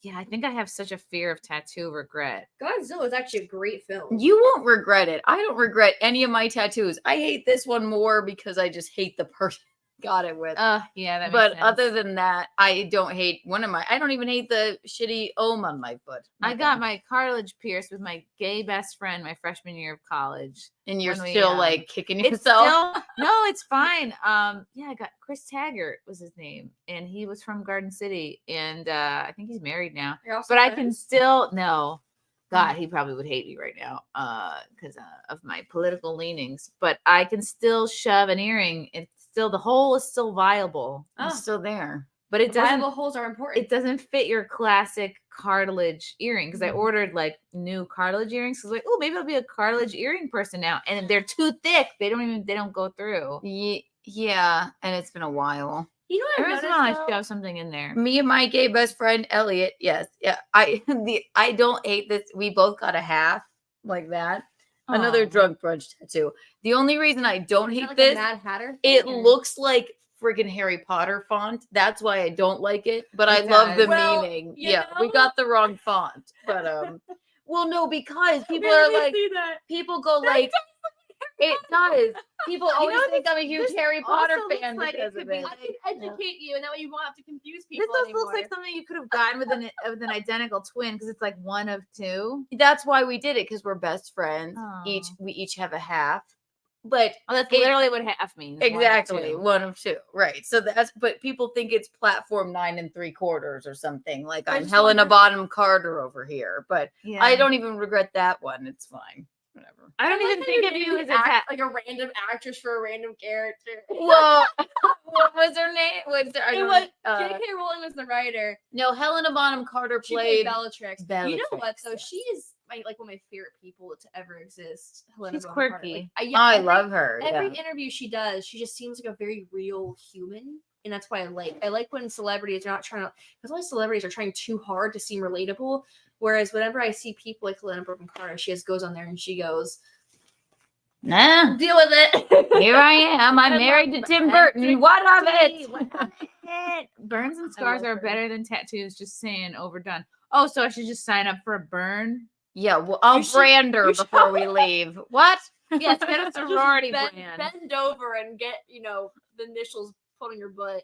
Yeah, I think I have such a fear of tattoo regret. Godzilla is actually a great film. you won't regret it. I don't regret any of my tattoos. I hate this one more because I just hate the person I got it with. Yeah, that makes But sense. other than that, I don't hate I don't even hate the shitty ohm on my foot. I got my cartilage pierced with my gay best friend my freshman year of college. And you're when we, still like kicking It's yourself. still, no, it's fine. Yeah, I got Chris Taggart was his name, and he was from Garden City, and I think he's married now. You're also But I can friends? still God, he probably would hate me right now because of my political leanings. But I can still shove an earring. It's still the hole is still viable, It's still there. but it doesn't. Viable holes are important. It doesn't fit your classic cartilage earring because I ordered like new cartilage earrings. Because like, oh, maybe I'll be a cartilage earring person now, and they're too thick. They don't go through. Yeah, and it's been a while. You know what Every I've once in a while, I noticed, though? shove something in there. Me and my gay best friend Elliot, yes, yeah. I don't hate this. We both got a half like that. Another Aw. drunk brunch tattoo. The only reason I don't Is hate that like a this, Mad Hatter it thing, or- looks like friggin' Harry Potter font. That's why I don't like it. But I It love the does. Well, meaning. you Yeah, we know- got the wrong font. But well, no, because people Here, are let me like, see that. people go like, it does. People always know, think I'm a huge this Harry Potter also looks fan like it because could of be it. I can educate you, and that way you won't have to confuse This people also anymore. looks like something you could have gotten with an identical twin because it's like one of two. That's why we did it, because we're best friends. Aw. We each have a half. But Oh, that's it- literally what half means. exactly One of two. one of two, right? So that's, but people think it's platform 9 3/4 or something. Like I I'm just Helena wonder- Bonham Carter over here, but Yeah. I don't even regret that one. It's fine, whatever. I don't like even how think you of you named as a act- like a random actress for a random character. Well, what was her name? What's her, I It don't was know, J.K. Rowling was the writer. no, Helena Bonham Carter She played played. Bellatrix. You know what though? She is like one of my favorite people to ever exist. Helena She's Bonham Carter. quirky. Like, I every- love her. Every Yeah. interview she does, she just seems like a very real human, and that's why I like when celebrities are not trying to, because a lot of celebrities are trying too hard to seem relatable. Whereas whenever I see people like Helena Bonham Carter, she just goes on there and she goes, Nah, "Deal with it." here I am. I'm I married to love Tim that. Burton. What of it? Burns and scars love are her. better than tattoos. Just saying, overdone. Oh, so I should just sign up for a burn? Yeah, well, I'll You should- brand her you should- before we leave. What? Yes, get a Just sorority bend, brand. bend over and get the initials put on your butt.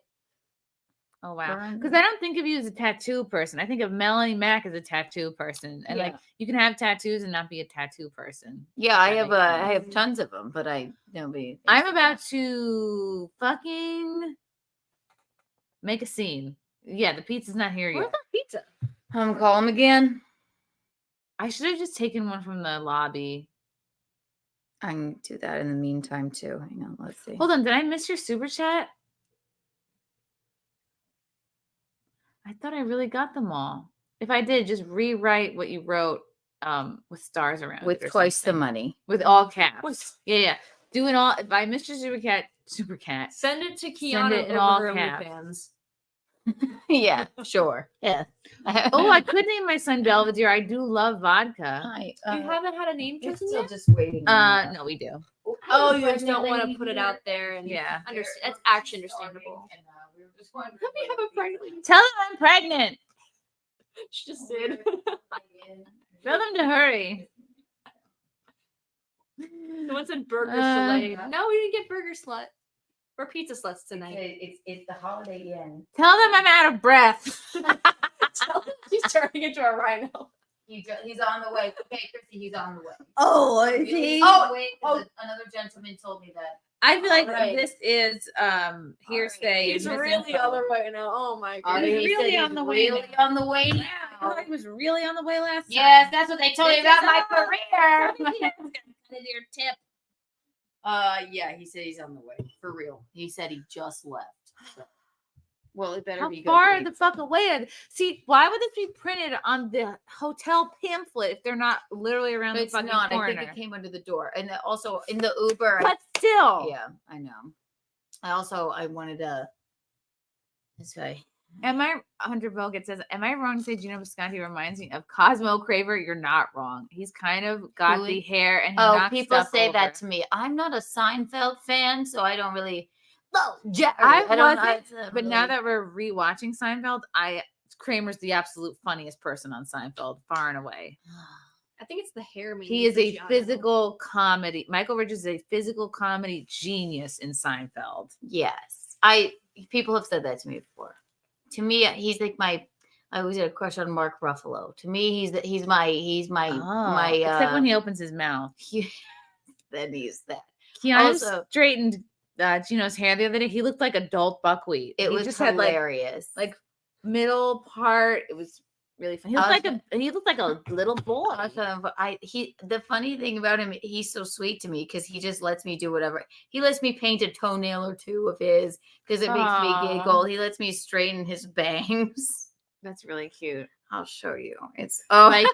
Oh wow! Burn. Because I don't think of you as a tattoo person. I think of Melanie Mack as a tattoo person, and like Yeah. you can have tattoos and not be a tattoo person. Yeah, I That have makes sense. I have tons of them, but nobody. I'm about to fucking make a scene. Yeah, the pizza's not here Where's yet. that pizza? Call him again. I should have just taken one from the lobby. I can do that in the meantime too. Hang on, let's see. Hold on, did I miss your super chat? I thought I really got them all. If I did, just rewrite what you wrote with stars around With it or twice the something. money. With all caps. With- Yeah. Do it all. If I missed your super cat. Send it to Send Keanu it in over all her caps. OnlyFans. Yeah, sure. Yeah. Oh, I could name my son Belvedere. I do love vodka. Hi. You haven't had a name We're chosen still yet? just waiting. on No, we do. that. Oh, you just Pregnant don't want to lady put it here. out there, and Yeah. that's actually understandable. We were just wondering Let me have a pregnant. Tell them I'm pregnant. She just did. Tell them to hurry. Someone said burger Uh, slut. No, we didn't get burger slut. We're pizza sluts tonight. It's the Holiday Inn. Tell them I'm out of breath. She's turning into a rhino. He's on the way. Okay, Chrissy, he's on the way. Oh, Really? is he? He's on the Oh, way 'cause another gentleman told me that. I feel like Alright. this is hearsay. He's and really misinfo. on the way now. Oh my Oh, god. He's he really said on he's the way really now. on the way I now. thought he was really on the way last time. Yes, that's what they told me This about is my all- career. Your tip. Yeah, he said he's on the way for real. He said he just left. So. Well, it better How be good. far the pizza. fuck away? See, why would this be printed on the hotel pamphlet if they're not literally around It's the fucking not. corner? I think it came under the door, and also in the Uber. But still, Yeah, I know. I wanted to. This way. Am I Hunter Bogut says, am I wrong to say Gino Visconti reminds me of Cosmo Craver? You're not wrong. He's kind of got Really? the hair and he Oh, knocks people stuff say over. that to me. I'm not a Seinfeld fan, so I don't really. No, Jerry. I don't. wasn't, but now that we're rewatching Seinfeld, Kramer's the absolute funniest person on Seinfeld, far and away. I think it's the hair. Maybe He is for a Gianna. physical comedy. Michael Richards is a physical comedy genius in Seinfeld. Yes, people have said that to me before. To me, he's like my. I always had a crush on Mark Ruffalo. To me, he's my except when he opens his mouth. Then he's that. Keanu Also- straightened Gino's hair the other day. He looked like adult buckwheat. It He was just hilarious. had like middle part. It was really fun. He looked like a little boy. The funny thing about him, he's so sweet to me because he just lets me do whatever. He lets me paint a toenail or two of his because it makes Aw. me giggle. He lets me straighten his bangs. That's really cute. I'll show you. It's Like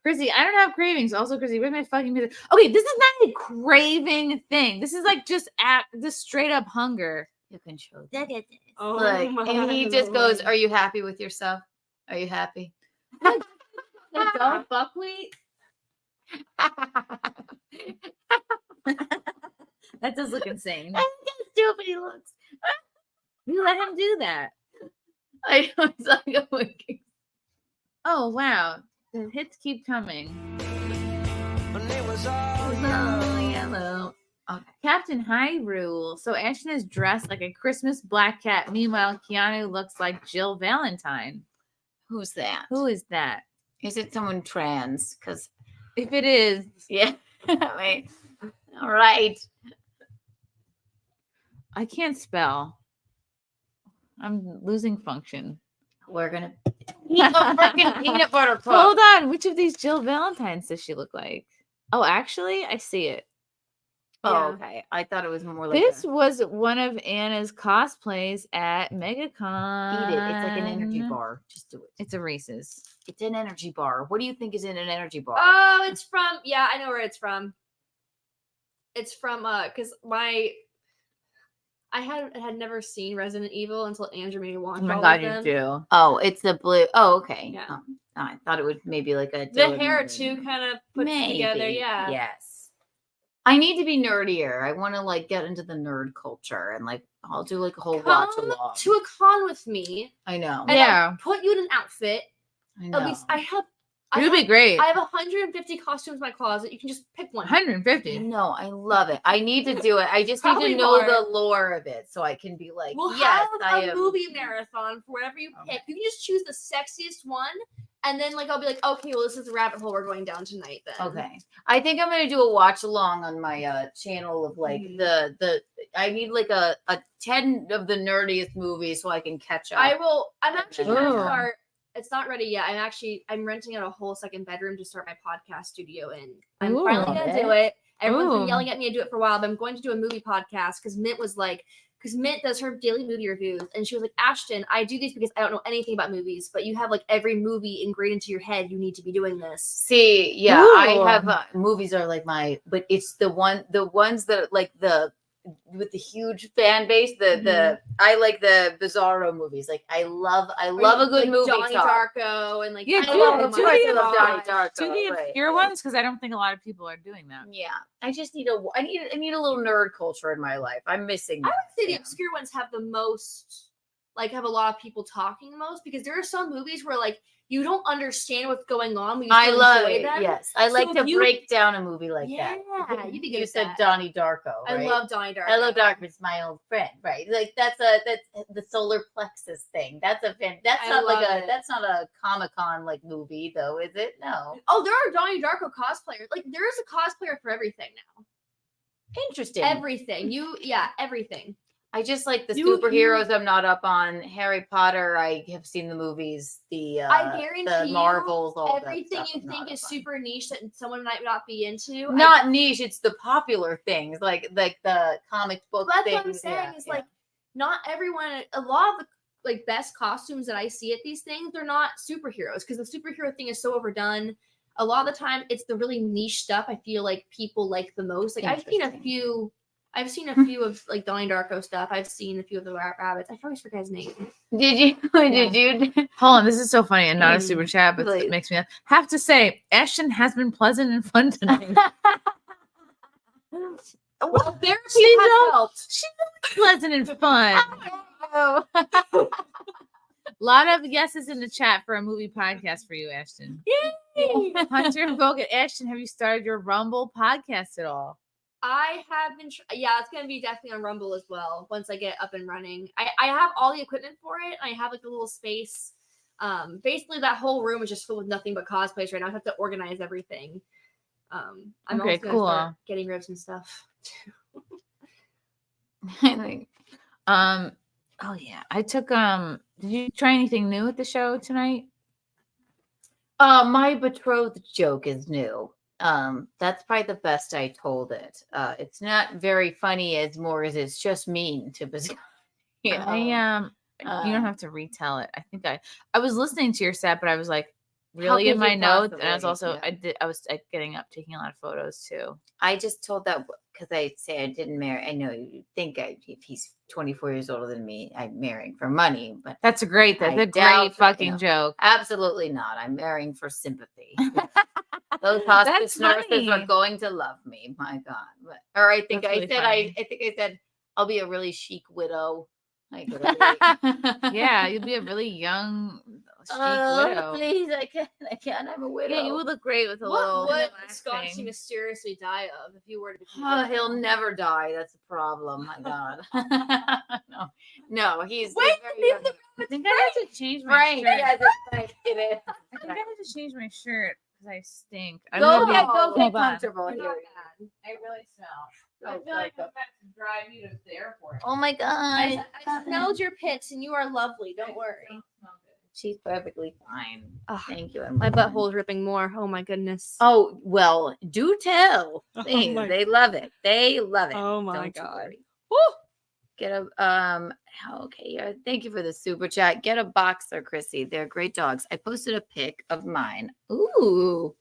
Chrissy, I don't have cravings. Also, Chrissy, where's my fucking music? Okay, this is not a craving thing. This is like just straight up hunger. You can show. Oh Look, my and he just goes, Lord. "Are you happy with yourself? Are you happy?" Adult buckwheat. That does look insane. That's how stupid he looks. You let him do that. I know. It's like, oh, Oh wow, the hits keep coming. yellow. Okay. Captain Hyrule. So Ashton is dressed like a Christmas black cat. Meanwhile, Keanu looks like Jill Valentine. Who's that? Who is that? Is it someone trans? Because if it is, yeah. I mean, all right. I can't spell. I'm losing function. We're gonna eat a freaking peanut butter cup. Hold on. Which of these Jill Valentines does she look like? Oh, actually, I see it. Oh, okay. I thought it was more like this was one of Anna's cosplays at MegaCon. Eat it. It's like an energy bar. Just do it. It's a Reese's. It's an energy bar. What do you think is in an energy bar? Oh, it's from, yeah, I know where it's from. It's from, because I had never seen Resident Evil until Andrew made me watch Oh my all god, of you them. do. Oh, it's the blue. Oh, okay. Yeah. Oh, I thought it was maybe like a The hair too kind of put together, yeah. Yes. I need to be nerdier. I want to like get into the nerd culture and like I'll do like a whole watch along. To a con with me. I know. And Yeah. I'll put you in an outfit. I know. At least I have. It would be great. I have 150 costumes in my closet. You can just pick one. 150. No, I love it. I need to do it. I just need Probably to know more. the lore of it so I can be like, We'll yes, I have a am. movie marathon for whatever you pick. You can just choose the sexiest one, and then like I'll be like, okay, well this is the rabbit hole we're going down tonight. Then Okay, I think I'm gonna do a watch along on my channel of like the. I need like a 10 of the nerdiest movies so I can catch up. I will. I'm actually gonna Ooh. start. It's not ready yet. I'm renting out a whole second bedroom to start my podcast studio in. I'm Ooh. finally gonna do it. Everyone's Ooh. been yelling at me to do it for a while, but I'm going to do a movie podcast because Mint was like, because Mint does her daily movie reviews, and she was like, Ashton, I do these because I don't know anything about movies, but you have like every movie ingrained into your head. You need to be doing this. See, yeah, Ooh. I have movies are like but it's the ones that like the with the huge fan base. I like the Bizarro movies. Like I love a good like movie. Donnie talk. Darko and like Yeah, I do love it. them. Do I the love Donnie Darko. Do the right, obscure right. ones because I don't think a lot of people are doing them. Yeah, I just need I need a little nerd culture in my life. I'm missing. I that. would say the obscure ones have the most, like, have a lot of people talking the most because there are some movies where like you don't understand what's going on. But you I still love enjoy it. them. Yes, I So like if to you- break down a movie like that. Yeah, you'd be good You at said that. Donnie Darko. I Right? love Donnie Darko. Hello, Darkness, my old friend. Right, like that's the solar plexus thing. That's a fan. That's I not like love it. that's not a Comic-Con like movie though, is it? No. Oh, there are Donnie Darko cosplayers. Like there is a cosplayer for everything now. Interesting. Everything. Everything. I just like the You- superheroes. I'm not up on Harry Potter. I have seen the movies, I guarantee the you, Marvels, all that everything stuff. you I'm think not is up on. super niche that someone might not be into. Not niche. It's the popular things, like the comic book That's things. what I'm saying. Yeah, is yeah. like not everyone. A lot of the like best costumes that I see at these things, they're not superheroes because the superhero thing is so overdone. A lot of the time, it's the really niche stuff I feel like people like the most. Like I've seen a few of like Donnie Darko stuff. I've seen a few of the rabbits. I always forget his name. Did you? Did you? Hold on, this is so funny and not a super chat, but Please. it makes me have to say Ashton has been pleasant and fun tonight. Well, there She's has helped. She's pleasant and fun. Oh. A lot of yeses in the chat for a movie podcast for you, Ashton. Yay! Hunter and Bogan. Ashton, have you started your Rumble podcast at all? I have been, yeah, it's going to be definitely on Rumble as well once I get up and running. I have all the equipment for it. I have like a little space. Basically, that whole room is just full with nothing but cosplays right now. I have to organize everything. I'm Okay, also gonna cool. start getting rid of some stuff. I think. Oh yeah, I took did you try anything new at the show tonight? My betrothed joke is new. That's probably the best I told it. It's not very funny as it's just mean to you know. You don't have to retell it. I think I was listening to your set, but I was like How really in could my you notes, and I was possibly? also Yeah. I was getting up, taking a lot of photos too. I just told that because I say I didn't marry. I know you think if he's 24 years older than me, I'm marrying for money, but That's a great I great doubt that, fucking no. joke. Absolutely not. I'm marrying for sympathy. Those hospice That's nurses are funny. going to love me. My God. Or I think That's really I funny. think I said I'll be a really chic widow. Like, Yeah, you'd be a really young, chic oh, widow. please, I can't. I'm a widow. Yeah, you would look great with a What little. would relaxing. Scott mysteriously die of if you were to become? Oh, he'll never die. That's a problem. My God. no, he's Wait, very young. I think I have to change my Frank. shirt. Yes, it's Frank. It is. I think I have to change my shirt because I stink. Go be- ahead, go hold get on. comfortable You're here. not bad. I really smell. I feel like I'm about to drive you to the airport. Oh my God. I smelled your pits, and you are lovely. Don't worry. She's perfectly fine. Ugh, Thank you. My butthole's ripping more. Oh my goodness. Oh, well, do tell. Oh Please. my- They love it. They love it. Oh my Don't you God. worry. Woo! Get a okay, yeah. Thank you for the super chat. Get a boxer, Chrissy. They're great dogs. I posted a pic of mine. Ooh.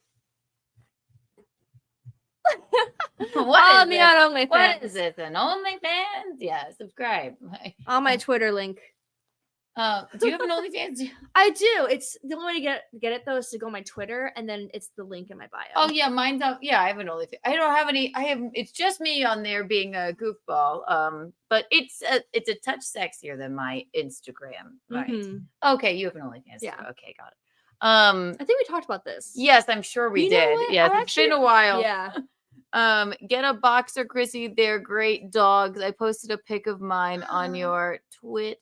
Follow me on OnlyFans. What is this? An OnlyFans? Yeah, subscribe. On my Twitter link. Do you have an OnlyFans? I do. It's the only way to get it though is to go on my Twitter and then it's the link in my bio. Oh yeah, mine's up. Yeah, I have an OnlyFans. I don't have any. It's just me on there being a goofball. But it's a touch sexier than my Instagram. Right. Mhm. Okay, you have an OnlyFans. Yeah. Too. Okay, got it. I think we talked about this. Yes, I'm sure we You know did. what? Yes, I it's been a while. Yeah. Get a boxer, Chrissy. They're great dogs. I posted a pic of mine on your twit.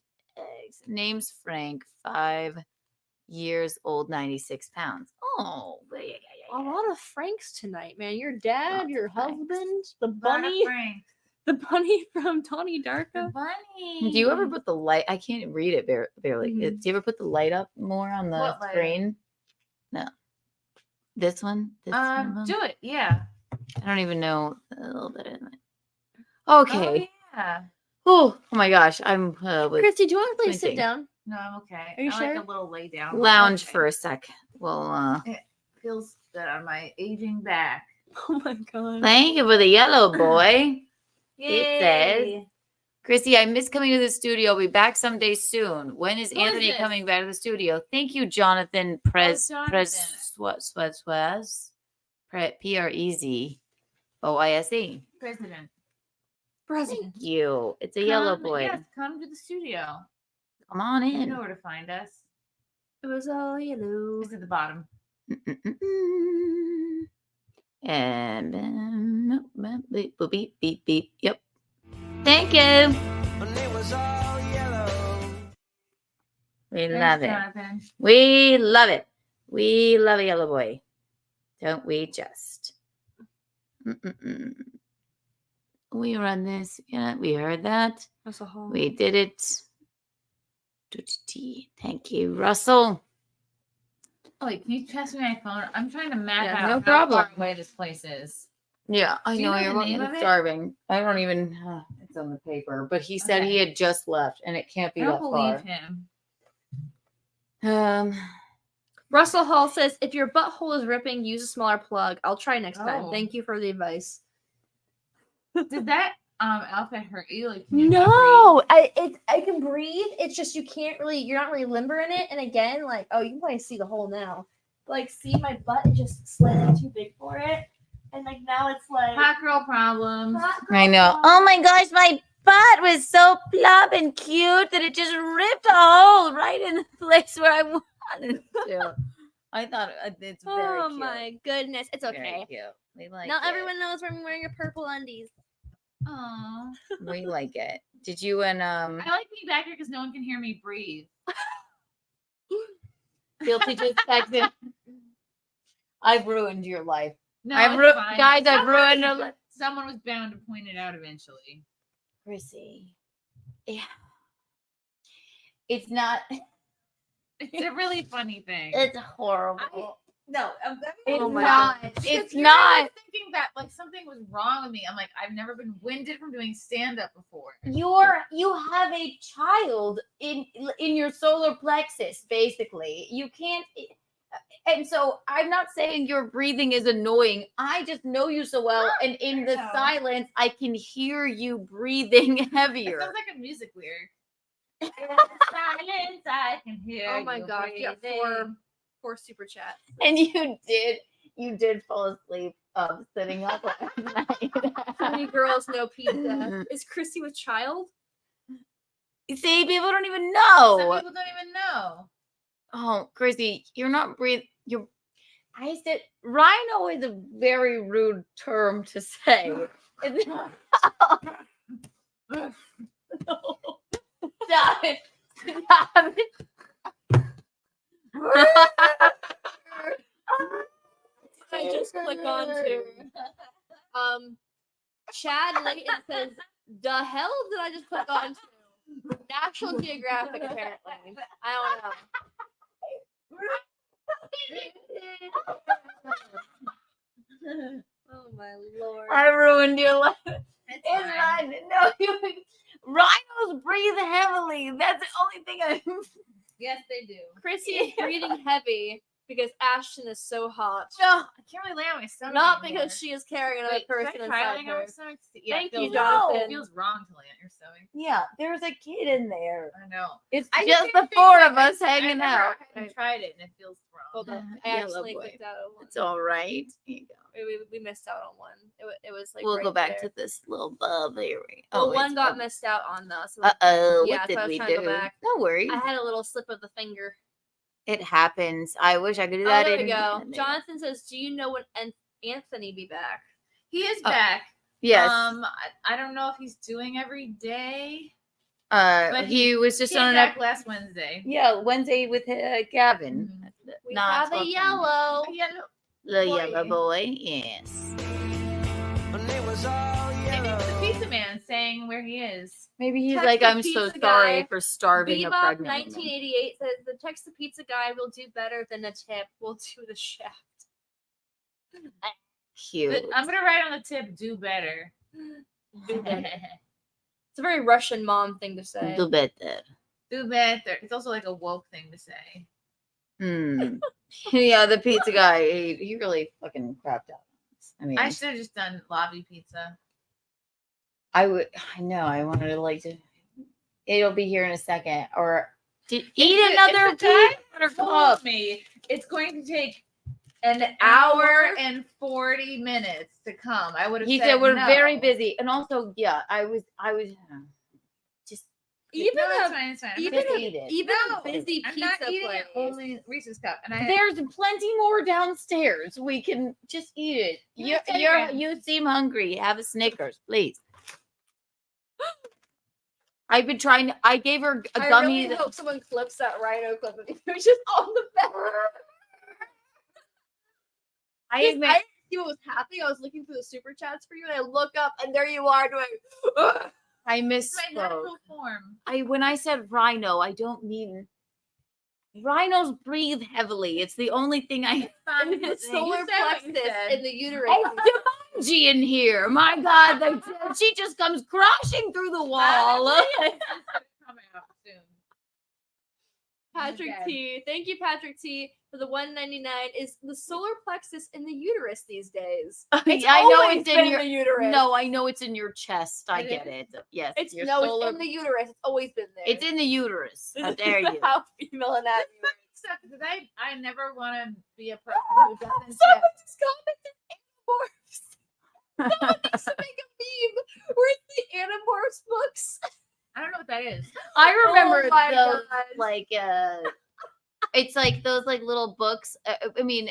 Name's Frank, 5 years old, 96 pounds. Oh, A lot of Franks tonight, man. Your dad, Lots your of Franks. husband, the bunny, the bunny from Tony Darko. Bunny. Do you ever put the light? I can't read it barely. Mhm. Do you ever put the light up more on the What light? screen? No. This one? This one? Do it. Yeah. I don't even know a little bit in it. Okay. Oh, yeah. Oh my gosh. I'm Christy, do you want to please sit squinting. down? No, I'm okay. Are you I sure? like a little lay down. Lounge Okay. for a sec. Well, It feels good on my aging back. Oh my God. thank you for the yellow boy. It says, Yay. Chrissy, I miss coming to the studio. I'll be back someday soon. When is Who is Anthony this? coming back to the studio? Thank you, Jonathan Prez. Jonathan. Prezoise. President. Thank you. It's a yellow Come- boy. Yes, come to the studio. Come on You in. know where to find us. It was all yellow. It's at the bottom. And beep, beep, beep, beep, beep. Yep. Thank you. We love Thanks, it. Jonathan. We love it. We love a yellow boy. Don't we just? We run this. Yeah, we heard that. That's a whole. We did it. Thank you, Russell. Oh, wait, can you pass me my phone? I'm trying to map Yeah, out no how problem. far away this place is. Yeah, I Do you know know you're the name looking of it? starving. I don't even. It's on the paper, but he said he had just left, and it can't be I don't that believe far. him. Russell Hall says, if your butthole is ripping, use a smaller plug. I'll try next time. Oh. Thank you for the advice. Did that outfit hurt you? Like, can you not No, I can breathe. It's just you're not really limber in it. And again, like, oh, you can probably see the hole now. Like, see, my butt is just slightly too big for it. And like now it's like breathe? Hot girl problems. I know. Oh my gosh, my butt was so plump and cute that it just ripped a hole right in the place where I wanted to. I thought it's very Oh cute. my goodness. It's Very okay. cute. We like Not it. everyone knows I'm wearing a purple undies. Aw. We like it. Did you and I like being back here because no one can hear me breathe. Guilty just texted? I've ruined your life. No, I've it's fine. guys, I've Someone ruined was- your life. Someone was bound to point it out eventually. Chrissy. Yeah. It's not. It's a really funny thing. It's horrible. No, It's Oh my not. Because It's you're not. thinking that like something was wrong with me. I'm like, I've never been winded from doing stand up before. You have a child in your solar plexus, basically. You can't. And so I'm not saying your breathing is annoying. I just know you so well, and in the know. silence, I can hear you breathing It heavier. sounds like a music lyric. In the silence, I can hear Oh my you gosh. Yeah, breathing. four super chats. And you You did fall asleep sitting up last night. How many girls know pizza? Is Chrissy with child? You see, people don't even know. Some people don't even know. Oh, Chrissy, you're not breathing. I said rhino is a very rude term to say. Stop it. Stop it. I just click on to Chad Layton says, the hell did I just click on to? National Geographic, apparently. I don't know. Oh my lord. I ruined your life. It's fine. No, rhinos breathe heavily. That's the only thing I. Yes, they do. Chrissy is breathing heavy because Ashton is so hot. No, I can't really lay on my stomach. Not anymore. because she is carrying another person Should I try inside laying on her. my stomach? Yeah, Thank it feels you, Jonathan. It feels wrong to lay on your stomach. Yeah, there's a kid in there. I know. It's I just the can't four think of us I hanging never out. haven't tried it and it feels wrong. Hold on. I Yellow accidentally boy. clicked out of one. It's all right. Here you go. We missed out on one. It was like We'll right go back there. to this little bub here. Well, one it's got up. missed out on though. So Uh-oh, yeah, what did so I was we trying to do? go back. No worries. I had a little slip of the finger. It happens. I wish I could do Oh, that. there we in- go. in- Jonathan says, "Do you know when Anthony be back?" He is back. Yes. I don't know if he's doing every day. But he was just came on an back last Wednesday. Yeah, Wednesday with Gavin. We Not have a fucking- yellow. The boy. yellow boy. Yes. Maybe it's the pizza man saying where he is. Maybe he's Text like, the I'm so pizza sorry guy. for starving a Bebop pregnant woman. 1988 says the text the pizza guy will do better than the tip. We'll do the shaft. Cute. I'm gonna write on the tip, do better. Do better. It's a very Russian mom thing to say. Do better. Do better. It's also like a woke thing to say. Yeah, the pizza guy, he really fucking crapped out. I mean, I should have just done lobby pizza. I know. I wanted to like to. It'll be here in a second. Or eat another If the guy peanut butter told cup. me it's going to take an hour and 40 minutes to come, I would have He said said we're no. very busy, and also, yeah, I was just Even No, it's a fine, it's fine. I'm even gonna a, eat it. even No, a busy I'm pizza not eating place. it, only Reese's cup. And I There's plenty more downstairs. We can just eat it. You seem hungry. Have a Snickers, please. I've been trying. I gave her a I gummy. really hope someone clips that rhino clip of you. It's just on the back. I didn't admit- see what was happening. I was looking through the super chats for you, and I look up, and there you are doing. Ugh. I my misspoke. natural form. When I said rhino, I don't mean rhinos breathe heavily. It's the only thing I. And the solar plexus in the uterus. It's Jumanji in here. My God, she just comes crashing through the wall. Coming out soon. Patrick Okay. T. Thank you, Patrick T. For the $1.99 is the solar plexus in the uterus these days. It's I know always it's in been your the uterus. No, I know it's in your chest. I It get is? it. Yes, It's your no, solar- it's in the uterus. It's always been there. It's in the uterus. How dare you? How female anatomy works. Because I never want to be a person who doesn't Someone check. just commented Animorphs. Someone needs to make a meme where it's the Animorphs books. I don't know what that is. I remember Oh my those God. like it's like those like little books. I mean,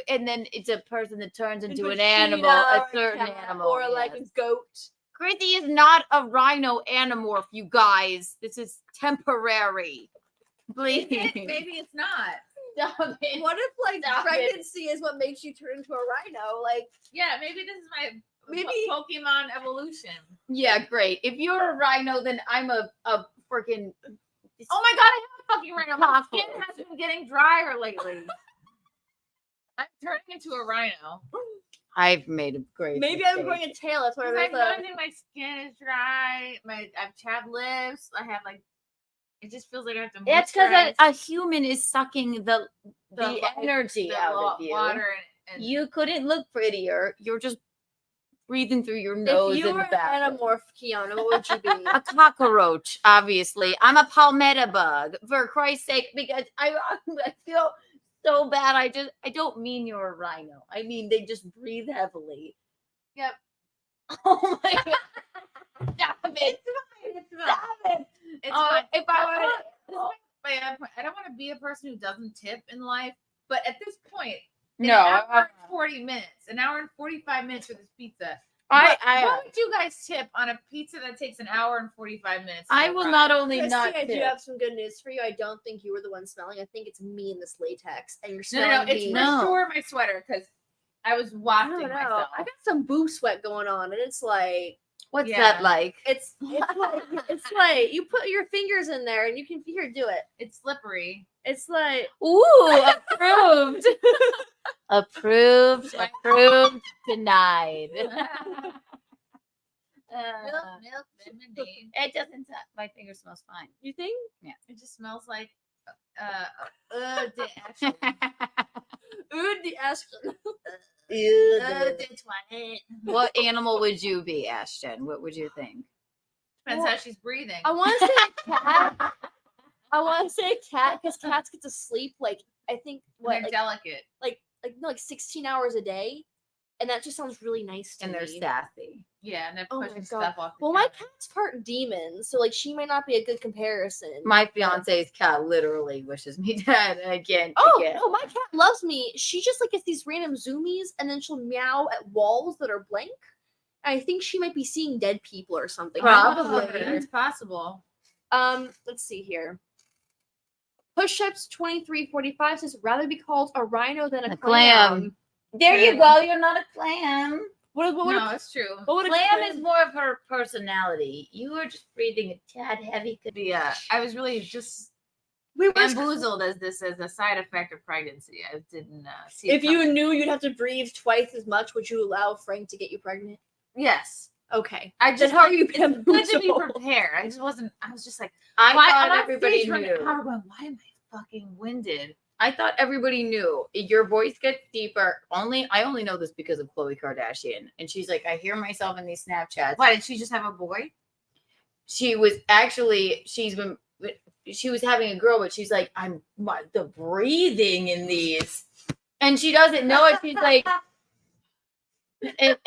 and then it's a person that turns into an animal, a certain animal, or like a goat. Chrissy is not a rhino animorph, you guys. This is temporary. Please. Maybe it's not. Stop it. What if like Stop it. pregnancy is what makes you turn into a rhino? Like Yeah, maybe this is my Maybe- Pokemon evolution. Yeah, great. If you're a rhino, then I'm a freaking. Oh my god, I have a fucking rhino. My skin has been getting drier lately. I'm turning into a rhino. I've made a great. maybe I'm growing a tail. That's why I'm there's a noticing my skin is dry. I've chapped lips. I have like, it just feels like I have to. That's because moisturize a human is sucking the life, energy the out of you. water and You couldn't look prettier. You're just breathing through your nose if you in were the back. an animorph, Keanu, what would you be? A cockroach, obviously. I'm a palmetto bug, for Christ's sake, because I feel so bad. I don't mean you're a rhino. I mean they just breathe heavily. Yep. Oh my god. Stop it. It's Stop it. It's fine. If I were I don't want to be a person who doesn't tip in life, but at this point, No, an hour and 40 minutes, an hour and 45 minutes for this pizza. I what would you guys tip on a pizza that takes an hour and 45 minutes? I will not only Christy, not I do tip. have some good news for you. I don't think you were the one smelling. I think it's me in this latex, and you're No, smelling it's me. for sure my sweater because I was I wafting don't know. myself. I got some boob sweat going on, and it's like What's Yeah. that like? it's like you put your fingers in there, and you can here do it. It's slippery. It's like Ooh, approved. Approved. Denied. Milk, lemonade. It doesn't. My finger smells fine. you think? It just smells like the Ashton. Ooh, the Ashton. The toilet. What animal would you be, Ashton? What would you think? Depends how she's breathing. I want to say a cat. I want to say a cat because cats get to sleep like I think They're like delicate. like 16 hours a day, and that just sounds really nice to And me. they're sassy. Yeah, and they're Oh my pushing God. stuff off. The Well, my counter. cat's part demon, so like she might not be a good comparison. My fiance's cat literally wishes me dead. And again, no, my cat loves me. She just like gets these random zoomies, and then she'll meow at walls that are blank. I think she might be seeing dead people or something. Probably. It's possible. Let's see here. Push-ups 2345 says rather be called a rhino than a clam. There you go. You're not a clam. What would No, it's true. what would a Clam is more of her personality. You are just breathing a tad heavy. I was really just we were bamboozled as this as a side effect of pregnancy. I didn't see. If it you coming. knew you'd have to breathe twice as much, would you allow Frank to get you pregnant? Yes. Okay. I Then just how are you it's good to be bamboozled? prepared. I just wasn't. I was just like, I why, thought I'm on everybody stage running knew. an hour going, why am I fucking winded? I thought everybody knew. Your voice gets deeper. I only know this because of Khloe Kardashian. And she's like, I hear myself in these Snapchats. Why did she just have a boy? She was actually, she was having a girl, but she's like, the breathing in these. And she doesn't know it. She's like, and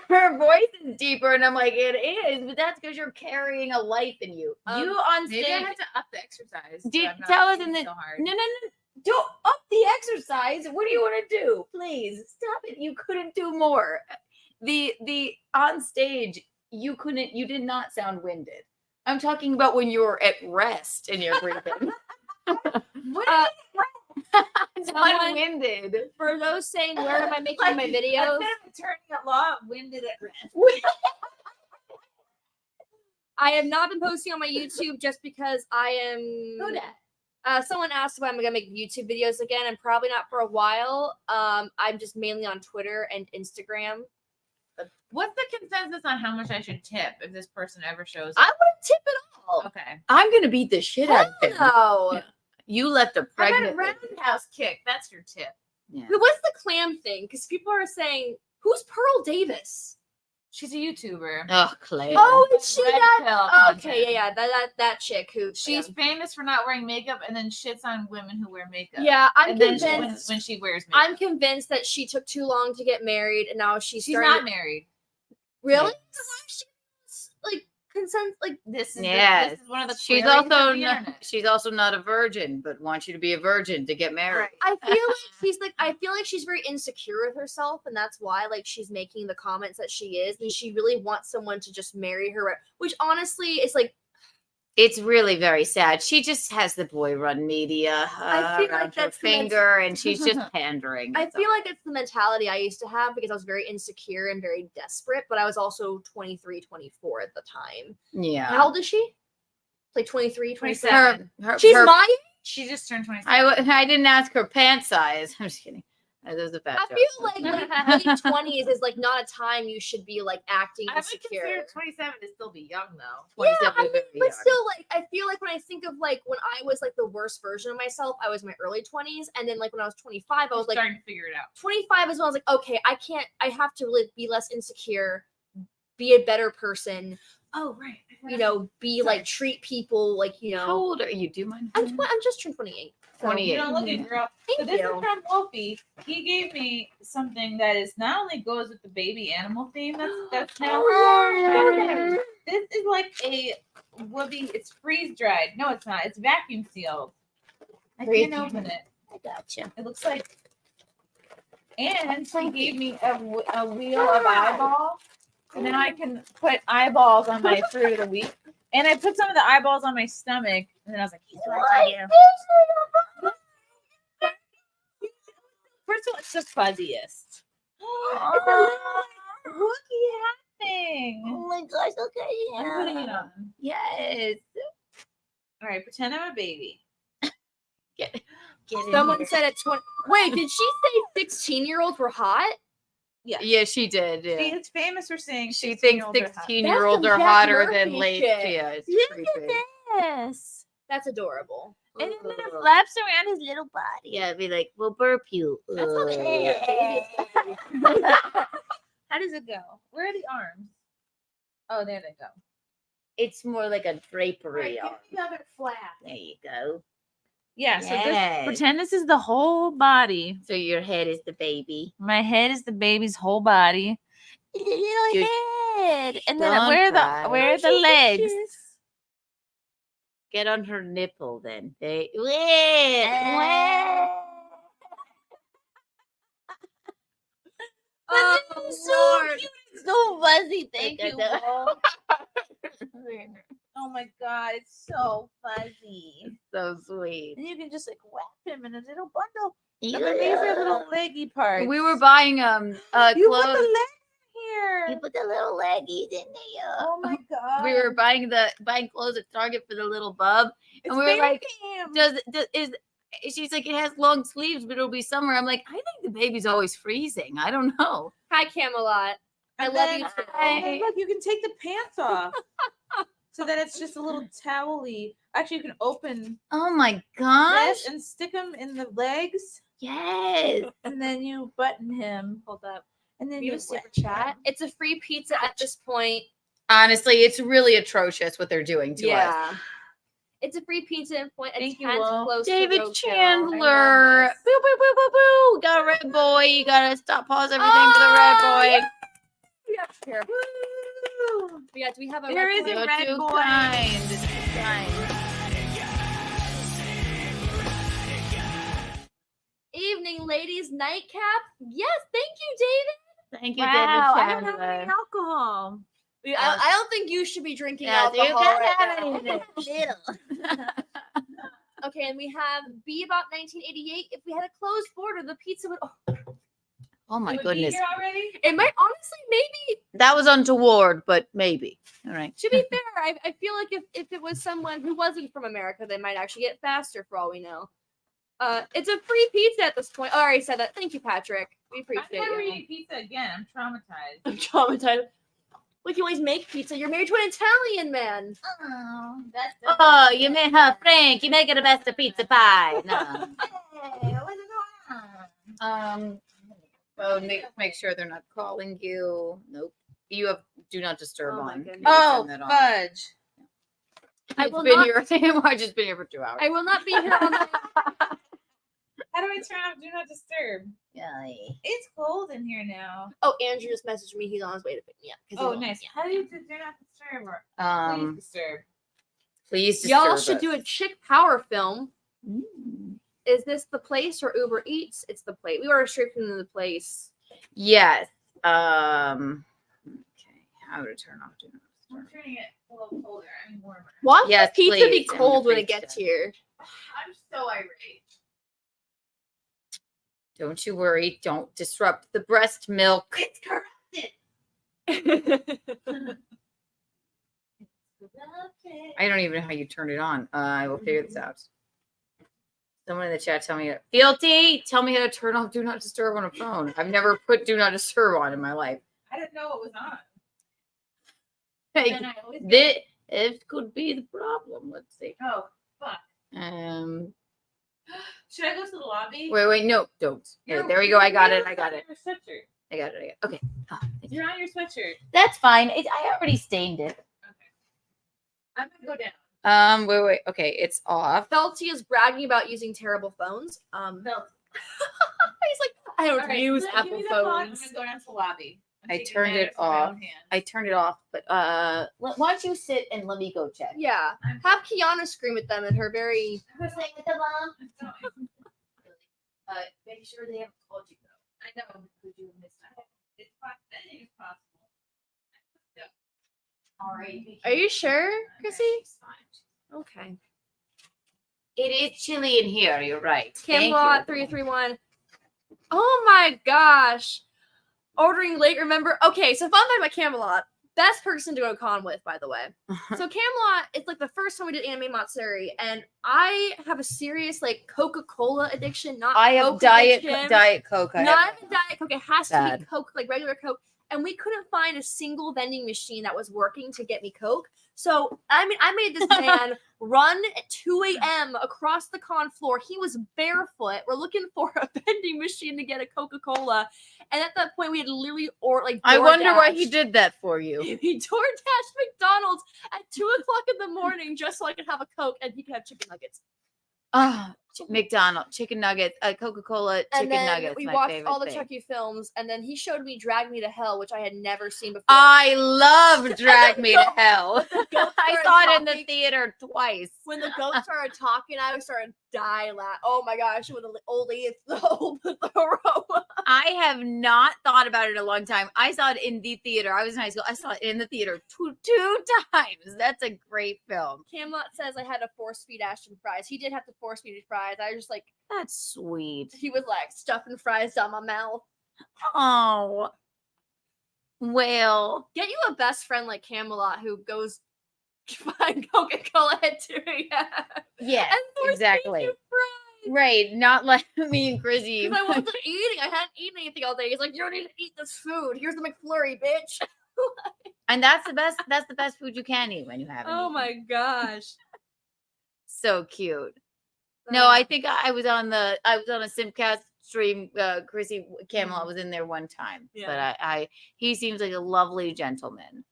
her voice is deeper. And I'm like, it is, but that's because you're carrying a life in you. You on stage. Maybe I had to up the exercise. so Did I'm not tell us being in the so hard. no. Don't up the exercise. What do you want to do? Please stop it. You couldn't do more. The on stage, you did not sound winded. I'm talking about when you're at rest and you're breathing. What Unwinded. For those saying, where am I making my videos? Instead of attorney at law, winded at rest. I have not been posting on my YouTube just because I am. Who dat? Someone asked if I'm gonna make YouTube videos again, and probably not for a while. I'm just mainly on Twitter and Instagram. What's the consensus on how much I should tip if this person ever shows I up? wouldn't tip at all. Okay. I'm gonna beat the shit out of him. No. You let the How about pregnant. a roundhouse kick? That's your tip. Yeah. What's the clam thing? Because people are saying, who's Pearl Davis? She's a YouTuber. Oh, Clay. Oh, is she Red that? pill Okay, content. that chick who She's famous for not wearing makeup and then shits on women who wear makeup. Yeah, I'm and then convinced. when she wears makeup. I'm convinced that she took too long to get married, and now she's She's starting not to- married. Really? Like consent? Like This is Yes. this is one of the She's queries of also the not, internet. she's also not a virgin, but wants you to be a virgin to get married. I feel like she's very insecure with herself, and that's why like she's making the comments that she is, and she really wants someone to just marry her. Which honestly is like It's really very sad. She just has the boy run media I feel around like her that's the finger, and she's just pandering. I That's feel like it's the mentality I used to have because I was very insecure and very desperate, but I was also 23, 24 at the time. Yeah. How old is she? Like 23, 27. 27. She's her- my age? She just turned 27. I didn't ask her pant size. I'm just kidding. That was a fat I joke. feel like late 20s is like not a time you should be like acting I would insecure. consider 27 to still be young though. Yeah, 27 I is mean, very but young. still, like, I feel like when I think of like when I was like the worst version of myself, I was in my early 20s, and then like when I was 25, I was like starting to figure it out. 25 is when I was like, okay, I have to really be less insecure, be a better person, Oh right. you know, be like treat people like, you know. How old are you? Do you mind? I'm just turned 28. 28. You don't look it, girl. So this is from Wolfie. He gave me something that is not only goes with the baby animal theme. That's now. This is like a woody. It's freeze dried. No, it's not. It's vacuum sealed. I can't open it. I gotcha. It looks like. And he gave me a wheel of eyeballs. And then I can put eyeballs on my fruit of the week. And I put some of the eyeballs on my stomach. And then I was like, he's right here. First of all, it's the fuzziest. Look happening. Oh my gosh, look at him. I'm putting it on. Yes. All right, pretend I'm a baby. Get Someone said at 20. Wait, did she say 16-year-olds were hot? Yeah, she did. Yeah. She is famous for saying She thinks 16-year-olds are hotter than late. Yeah, it's creepy. This. That's adorable. And then it flaps around his little body. Yeah, it'd be like, we'll burp you. That's okay. How does it go? Where are the arms? Oh, there they go. It's more like a drapery Right, arm. give me the other flap. There you go. Yeah, so Yes. pretend this is the whole body. So your head is the baby. My head is the baby's whole body. Little Head. And then Don't where cry. are the legs? Get on her nipple then. They Oh, so cute. It's so fuzzy. Thank you, Bo. Oh my god, it's so fuzzy. So sweet. And you can just like wrap him in a little bundle. Yeah. Look at these are little leggy parts. We were buying you clothes. put the leg here. You put the little leggies in there. Oh my god. We were buying clothes at Target for the little bub, and we were baby like, Cam. she's like, it has long sleeves, but it'll be summer. I'm like, I think the baby's always freezing. I don't know. Hi, Camelot. I And love then- you too. and then look, you can take the pants off. So that it's just a little towely. Actually, you can open Oh my gosh. this and stick them in the legs, Yes. and then you button him. Hold up. And then We you have a super wet chat. him. It's a free pizza at this point. Honestly, it's really atrocious what they're doing to us. It's a free pizza and point. Thank you, 10th Will. close to David Roadkill. Chandler. this. Boo, boo, boo, boo, boo. Got a red boy. You gotta stop, pause everything for the red boy. Yeah, here. Woo! Yeah, do we have a There red is boy? a You're red too boy. kind. It's too kind. Evening, ladies. Nightcap. Yes, thank you, David. Thank you, Wow, David I Chandler. don't have any alcohol. I don't think you should be drinking Yeah, you alcohol can't right have now. any little. Okay, and we have Be About 1988. If we had a closed border, the pizza would. Oh my It would be goodness. here already? It might honestly, maybe. That was untoward, but maybe. All right. To be fair, I feel like if it was someone who wasn't from America, they might actually get faster for all we know. It's a free pizza at this point. Oh, I already said that. Thank you, Patrick. We I'm appreciate never you. eating pizza again. I'm traumatized. I'm traumatized. We can always make pizza. You're married to an Italian man. Oh, Oh, you made her Frank. You make her the best of pizza pie. No. Hey, what's going on? Oh, make sure they're not calling you. Nope. You have do not disturb Oh my on. goodness. You can Oh, turn that on. fudge. I It's will been not- here. I've just been here for 2 hours. I will not be here on my. How do I turn off Do Not Disturb? Yay. It's cold in here now. Oh, Andrew just messaged me. He's on his way to pick me up. 'cause Oh, he won't- nice. yeah. How do you do Not Disturb or Um, Please Disturb? please disturb Y'all should us. do a chick power film. Mm. Is this the place or Uber Eats? It's the place. We ordered straight from the place. Yes. Okay. How to turn off Do Not I'm Disturb. turning it a little colder. I mean warmer. Watch Yes, the pizza be please, cold when Emma, it gets please. here. I'm so irate. Don't you worry. Don't disrupt the breast milk. It's corrupted. I don't even know how you turn it on. I will figure this out. Someone in the chat tell me, Fealty, tell me how to turn off Do Not Disturb on a phone. I've never put Do Not Disturb on in my life. I didn't know it was on. Hey, And I always this could be the problem. Let's see. Oh, fuck. Should I go to the lobby? Wait, no, don't. Okay, You're- there we go. I got it. you're I got on it. Your sweatshirt. I got it. Okay. Oh, thank you. You're on your sweatshirt. That's fine. I already stained it. I'm gonna go down. Wait. Okay, it's off. Felty is bragging about using terrible phones. He's like, I don't use Apple phones. I'm going down to the lobby. I turned it off. But why don't you sit and let me go check? Yeah. Have Keanu scream at them in her very. Make sure they haven't called you though. I know because you missed out. It's possible. All right. Are you sure, Chrissy? Okay. It is chilly in here. You're right. Camelot 331. Oh my gosh. Ordering late, remember? Okay, so fun fact about Camelot. Best person to go to con with, by the way. So Camelot, it's like the first time we did Anime Matsuri, and I have a serious like Coca-Cola addiction. Not I have Coke Diet addiction. Coke. Not even Diet Coke. It has to Bad. be Coke, like regular Coke. And we couldn't find a single vending machine that was working to get me Coke. So, I made this man run at 2 a.m. across the con floor. He was barefoot. We're looking for a vending machine to get a Coca-Cola. And at that point, we had literally, I wonder why he did that for you. He DoorDashed McDonald's at 2 o'clock in the morning just so I could have a Coke and he could have chicken nuggets. McDonald's chicken nuggets, Coca-Cola chicken and then nuggets. we my watched favorite all the thing. Chucky films, and then he showed me Drag Me to Hell, which I had never seen before. I love Drag Me to Hell. Goats I started saw it in the talking. theater twice. When the goats started talking, I started dying laughing. Oh my gosh, when the old lady opened the row. I have not thought about it in a long time. I saw it in the theater. I was in high school. I saw it in the theater two times. That's a great film. Camelot says I had to force feed Ashton fries. He did have to force feed fries. I was just like, that's sweet. He was like stuffing fries down my mouth. Oh, well, get you a best friend like Camelot who goes find Coca-Cola at 2 a.m. Yeah, exactly. Right, not like me and Chrissy. Because I wasn't eating. I hadn't eaten anything all day. He's like, you don't need to eat this food. Here's the McFlurry, bitch. And that's the best. That's the best food you can eat when you haven't. Oh my gosh, so cute. No, I think I was on a SimpCast stream. Chrissy Camelot was in there one time, but he seems like a lovely gentleman.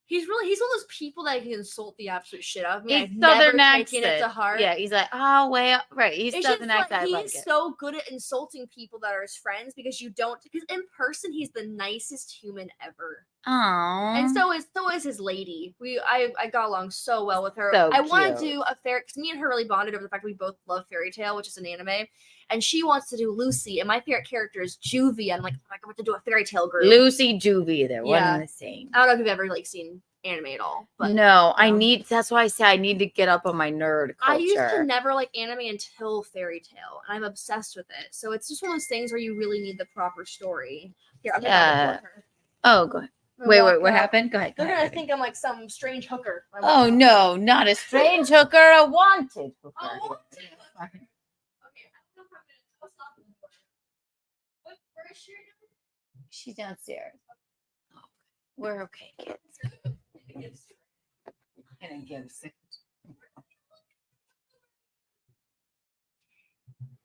He's one of those people that can insult the absolute shit out of me. He's I've Southern never accent. taken it to heart. Yeah, he's like, oh, well, right. He's It's Southern just accent. I like he's it. so good at insulting people that are his friends because in person he's the nicest human ever. Aww. And so is his lady. I got along so well with her. So I want to cute. do a fairy because me and her really bonded over the fact we both love Fairy Tale, which is an anime. And she wants to do Lucy, and my favorite character is Juvie. I'm like, I want to do a Fairy Tale group. Lucy Juvie, they're one and the same. I don't know if you've ever seen anime at all. But No, that's why I say I need to get up on my nerd culture. I used to never like anime until Fairy Tale, and I'm obsessed with it. So it's just one of those things where you really need the proper story. Here, I'm gonna record her. Oh, go ahead. Wait, what happened? Go ahead. They're gonna think I'm like some strange hooker. Oh no, not a strange hooker, a wanted hooker. She's downstairs. Oh, we're okay, kids. And it gives.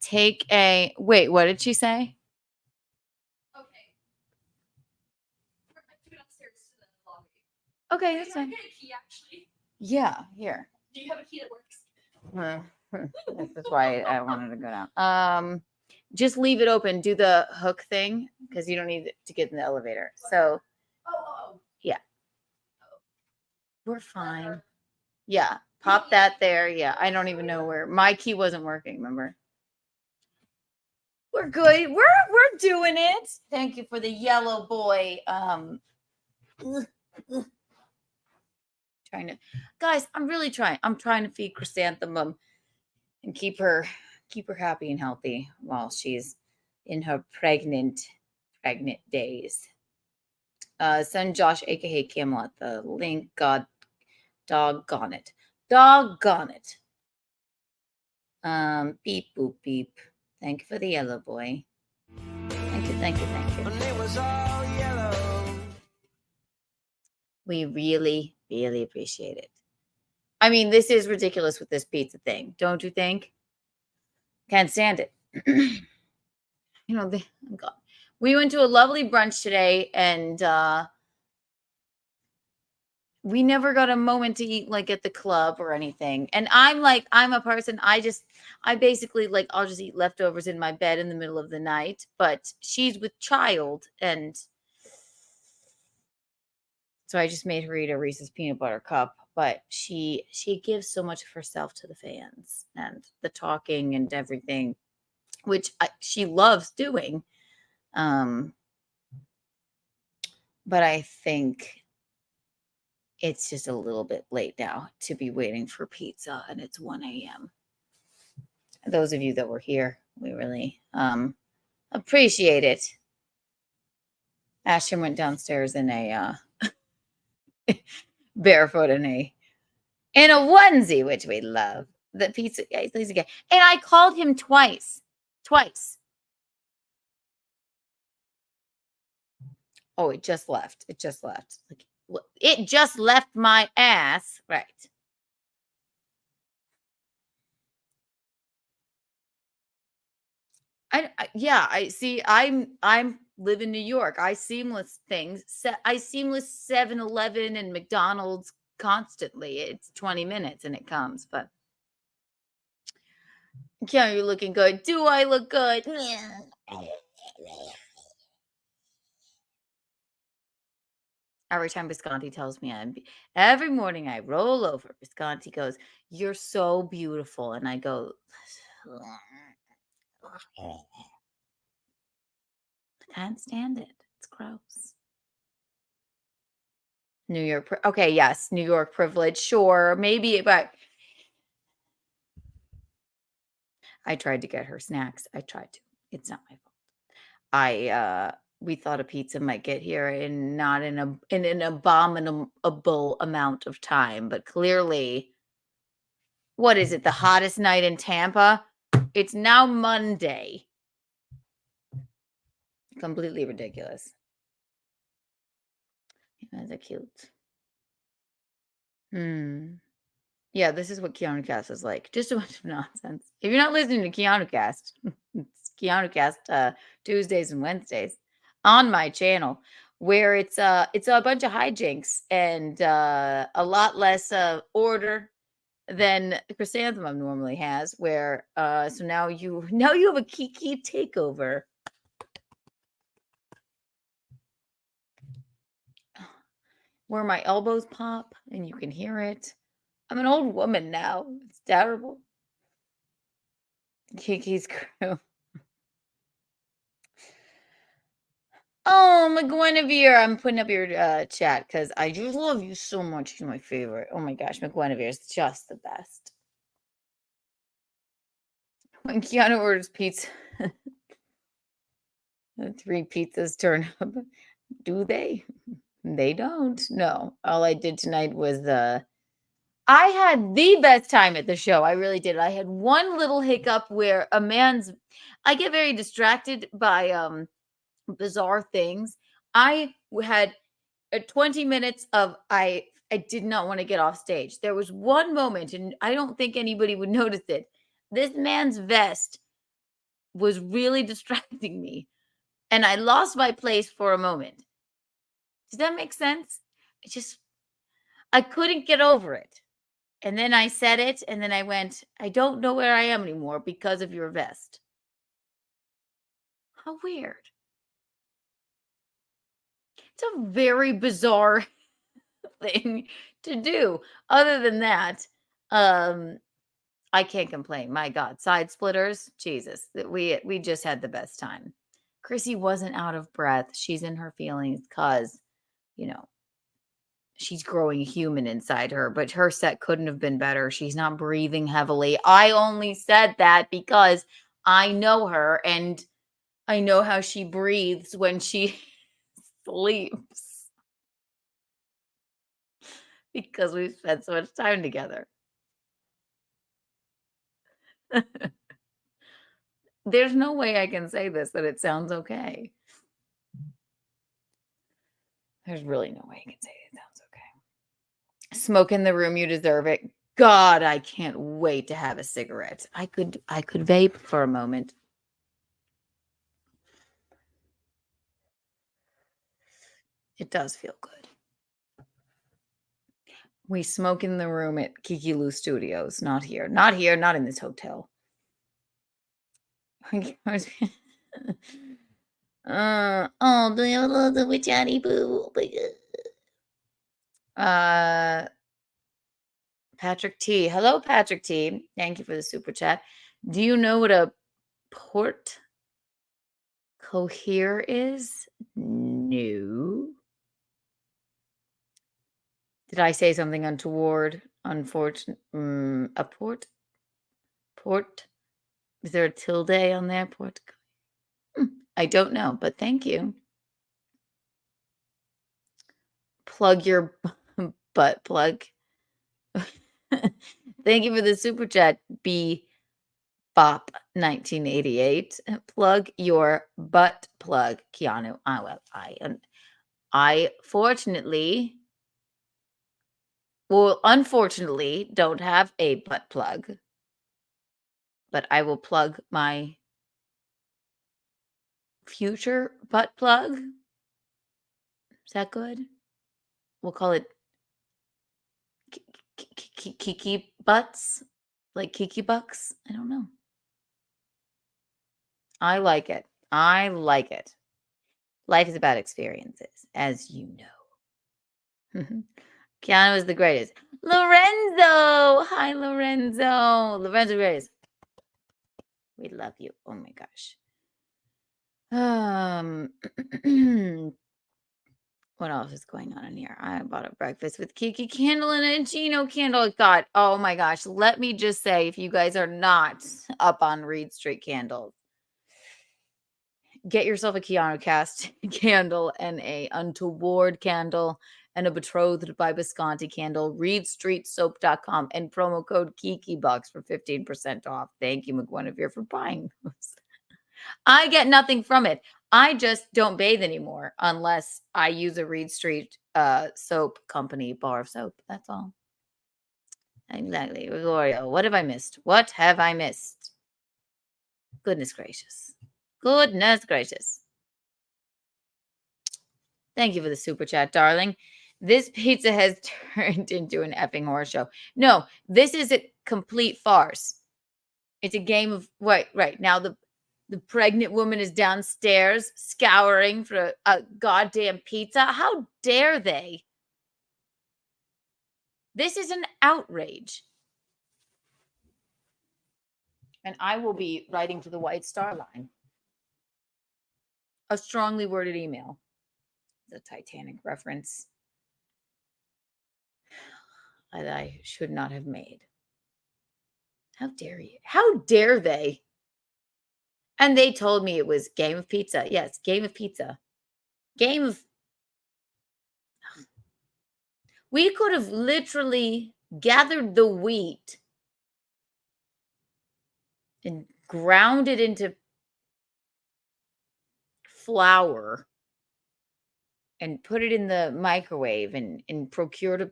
Take a wait. What did she say? Okay, that's fine. Yeah, here. Do you have a key that works? That's why I wanted to go down. Just leave it open. Do the hook thing because you don't need to get in the elevator. So, yeah, we're fine. Yeah, pop that there. Yeah, I don't even know where my key wasn't working. Remember? We're good. We're doing it. Thank you for the yellow boy. Trying to, guys. I'm really trying. I'm trying to feed Chrysanthemum and keep her happy and healthy while she's in her pregnant days. Send Josh, aka Camelot, the link. God, doggone it. Beep boop beep. Thank you for the yellow boy. Thank you. We really, really appreciate it. I mean, this is ridiculous with this pizza thing, don't you think? Can't stand it. God. We went to a lovely brunch today, and we never got a moment to eat like at the club or anything. And I'm a person, I basically like, I'll just eat leftovers in my bed in the middle of the night, but she's with child. And so I just made her eat a Reese's peanut butter cup, but she gives so much of herself to the fans and the talking and everything, which she loves doing. But I think it's just a little bit late now to be waiting for pizza, and it's 1 a.m. Those of you that were here, we really appreciate it. Ashton went downstairs in a barefoot in a onesie, which we love. The pizza guy, please again. And I called him twice. Oh, it just left. It just left. Like, it just left my ass. Right. I see. I'm live in New York. I seamless things. I seamless 7-Eleven and McDonald's constantly. It's 20 minutes and it comes, but Keanu, you're looking good. Do I look good? Yeah. Every time Visconti tells me every morning I roll over, Visconti goes, "You're so beautiful," and I go, I can't stand it. It's gross. New York. Okay, yes, New York privilege. Sure, maybe, but I tried to get her snacks. I tried to. It's not my fault. We thought a pizza might get here in not in an abominable amount of time, but clearly, what is it? The hottest night in Tampa? It's now Monday. Completely ridiculous. That's a cute. Yeah, this is what Keanu Cast is like. Just a bunch of nonsense. If you're not listening to Keanu Cast, it's Keanu Cast Tuesdays and Wednesdays on my channel, where it's a bunch of hijinks and a lot less order than Chrysanthemum normally has. Where so now you have a Kiki takeover. Where my elbows pop and you can hear it. I'm an old woman now. It's terrible. Kiki's crew. Oh, McGuinevere. I'm putting up your chat because I just love you so much. You're my favorite. Oh my gosh, McGuinevere is just the best. When Keanu orders pizza, 3 pizzas turn up. Do they? They don't. No. All I did tonight was I had the best time at the show. I really did. I had one little hiccup where I get very distracted by bizarre things. I had 20 minutes of I did not want to get off stage. There was one moment, and I don't think anybody would notice it. This man's vest was really distracting me, and I lost my place for a moment. Does that make sense? I couldn't get over it. And then I said it, and then I went, I don't know where I am anymore because of your vest. How weird. It's a very bizarre thing to do. Other than that, I can't complain. My God, side splitters, Jesus, we just had the best time. Chrissy wasn't out of breath. She's in her feelings because, she's growing human inside her, but her set couldn't have been better. She's not breathing heavily. I only said that because I know her and I know how she breathes when she sleeps. Because we've spent so much time together. There's no way I can say this that it sounds okay. There's really no way I can say it sounds okay. Smoke in the room, you deserve it. God, I can't wait to have a cigarette. I could vape for a moment. It does feel good. We smoke in the room at Kiki Lou Studios. Not here. Not here. Not in this hotel. Oh, do you have a little bit chatty boo? Oh my God. Patrick T. Hello, Patrick T. Thank you for the super chat. Do you know what a port cohere is? No. Did I say something untoward? Unfortunate? A port? Port? Is there a tilde on there? Port? I don't know, but thank you. Plug your butt plug. Thank you for the super chat, B Bop 1988. Plug your butt plug, Keanu. I unfortunately don't have a butt plug, but I will plug my future butt plug. Is that good? We'll call it Kiki butts, like Kiki bucks. I don't know. I like it. I like it. Life is about experiences, as you know. Keanu is the greatest. Lorenzo! Hi, Lorenzo. Lorenzo Grace. We love you. Oh my gosh. What else is going on in here? I bought a breakfast with Kiki candle and a Gino candle. God, oh my gosh. Let me just say, if you guys are not up on Reed Street candles, get yourself a Keanu cast candle and a untoward candle and a betrothed by Visconti candle. ReedStreetSoap.com and promo code KikiBucks for 15% off. Thank you, McGuinevere, for buying those. I get nothing from it. I just don't bathe anymore unless I use a Reed Street soap company bar of soap. That's all. Exactly. Gregorio, what have I missed? What have I missed? Goodness gracious. Goodness gracious. Thank you for the super chat, darling. This pizza has turned into an effing horror show. No, this is a complete farce. It's a game of right. Now the pregnant woman is downstairs scouring for a goddamn pizza. How dare they? This is an outrage. And I will be writing to the White Star Line a strongly worded email. The Titanic reference that I should not have made. How dare you? How dare they? And they told me it was Game of Pizza. Yes, Game of Pizza. Game of... We could have literally gathered the wheat and ground it into flour and put it in the microwave and procured a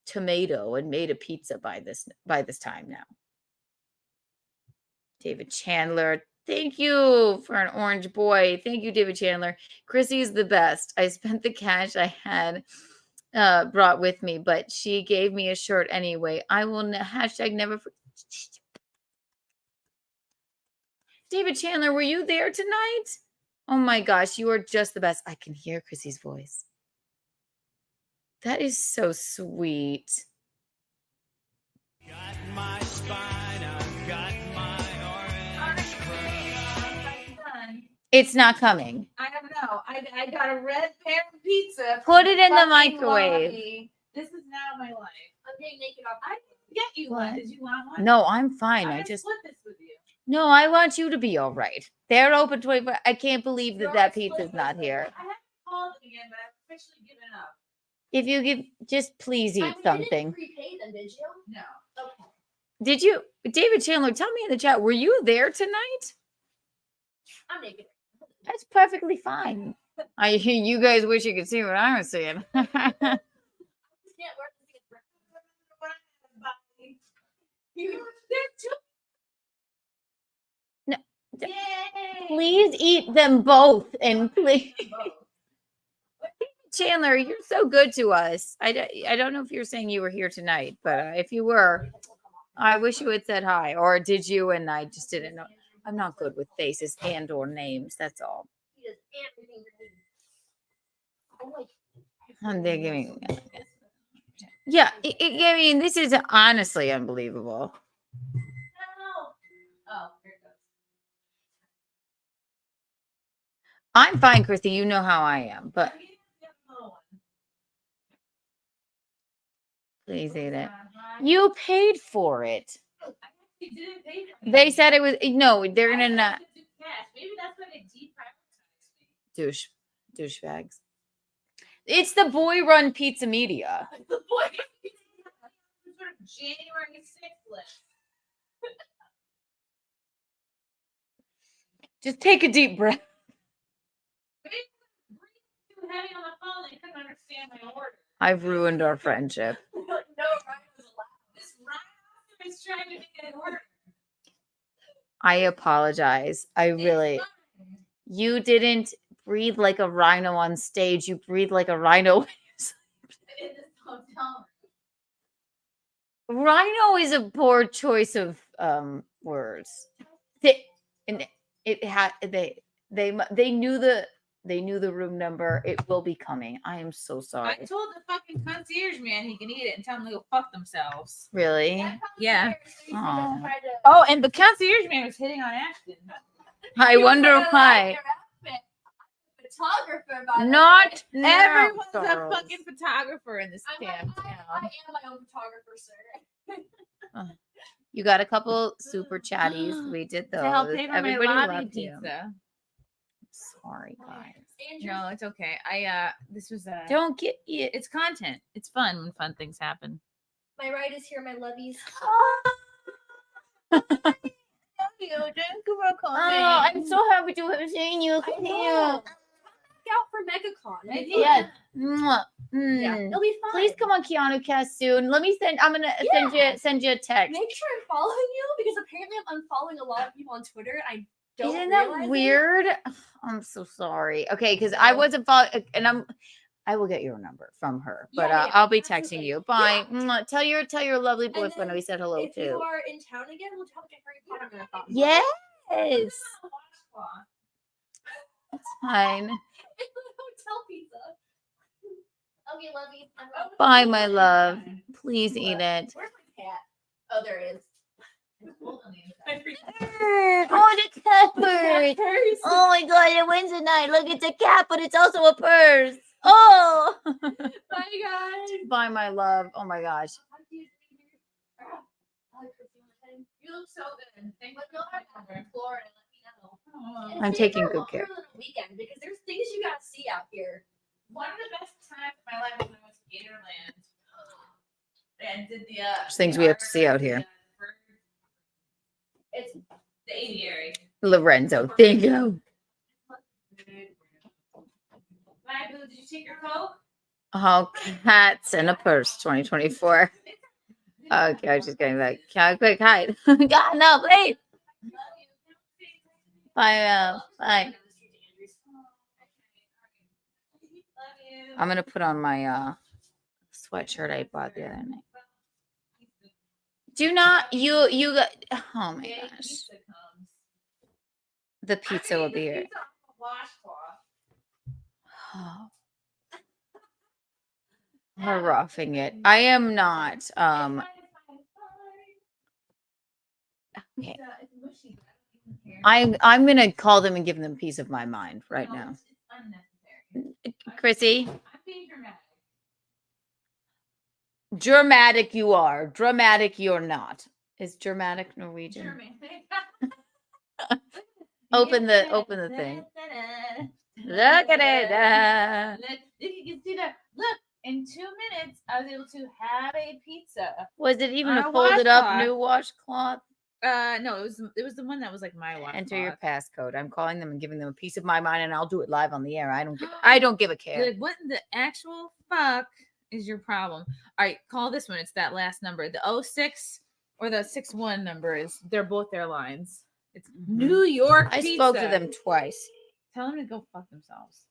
tomato and made a pizza by this time now. David Chandler, thank you for an orange boy. Thank you, David Chandler. Chrissy is the best. I spent the cash I had brought with me, but she gave me a shirt anyway. I will hashtag never forget. David Chandler, were you there tonight? Oh my gosh, you are just the best. I can hear Chrissy's voice. That is so sweet. Got my spine, I've got my orange crown. It's not coming. I don't know. I got a red pan pizza. Put it in the microwave. Lobby. This is now my life. I'm getting naked off. I didn't get you one. Did you want one? No, I'm fine. I just split this with you. No, I want you to be all right. They're open 24. I can't believe that pizza's not here. I haven't called them again, but I've officially given up. If you give, just please eat something. You didn't prepay them, did you? No. Okay. Did you, David Chandler? Tell me in the chat. Were you there tonight? I'm naked. That's perfectly fine. You guys wish you could see what I was seeing. No, please eat them both, and please. Chandler, you're so good to us. I don't know if you're saying you were here tonight, but if you were, I wish you had said hi. Or did you? And I just didn't know. I'm not good with faces and or names. That's all. And they're giving. Yeah, I mean, this is honestly unbelievable. I'm fine, Chrissy. You know how I am, but please eat it. You paid for it. They said it was no. They're gonna not. Maybe that's why they deprioritized me. Douchebags. It's the boy run pizza media. The boy sort of January 6th list. Just take a deep breath. Too heavy on the phone, they couldn't understand my order. I've ruined our friendship. No, Ryan was allowed. This Ryan is trying to make an order. I apologize. You didn't breathe like a rhino on stage. You breathe like a rhino. Rhino is a poor choice of words. They knew the room number. It will be coming. I am so sorry. I told the fucking concierge man he can eat it and tell them to go fuck themselves. Really? Yeah. Oh, and the concierge man was hitting on Ashton. I wonder why. Photographer, Not everyone's now, a Charles. fucking photographer in this damn town. I am my own photographer, sir. You got a couple super chatties. We did those. To help pay for Everybody my lobby loved you. pizza. Sorry, guys. No, it's okay. This was Don't get it. It's content. It's fun when fun things happen. My ride is here, my lovies. Thank you for coming. Oh, I'm so happy to have seen you. Thank you. Out for MegaCon. Yes. Mwah. Yeah, it'll be fun. Please come on Keanu Cast soon. I'm gonna send you a text. Make sure I'm following you because apparently I'm unfollowing a lot of people on Twitter. I don't Isn't that realize weird? I'm so sorry. Okay, because I wasn't following, and I will get your number from her, but I'll be texting you. Bye. Mwah. Tell your lovely boyfriend we said hello if to. you are in town again, we'll talk to Harry Potter marathon. Yes. It's fine. Hotel pizza. Okay, love you. Bye, my love. Please eat it. Where's my cat? Oh, there it is. Oh, the cat purse. Oh my god, it wins tonight. Look, it's a cat, but it's also a purse. Oh. Bye, guys. Bye, my love. Oh my gosh. You look so good. Thank you for coming in Florida. Let me know. I'm taking good care. Weekend because there's things you gotta see out here. One of the best times of my life was when I went to Gatorland and did the There's things we have to see out here. It's the aviary. Lorenzo, thank you. My boo, did you take your Coke? Oh, cats and a purse 2024. Okay, I was just getting back. Can I quick hide? God, no, please. Bye. Bye. I'm gonna put on my sweatshirt I bought the other night. Do not you got, oh my gosh. The pizza will be here. Oh. We're roughing it. I am not. Okay. I'm gonna call them and give them peace of my mind right now. Chrissy. Dramatic you are. Dramatic you're not. Is dramatic Norwegian? Open the thing. Look at it. Look, you can see that. Look, in 2 minutes, I was able to have a pizza. Was it even on a folded up washcloth. new washcloth? No, it was the one that was like my washcloth. Enter your passcode. I'm calling them and giving them a piece of my mind, and I'll do it live on the air. I don't give a care. Like, what in the actual fuck is your problem? All right, call this one. It's that last number. The 06 or the 61 number is. They're both their lines. It's New York. I pizza. spoke to them twice. Tell them to go fuck themselves.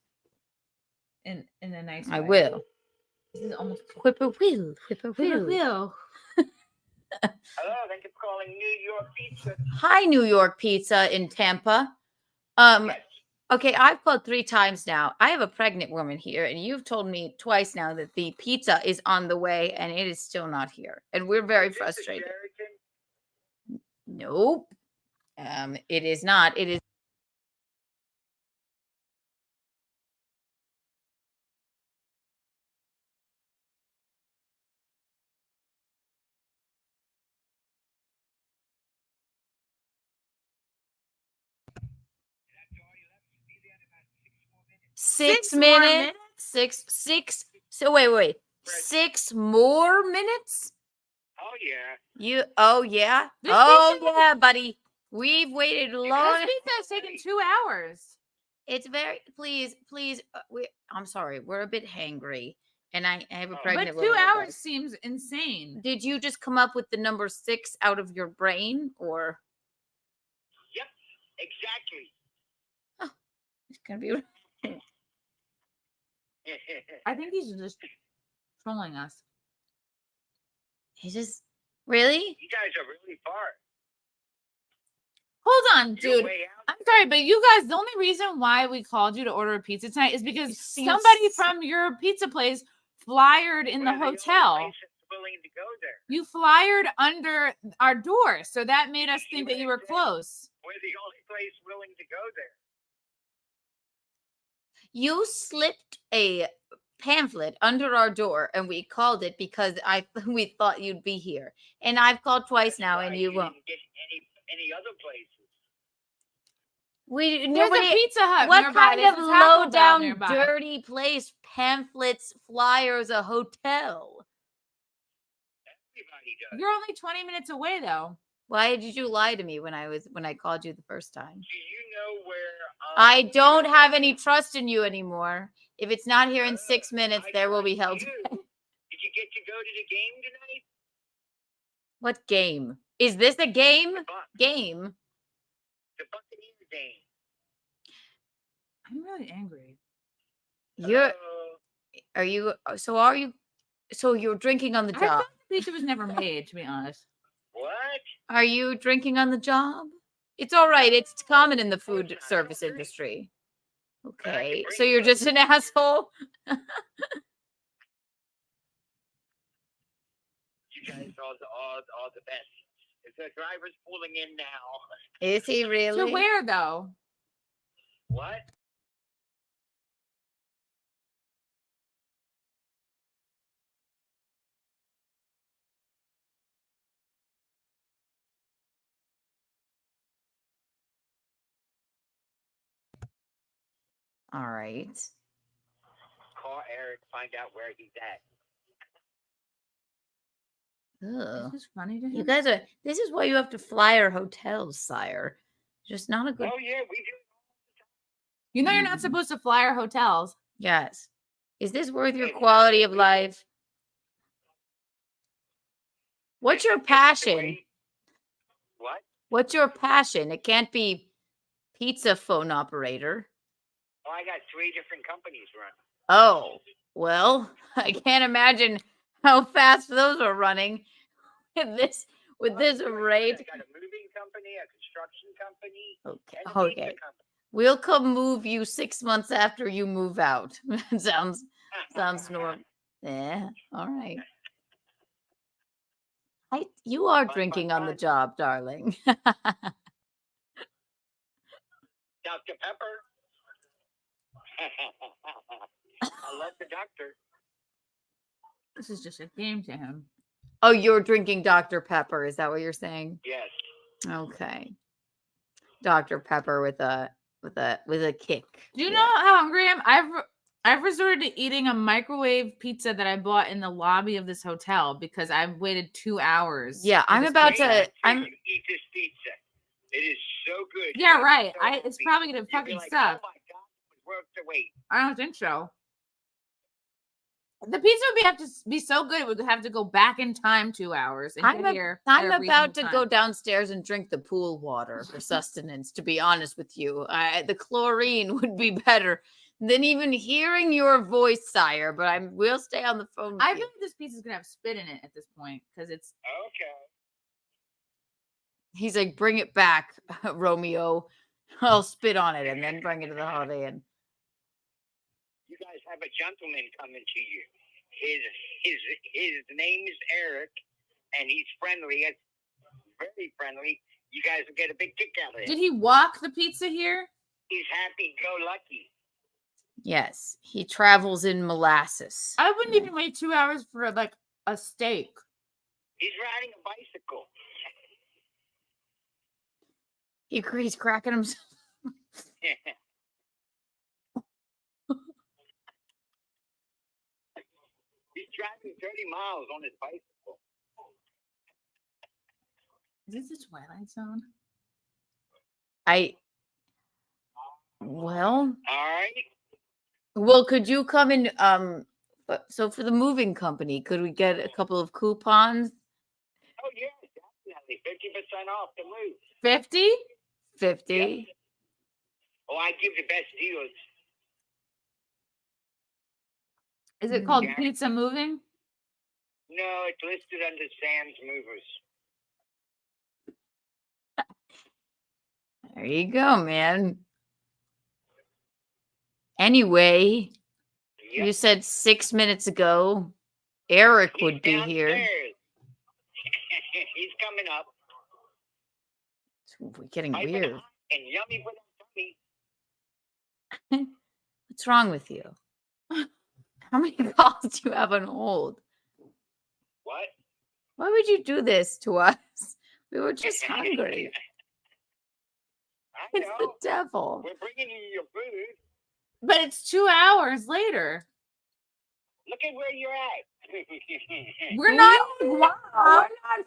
in a nice way. I will. This is almost Whippoorwill. Whippoorwill. Will. Hello, thank you for calling New York Pizza. Hi, New York Pizza in Tampa. Okay, I've called 3 times now. I have a pregnant woman here, and you've told me twice now that the pizza is on the way, and it is still not here. And we're very frustrated. Nope. It is not. It is. Six more minutes? Six. So wait. 6 more minutes? Oh yeah. Yeah, buddy. We've waited long. This pizza has taken 2 hours. It's very please. I'm sorry. We're a bit hangry, and I have a pregnant. But 2 woman with hours us. seems insane. Did you just come up with the number 6 out of your brain, or? Yep, exactly. It's gonna be. I think he's just trolling us. He's just really. You guys are really far. Hold on, You're dude. way out. I'm sorry, but you guys, the only reason why we called you to order a pizza tonight is because seems- somebody from your pizza place flyered in the We're only hotel. place that's willing to go there. You flyered under our door, so that made us think that you were close. We're the only place willing to go there. You slipped a pamphlet under our door, and we called it because we thought you'd be here. And I've called twice now, and you won't. Didn't get any other places. We There's nobody. a Pizza Hut What nearby. kind There's of a Taco Bell low down, nearby. dirty place? Pamphlets, flyers, a hotel. Everybody does. You're only 20 minutes away, though. Why did you lie to me when I called you the first time? Do you know where? I don't have any trust in you anymore. If it's not here in 6 minutes, there will be hell. Did you get to go to the game tonight? What game? Is this a game? Game. The Buccaneer game. I'm really angry. Are you? So you're drinking on the I job? thought the pizza was never made, to be honest. What? Are you drinking on the job? It's all right. It's common in the food service industry. Okay, so you're just an asshole. You guys are the best. If the driver's pulling in now. Is he really? To where, though? What? All right. Call Eric, find out where he's at. Ugh. This is funny to him. You guys are. This is why you have to flyer hotels, sire. Just not a good. Oh yeah, we do. You know you're not supposed to flyer hotels. Yes. Is this worth your quality of life? What's your passion? What? What's your passion? It can't be pizza phone operator. Oh, I got 3 different companies running. Oh, well, I can't imagine how fast those are running with this rate. I got a moving company, a construction company, Okay. and a pizza Okay. company. We'll come move you 6 months after you move out. sounds normal. Yeah. All right. You are drinking on the job, darling. Dr. Pepper. I love the doctor. This is just a game to him. Oh, you're drinking Dr. Pepper. Is that what you're saying? Yes. Okay. Dr. Pepper with a kick. Do you know how hungry I am? I've resorted to eating a microwave pizza that I bought in the lobby of this hotel because I've waited 2 hours. Yeah, I'm about to. You eat this pizza. It is so good. Yeah, It's right. so It's healthy. probably gonna You'll be fucking like, suck. Oh my god, it was worth the wait. I don't think so. The pizza would have to be so good it would have to go back in time 2 hours. And get here at a I'm about to reasonable go time. downstairs and drink the pool water for sustenance. To be honest with you, the chlorine would be better than even hearing your voice, sire. But I will stay on the phone. With I you. feel like this pizza's gonna have spit in it at this point because it's Okay. He's like, bring it back, Romeo. I'll spit on it and then bring it to the Holiday Inn. You guys have a gentleman coming to you. His name is Eric, and he's friendly. It's very friendly. You guys will get a big kick out of it. Did he walk the pizza here? He's happy-go-lucky. Yes, he travels in molasses. I wouldn't even wait 2 hours for like a steak. He's riding a bicycle. He's cracking himself. He's driving 30 miles on his bicycle. Is this the Twilight Zone? Well, all right. Well, could you come in? So for the moving company, could we get a couple of coupons? Oh yeah, definitely 50% off the move. 50? 50. Yep. Oh, I give the best deals. Is it called Pizza Moving? No, it's listed under Sam's Movers. There you go, man. Anyway, you said 6 minutes ago Eric would be here. Downstairs. He's coming up. We're getting Nice weird. And yummy for the tummy. What's wrong with you? How many calls do you have on hold? What? Why would you do this to us? We were just hungry. It's the devil. We're bringing you your food. But it's 2 hours later. Look at where you're at. We're not.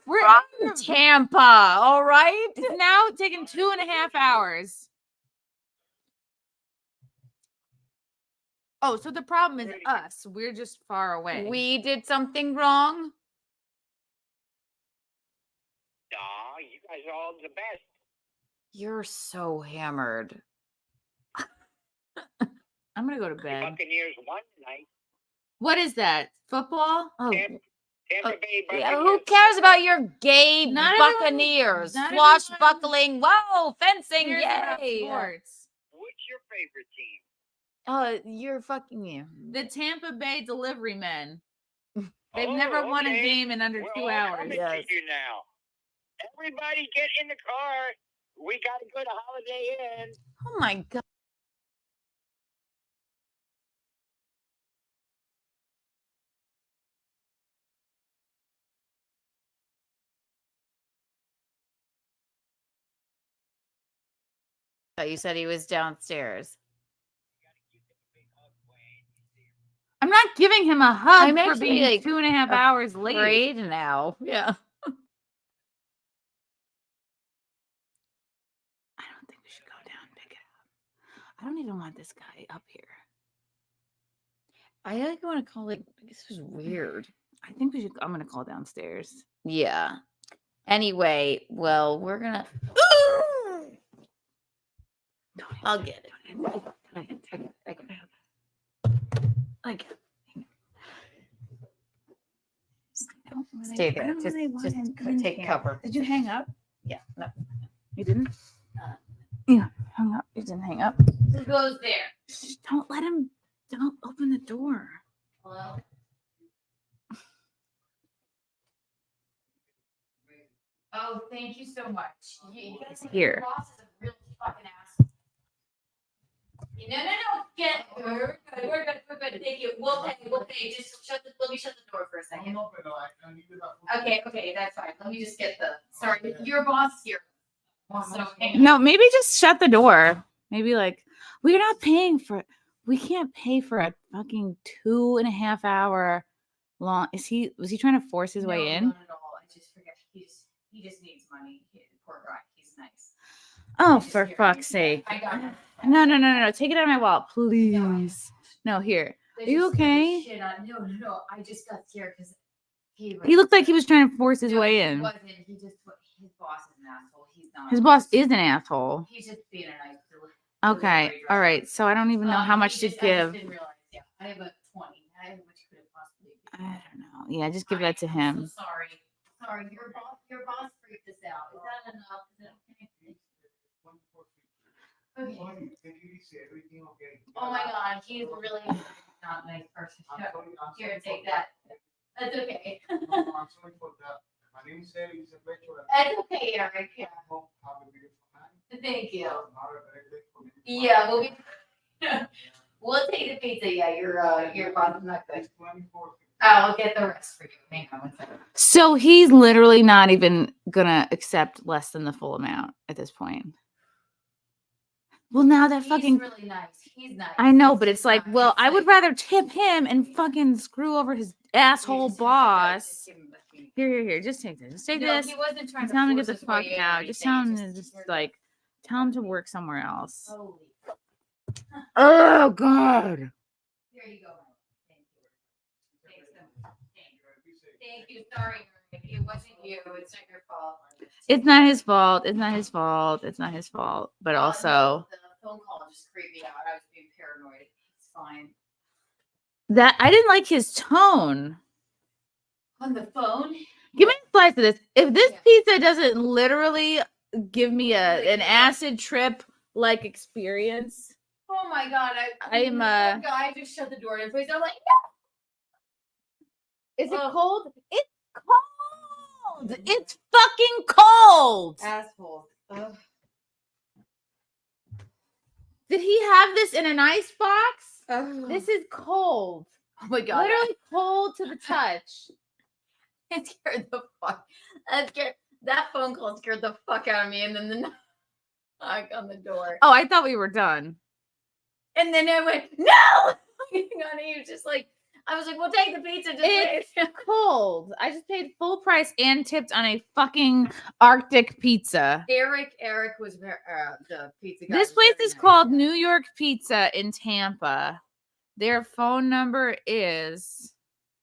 We're From Tampa, all right? It's now taking 2.5 hours. Oh, so the problem is us. We're just far away. We did something wrong. Aw, you guys are all the best. You're so hammered. I'm gonna go to bed. Buccaneers won tonight. What is that? Football? Oh, Tampa Bay Buccaneers. yeah, who cares about your gay Not everyone- Buccaneers? not Swashbuckling. Whoa, fencing. Cares about Yay. sports. What's your favorite team? Oh, you're fucking you. The Tampa Bay delivery men. They've Oh, never won a okay. game in under We're 2 all hours. coming to you now. Everybody get in the car. We got to go to Holiday Inn. Oh my God. You said he was downstairs. I'm not giving him a hug I'm for actually, being like, 2.5 hours late. Afraid now. Yeah. I don't think we should go down and pick it up. I don't even want this guy up here. I like want to call it. This was weird. I think we should. I'm gonna call downstairs. Yeah. Anyway, well, we're gonna. I'll get it. Like, Stay there. Just take cover. Did you hang up? Yeah. No. You didn't. Yeah, hung up. You didn't hang up. Who goes there? Shh, don't let him. Don't open the door. Hello. Oh, thank you so much. You guys think Here. your boss is a real fucking ass. No. Get. We're good. Thank you. We'll pay. Just let me shut the door for a second. Okay, that's fine. Let me just get the. Sorry, your boss is here. So, hang on. No, maybe just shut the door. Maybe like we're not paying for it. We can't pay for a fucking 2.5 hour long. Was he trying to force his way in? Not at all. I just forget. He just needs money. Poor guy. He's nice. Oh, for fuck's sake. I got it. No. Take it out of my wallet, please. No, here. Are you okay? Shit on. No. I just got scared because he He looked like he was trying to force his way in. He wasn't. His boss is an asshole. He's not. His boss is an asshole. He's just being a nice. Okay. All right. So I don't even know how much to give. Didn't realize. Yeah, I have a 20. I have much could it possibly be? I don't know. Yeah, just give that to him. So sorry. Sorry, your boss freaked us out. Is that enough? Is that okay? Okay. Oh my God, he's really not a nice person. Here, take that. That's okay. That's okay, Eric. Yeah. Thank you. Yeah, we'll take the pizza. Yeah, your boss is not good. I'll get the rest for you. Hang on one second. So he's literally not even gonna accept less than the full amount at this point. Well, now that He's fucking really nice. He's nice. I know, but it's like, well, I would rather tip him and fucking screw over his asshole boss. Here. Just take this. Just take this. He wasn't trying Tell him to force get the his fuck way in or out. Just anything. tell him to just like, tell him to work somewhere else. Holy. Oh God. Here you go. Thank you. Sorry, it wasn't you. It's not your fault. It's not his fault. It's not his fault. It's not his fault. But also, The phone call just creeped me out. I was being paranoid. It's fine. that I didn't like his tone. On the phone? Give me a slice of this. If this pizza doesn't literally give me an acid trip like experience, Oh my God. I'm the guy just shut the door in his face. I'm like, is it cold? It's cold. It's fucking cold. asshole. Ugh. Did he have this in an ice box? Ugh. This is cold. Oh my God. Literally cold to the touch. It scared the fuck. That phone call scared the fuck out of me. And then the knock on the door. Oh, I thought we were done. And then I went, no! He was just like, I was like, we'll take the pizza. Just It's wait. cold. I just paid full price and tipped on a fucking Arctic pizza. Eric was the pizza guy. This was place very is nice. called New York Pizza in Tampa. Their phone number is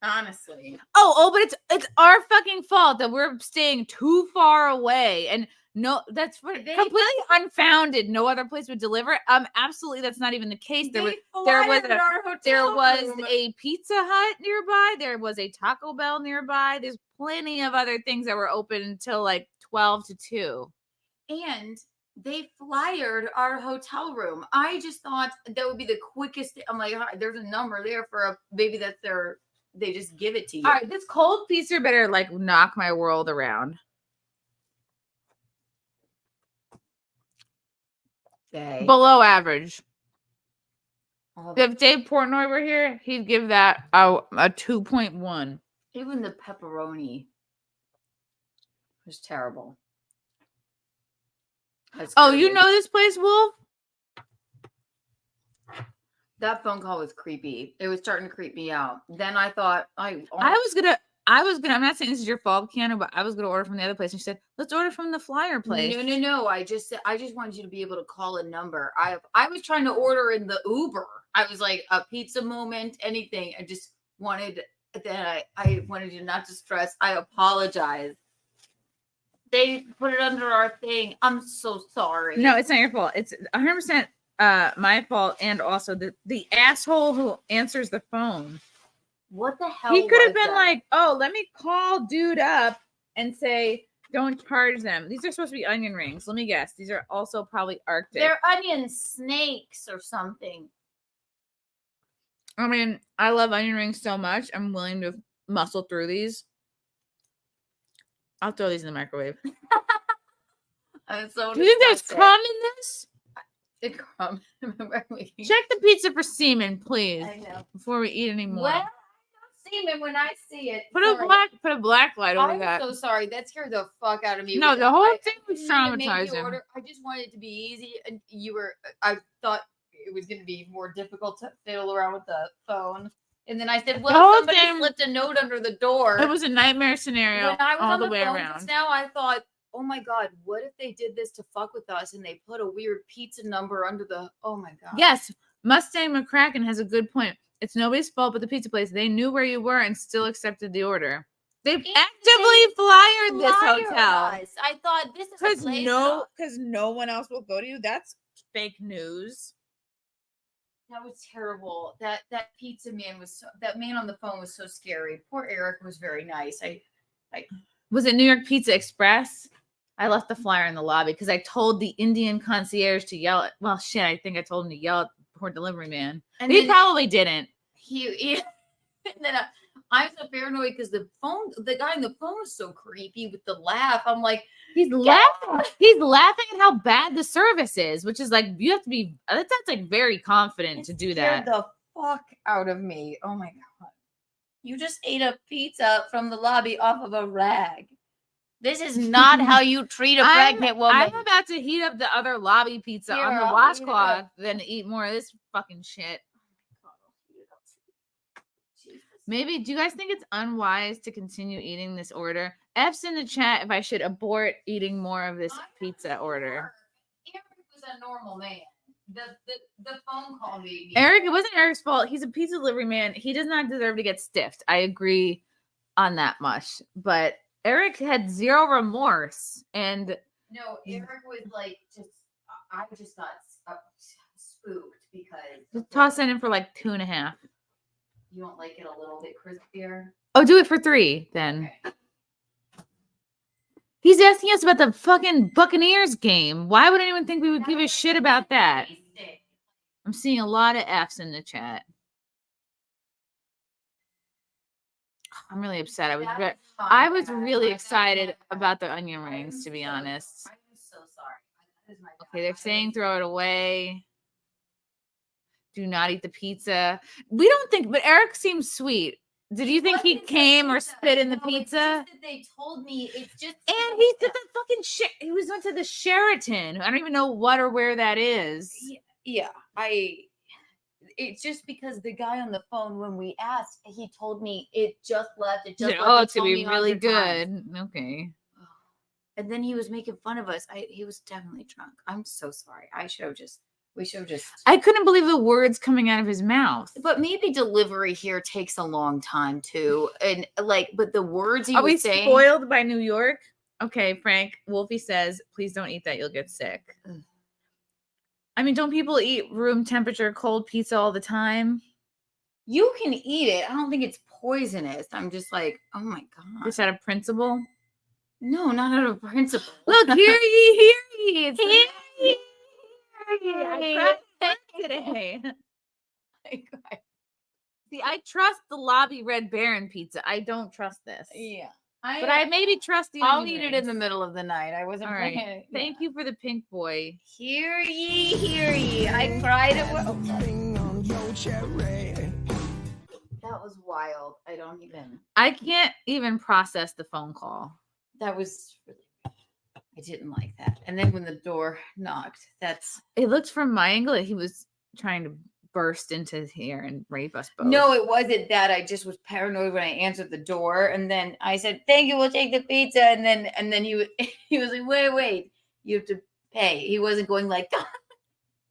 Honestly. but it's our fucking fault that we're staying too far away. And no, that's completely unfounded. No other place would deliver. Absolutely, that's not even the case. There was a Pizza Hut nearby. There was a Taco Bell nearby. There's plenty of other things that were open until like 12 to 2. And they flyered our hotel room. I just thought that would be the quickest. I'm like, there's a number there for maybe that's they just give it to you. All right, this cold pizza better like knock my world around. Okay. Below average. Oh. If Dave Portnoy were here, he'd give that a 2.1. Even the pepperoni was terrible. That's Oh, crazy. you know this place, Wolf? That phone call was creepy. It was starting to creep me out. Then I thought I was gonna. I'm not saying this is your fault, Keanu, but I was gonna order from the other place. And she said, "Let's order from the flyer place." No. I just wanted you to be able to call a number. I was trying to order in the Uber. I was like a pizza moment, anything. I just wanted that. I wanted you not to stress. I apologize. They put it under our thing. I'm so sorry. No, it's not your fault. It's 100% my fault, and also the asshole who answers the phone. What the hell? He could have was been that? like, "Oh, let me call dude up and say don't charge them. These are supposed to be onion rings. Let me guess. These are also probably Arctic." They're onion snakes or something. I mean, I love onion rings so much. I'm willing to muscle through these. I'll throw these in the microwave. I'm so. Do you think there's disgusted. crumb in this? The crumb. Check the pizza for semen, please. I know. Before we eat any more. Well, I don't see it when I see it. Put a black light over I'm that. so sorry. That scared the fuck out of me. No, the whole thing was I made the traumatizing. order. I just wanted it to be easy, and I thought it was going to be more difficult to fiddle around with the phone. And then I said, The "Well, whole somebody thing- slipped a note under the door." It was a nightmare scenario When I was all on the the way phone around. just now, I thought, "Oh my god, what if they did this to fuck with us and they put a weird pizza number under the?" Oh my god. Yes, Mustang McCracken has a good point. It's nobody's fault but the pizza place. They knew where you were and still accepted the order. They actively flyered this Flyer hotel us. I thought this is a place. because no one else will go to you. That's fake news. That was terrible. That pizza man that man on the phone was so scary. Poor Eric was very nice. I Was it New York Pizza Express? I left the flyer in the lobby because I told the Indian concierge to yell at. Well, shit, I think I told him to yell at the poor delivery man. And he then- probably didn't. he and then I'm so paranoid because the guy on the phone was so creepy with the laugh. I'm like, He's laughing. He's laughing at how bad the service is, which is like you have to be. That's like very confident to do that. scared the fuck out of me. Oh my god. You just ate a pizza from the lobby off of a rag. This is not how you treat a pregnant woman. I'm about to heat up the other lobby pizza Here, on the I'll washcloth than to eat more of this fucking shit. Maybe, do you guys think it's unwise to continue eating this order? F's in the chat if I should abort eating more of this pizza order. Eric was a normal man. The phone call made me. Eric, it wasn't Eric's fault. He's a pizza delivery man. He does not deserve to get stiffed. I agree on that much. But Eric had zero remorse. And No, Eric was like I just got spooked because just toss it in for like 2.5. you don't like it a little bit crispier. Oh, do it for 3 then. Okay. He's asking us about the fucking Buccaneers game. Why would anyone think we would give a shit about that? I'm seeing a lot of F's in the chat. I'm really upset. I was really excited about the onion rings, to be honest. I'm so sorry. That is my bad. Okay, they're saying throw it away. Do not eat the pizza. We don't think, but Eric seems sweet. Did you think he came or spit in the No, it's pizza? just that they told me it's just And he did the fucking shit. He went to the Sheraton. I don't even know what or where that is. Yeah, it's just because the guy on the phone, when we asked, he told me it just left. It just left. Oh, They it's gonna told be me really 100 times. good. Okay. And then he was making fun of us. He was definitely drunk. I'm so sorry. We should have just. I couldn't believe the words coming out of his mouth. But maybe delivery here takes a long time too. And but the words he Are we was saying. spoiled by New York? Okay, Frank. Wolfie says, please don't eat that. You'll get sick. I mean, don't people eat room temperature cold pizza all the time? You can eat it. I don't think it's poisonous. I'm just like, oh my god. Just out of principle? No, not out of principle. Look, hear ye, hear ye. It's Hear ye, I tried today. See, I trust the lobby Red Baron pizza. I don't trust this. Yeah. But I maybe trust the I'll onion eat it in the rings. middle of the night. I wasn't All right. planning. Thank you for the pink boy. Hear ye, hear ye. I cried at work. That was wild. I don't even. I can't even process the phone call. That was really. I didn't like that. And then when the door knocked, It looked from my angle that he was trying to burst into here and rape us both. No, it wasn't that. I just was paranoid when I answered the door, and then I said, "Thank you, we'll take the pizza." And then he was like, "Wait, you have to pay." He wasn't going like that.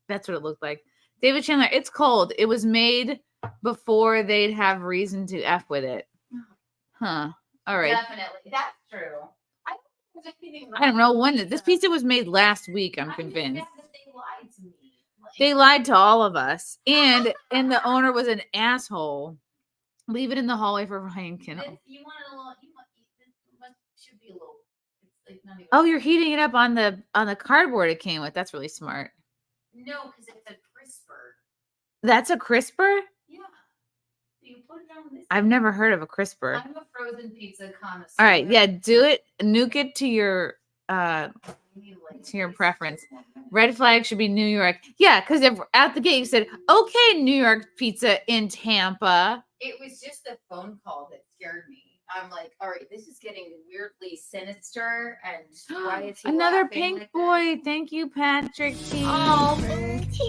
That's what it looked like. David Chandler, it's cold. It was made before they'd have reason to F with it. Huh. All right. Definitely, that's true. I don't think there's anything wrong I don't know when with this pizza. pizza was made last week, I'm I'm just convinced. mad that they lied to me. They lied to all of us. And the owner was an asshole. Leave it in the hallway for Ryan Kinnell. You want it a little. Should be a little. It's like not even. Oh, you're heating it up on the cardboard it came with. That's really smart. No, because it's a crisper. That's a crisper? Yeah. So you put it on this. I've never heard of a crisper. I'm a frozen pizza connoisseur. All right, yeah, do it. Nuke it to your preference. Red flag should be New York. Yeah, because at the gate you said, "Okay, New York pizza in Tampa." It was just a phone call that scared me. I'm like, all right, this is getting weirdly sinister, and why is he Another laughing pink like boy. Thank you, Patrick T. Oh, T,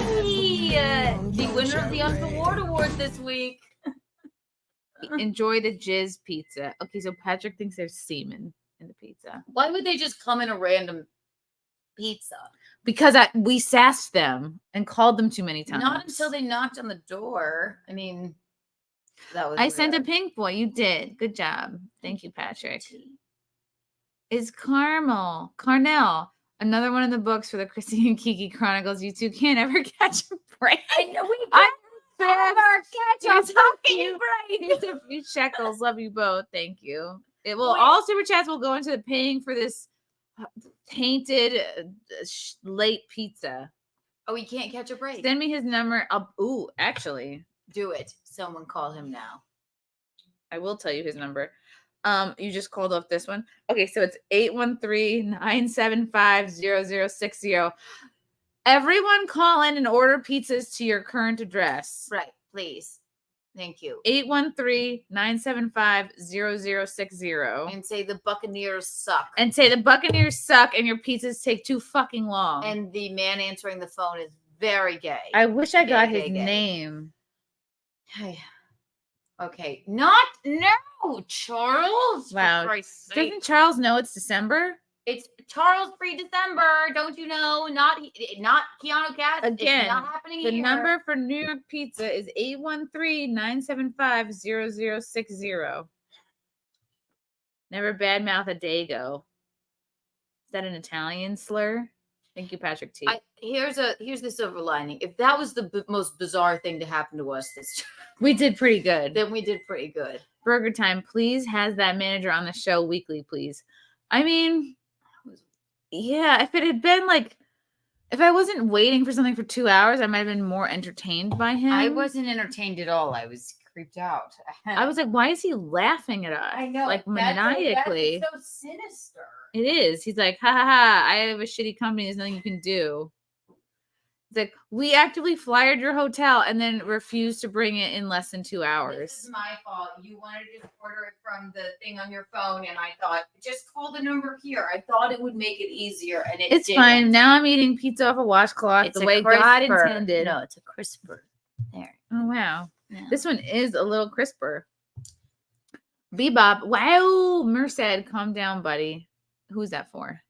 the winner of the Unaward Award this week. Enjoy the jizz pizza. Okay, so Patrick thinks there's semen in the pizza. Why would they just come in a random pizza? Because we sassed them and called them too many times. Not until they knocked on the door. I mean, that was. I sent a weird. pink boy. You did. Good job. Thank you, Patrick. Is Carnell. Another one in the books for the Chrissy and Kiki Chronicles. You two can't ever catch a break. I know we I can't ever catch a fucking break. Here's a few shekels. Love you both. Thank you. It will Wait. all super chats will go into the paying for this tainted late pizza. Oh, we can't catch a break. Send me his number. Actually, Do it. Someone call him now. I will tell you his number. You just called off this one. Okay, so it's 813-975-0060. Everyone call in and order pizzas to your current address. Right, please. Thank you. 813-975-0060. And say the Buccaneers suck. And say the Buccaneers suck and your pizzas take too fucking long. And the man answering the phone is very gay. I wish I got Gay, his gay. name. Okay. No, Charles. for Wow. Christ's sake. Doesn't Charles know it's December? It's Charles free December. Don't you know? Not Keanu Cast. Again, it's not happening the here. number for New York Pizza is 813-975-0060. Never badmouth a Dago. Is that an Italian slur? Thank you, Patrick T. Here's the silver lining. If that was the most bizarre thing to happen to us this We did pretty good. then we did pretty good. Burger Time, please has that manager on the show weekly, please. I mean, yeah, if it had been like, if I wasn't waiting for something for 2 hours, I might have been more entertained by him. I wasn't entertained at all. I was creeped out. I was like, why is he laughing at us? I know. Like that's maniacally. so sinister. It is. He's like, ha ha ha, I have a shitty company. There's nothing you can do. It's like, we actively flyered your hotel and then refused to bring it in less than 2 This hours. is my fault. You wanted to order it from the thing on your phone, and I thought, just call the number here. I thought it would make it easier, and It's fine. Now I'm eating pizza off a washcloth It's the a way God crisper. intended. No, it's a crisper. There. Oh, wow. Yeah. This one is a little crisper. Bebop. Wow. Merced, calm down, buddy. Who's that for?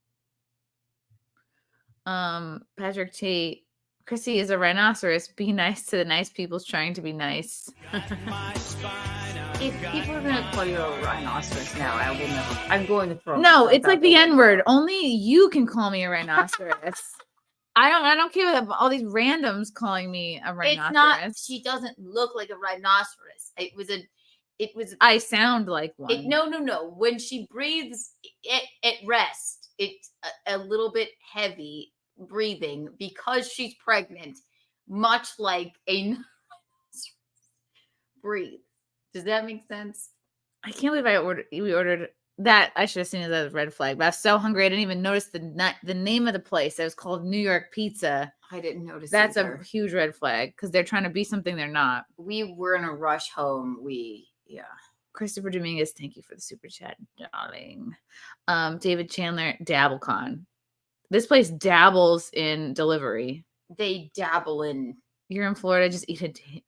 Patrick T. Chrissy is a rhinoceros. Be nice to the nice people's trying to be nice. If people are gonna call you a rhinoceros now, I will never. I'm going to throw. No, myself it's like out the the N-word. Only you can call me a rhinoceros. I don't care about all these randoms calling me a rhinoceros. It's not. She doesn't look like a rhinoceros. It was. I sound like one. No. When she breathes at rest, it's a little bit heavy breathing because she's pregnant, much like a breathe. Does that make sense? I can't believe we ordered that. I should have seen it as a red flag, but I was so hungry I didn't even notice the name of the place. It was called New York Pizza. I didn't notice. That's either. a huge red flag because they're trying to be something they're not. We were in a rush home. Christopher Dominguez, thank you for the super chat, darling. David Chandler, DabbleCon. This place dabbles in delivery. They dabble in. You're in Florida, just eat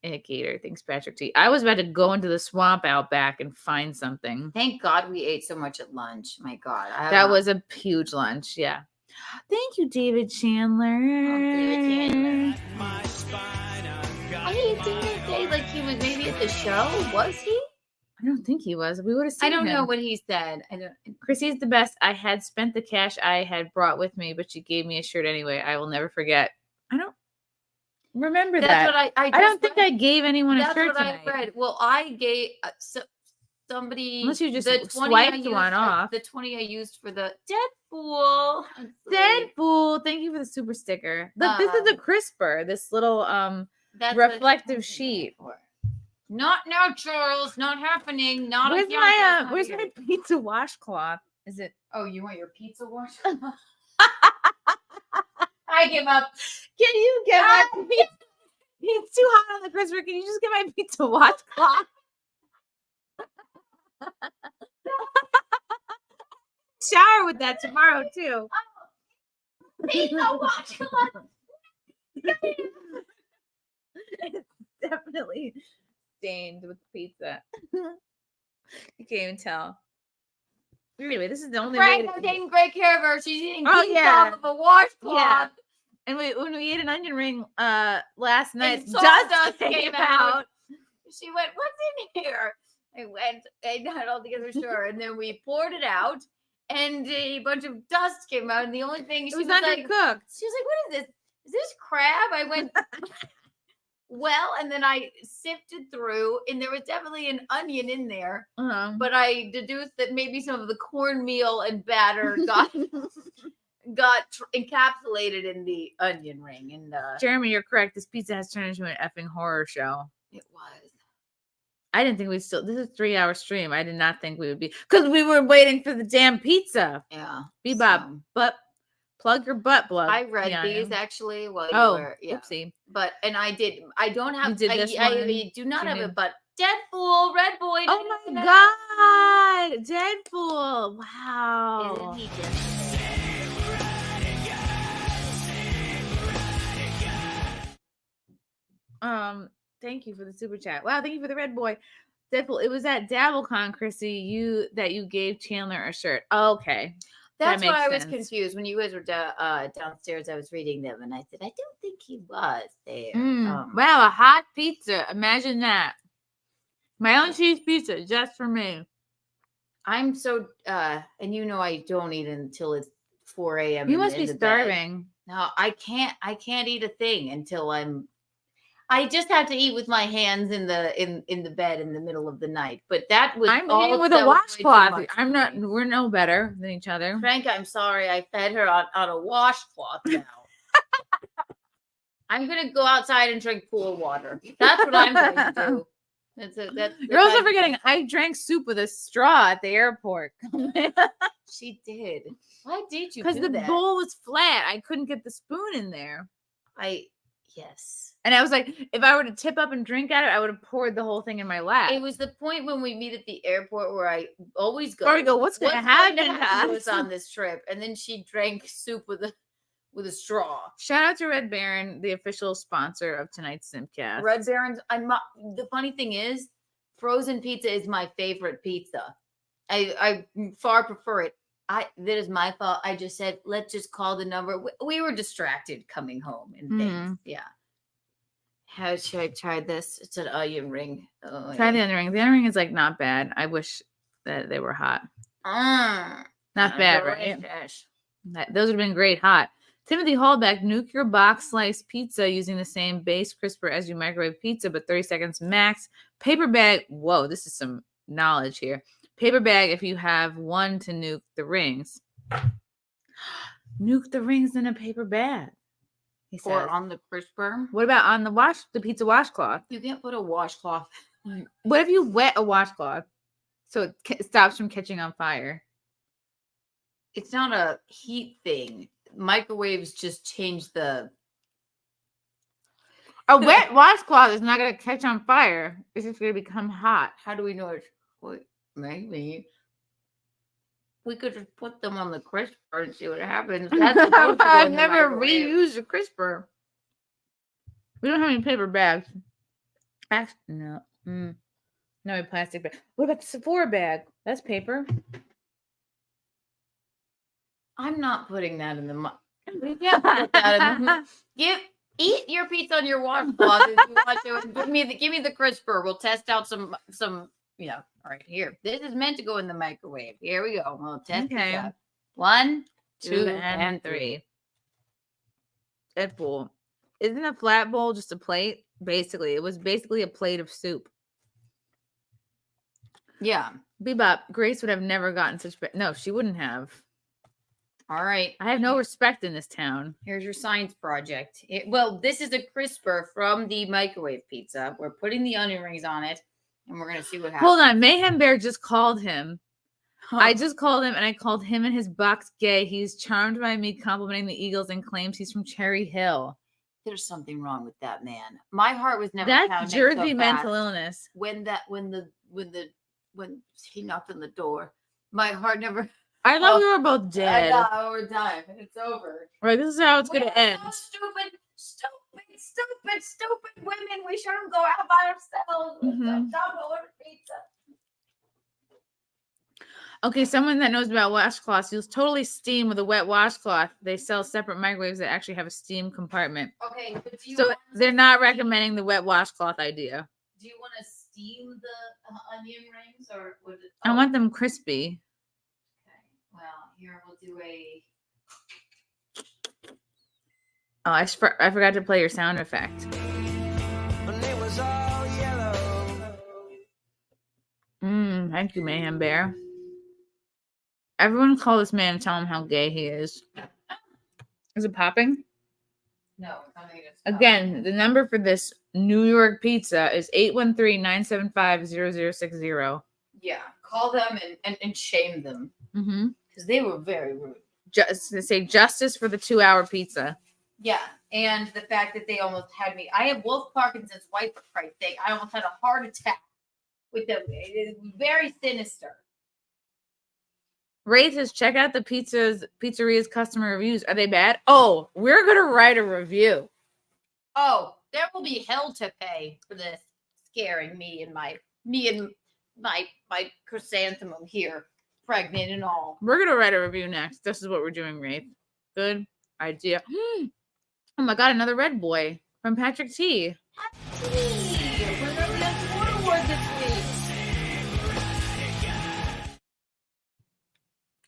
a gator. Thanks, Patrick T. I was about to go into the swamp out back and find something. Thank God we ate so much at lunch. My God. That was a huge lunch. Yeah. Thank you, David Chandler. David Chandler. Why did he do that day like he was maybe at the show? Was he? I don't think he was. We would have seen I don't him. know what he said. I don't. Chrissy's the best. I had spent the cash I had brought with me, but she gave me a shirt anyway. I will never forget. I don't remember That's that. what I I don't think I gave anyone a That's shirt what tonight. I read. Well, I gave somebody. Unless you just the 20 I swiped used one for- off. The 20 I used for the Deadpool. Deadpool. Thank you for the super sticker. Look, this is a crisper. This little That's what- reflective sheet. Not now, Charles. Not happening. Not Where's again. my where's my pizza washcloth? Is it? Oh, you want your pizza wash? I give up. Can you get my pizza? It's too hot on the crisper. Can you just get my pizza washcloth? Shower with that tomorrow too. Pizza washcloth. It's definitely stained with pizza. You can't even tell. Anyway, this is the only way. Frank, I'm taking great care of her. She's eating Oh, pizza yeah. off of a washcloth. Yeah. And when we ate an onion ring last night, And dust came came out. out. She went, "What's in here?" I went, I don't think it's for sure. And then we poured it out, and a bunch of dust came out. And the only thing It was undercooked. She was like, "What is this? Is this crab?" I went, "Well," and then I sifted through, and there was definitely an onion in there. But I deduced that maybe some of the cornmeal and batter got encapsulated in the onion ring. And Jeremy, you're correct. This pizza has turned into an effing horror show. It was. I didn't think this is a 3-hour stream. I did not think we would be, because we were waiting for the damn pizza. Yeah. Bebop, but plug your butt, blood. I read Keanu. these actually while you were. Yeah. Oopsie. But I don't have. You did this I one? do not You have did. it. But Deadpool, Red Boy. Oh my God, Deadpool! Wow. Isn't he just? Thank you for the super chat. Wow, thank you for the Red Boy. Deadpool. It was at DabbleCon, Chrissy. You gave Chandler a shirt. Okay. That's That why I makes was sense. confused when you guys were downstairs. I was reading them, and I said, I don't think he was there. Wow, a hot pizza. Imagine that. My own cheese pizza just for me. I'm so and I don't eat until it's 4 a.m. You must be starving. No, I can't eat a thing until I just have to eat with my hands in the bed in the middle of the night. But that was I'm all eating with that a was way too washcloth. much I'm for not. me. We're no better than each other. Frank, I'm sorry. I fed her on a washcloth now. I'm gonna go outside and drink pool water. That's what I'm going to do. You're also forgetting I drank soup with a straw at the airport. She did. Why did you? Because do the that? bowl was flat. I couldn't get the spoon in there. Yes. And I was like, if I were to tip up and drink out of it, I would have poured the whole thing in my lap. It was the point when we meet at the airport where I always go. Or we go, what's gonna happen to to us? us on this trip? And then she drank soup with a straw. Shout out to Red Baron, the official sponsor of tonight's SimpCast. Red Baron's. The funny thing is, frozen pizza is my favorite pizza. I far prefer it. That is my fault. I just said, let's just call the number. We were distracted coming home and things. Yeah. How should I try this? It's an onion ring. Oh, Try the onion ring. The onion ring is like not bad. I wish that they were hot. Not bad, right? Those would have been great hot. Timothy Hallback, nuke your box slice pizza using the same base crisper as you microwave pizza, but 30 seconds max. Paper bag. Whoa, this is some knowledge here. Paper bag if you have one to nuke the rings. Nuke the rings in a paper bag. He Or says. on the crisper. What about on the pizza washcloth? You can't put a washcloth. What if you wet a washcloth so it stops from catching on fire? It's not a heat thing. Microwaves just change the. A wet washcloth is not going to catch on fire. It's just going to become hot. How do we know it? Maybe we could just put them on the crisper and see what happens. That's supposed to go I've in the never microwave. reused a crisper. We don't have any paper bags. Actually, no. No plastic bag. What about the Sephora bag? That's paper. I'm not putting that in the. You can't put that in the. Eat your pizza on your washcloth if you want to. And give me the crisper. We'll test out some. Yeah. All right. Here. This is meant to go in the microwave. Here we go. We'll test it out. 1, 2, and 3. Deadpool. Isn't a flat bowl just a plate? Basically, it was basically a plate of soup. Yeah. Bebop, Grace would have never gotten such. No, she wouldn't have. All right. I have no respect in this town. Here's your science project. Well, this is a crisper from the microwave pizza. We're putting the onion rings on it, and we're going to see what happens. Hold on. Mayhem Bear just called him. I just called him, and I called him and his box gay. He's charmed by me complimenting the Eagles and claims he's from Cherry Hill. There's something wrong with that man. My heart was never That's pounding Jersey so mental fast. illness. When he knocked on the door, my heart never. I thought we were both dead. I know, we're done. It's over. Right, this is how it's going to end. Stupid women. We shouldn't go out by ourselves. Don't order pizza. Okay, someone that knows about washcloths, you'll totally steam with a wet washcloth. They sell separate microwaves that actually have a steam compartment. Okay, but So they're not recommending the wet washcloth idea. Do you want to steam the onion rings or would it? I want them crispy. Well, Here, we'll do a. Oh, I forgot to play your sound effect. Thank you, Mayhem Bear. Everyone call this man and tell him how gay he is. Is it popping? No. Again, the number for this New York pizza is 813-975-0060. Yeah, call them and shame them because they were very rude. Just to say justice for the 2-hour pizza. Yeah, and the fact that they almost had me. I have Wolf Parkinson's wife, for Christ's sake. I almost had a heart attack with them. It is very sinister. Ray says, check out the pizzeria's customer reviews. Are they bad? Oh, we're gonna write a review. Oh, there will be hell to pay for this scaring me and my chrysanthemum here, pregnant and all. We're gonna write a review next. This is what we're doing, Ray. Good idea. Oh my god, another red boy from Patrick T. Remember that Sport Award this week.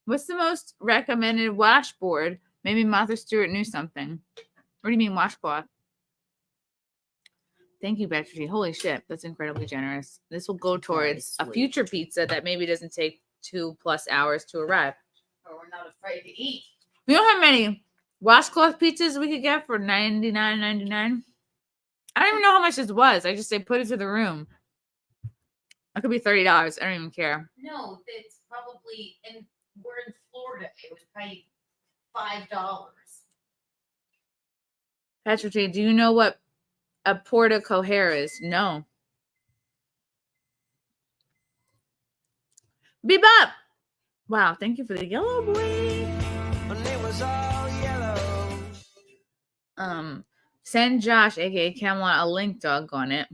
What's the most recommended washboard? Maybe Martha Stewart knew something. What do you mean washcloth? Thank you, Patrick T. Holy shit, that's incredibly generous. This will go towards a future pizza that maybe doesn't take 2+ hours to arrive. Or we're not afraid to eat. You know how many washcloth pizzas we could get for $99.99? I don't even know how much this was. I just say put it to the room. It could be $30. I don't even care. No, it's probably, and we're in Florida. It was probably $5. Patrick T, do you know what a porta cohere is? No. Bebop! Wow, thank you for the yellow boy. Send Josh, aka Camelot, a link dog on it.